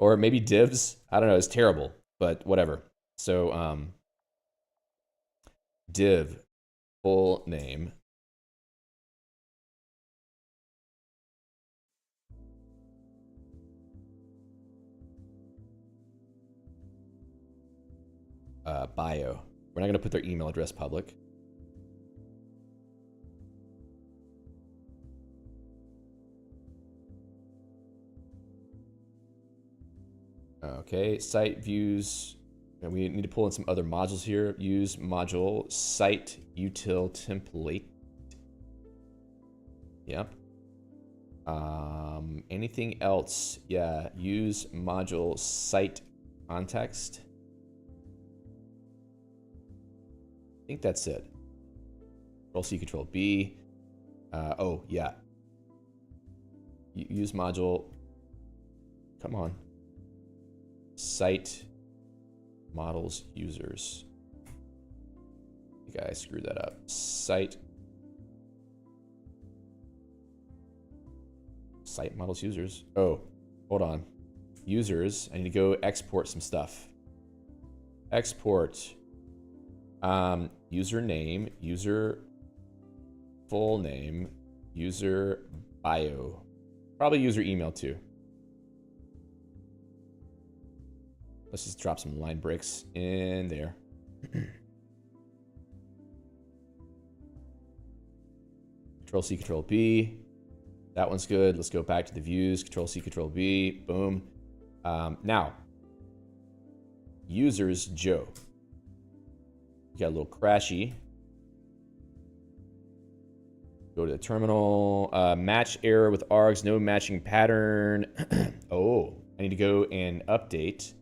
Or maybe divs. I don't know, it's terrible, but whatever. So div full name. Bio. We're not going to put their email address public. Okay, site views. And we need to pull in some other modules here. Use module site util template. Yep. Anything else? Yeah, use module site context. I think that's it. Control C, Control B. Oh, yeah. Use module. Come on. Site models users. I think I screwed that up. Site models users. Oh, hold on. Users. I need to go export some stuff. Export. Username, user full name, user bio. Probably user email too. Let's just drop some line breaks in there. Control C, Control B. That one's good. Let's go back to the views. Control C, Control B. Boom. Now, users Joe. Got a little crashy. Go to the terminal. Match error with args. No matching pattern. Oh, I need to go and update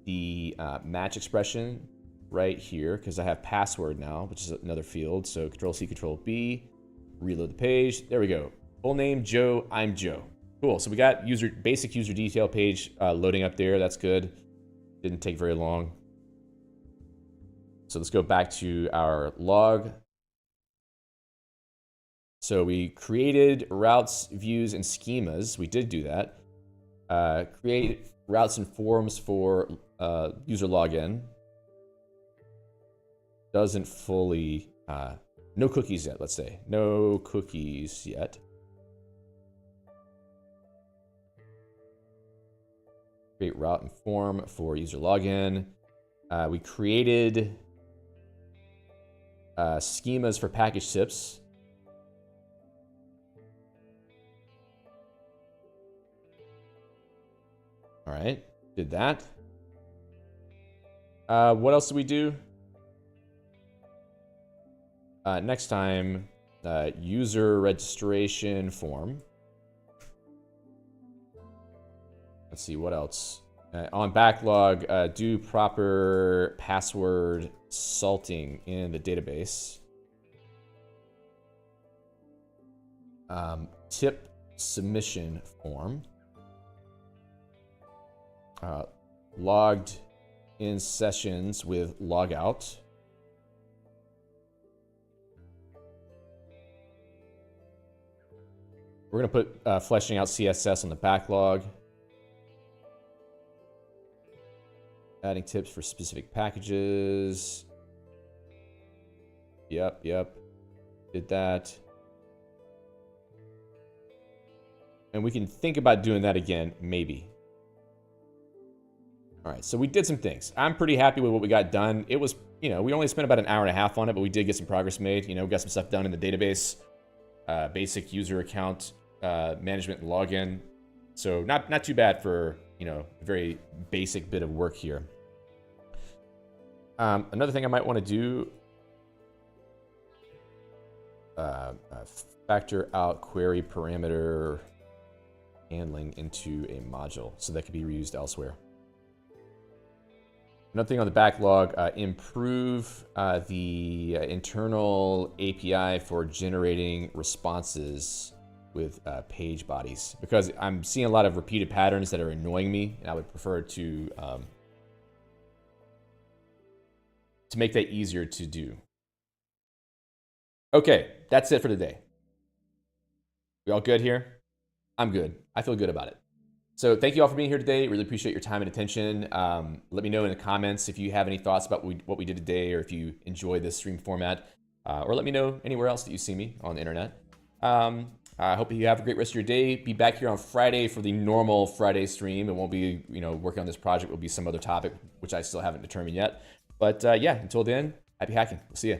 the match expression right here because I have password now, which is another field. So Control C, Control B. Reload the page. There we go. Full name Joe. I'm Joe. Cool. So we got basic user detail page loading up there. That's good. Didn't take very long. So let's go back to our log. So we created routes, views, and schemas. We did do that. Create routes and forms for user login. Doesn't fully, no cookies yet, let's say. No cookies yet. Create route and form for user login. We created schemas for package tips. All right, did that. What else did we do? Next time, user registration form. Let's see, what else? On backlog, do proper password salting in the database. Tip submission form. Logged in sessions with logout. We're going to put fleshing out CSS on the backlog. Adding tips for specific packages. Yep. Did that. And we can think about doing that again, maybe. All right, so we did some things. I'm pretty happy with what we got done. It was, we only spent about an hour and a half on it, but we did get some progress made. We got some stuff done in the database, basic user account management and login. So not too bad for, a very basic bit of work here. Another thing I might want to do, factor out query parameter handling into a module so that could be reused elsewhere. Another thing on the backlog, improve the internal API for generating responses with page bodies, because I'm seeing a lot of repeated patterns that are annoying me, and I would prefer to make that easier to do. Okay, that's it for today. We all good here? I'm good. I feel good about it. So thank you all for being here today. Really appreciate your time and attention. Let me know in the comments if you have any thoughts about what we did today, or if you enjoy this stream format, or let me know anywhere else that you see me on the internet. I hope you have a great rest of your day. Be back here on Friday for the normal Friday stream. It won't be, working on this project. It will be some other topic, which I still haven't determined yet. But yeah, until then, happy hacking. We'll see you.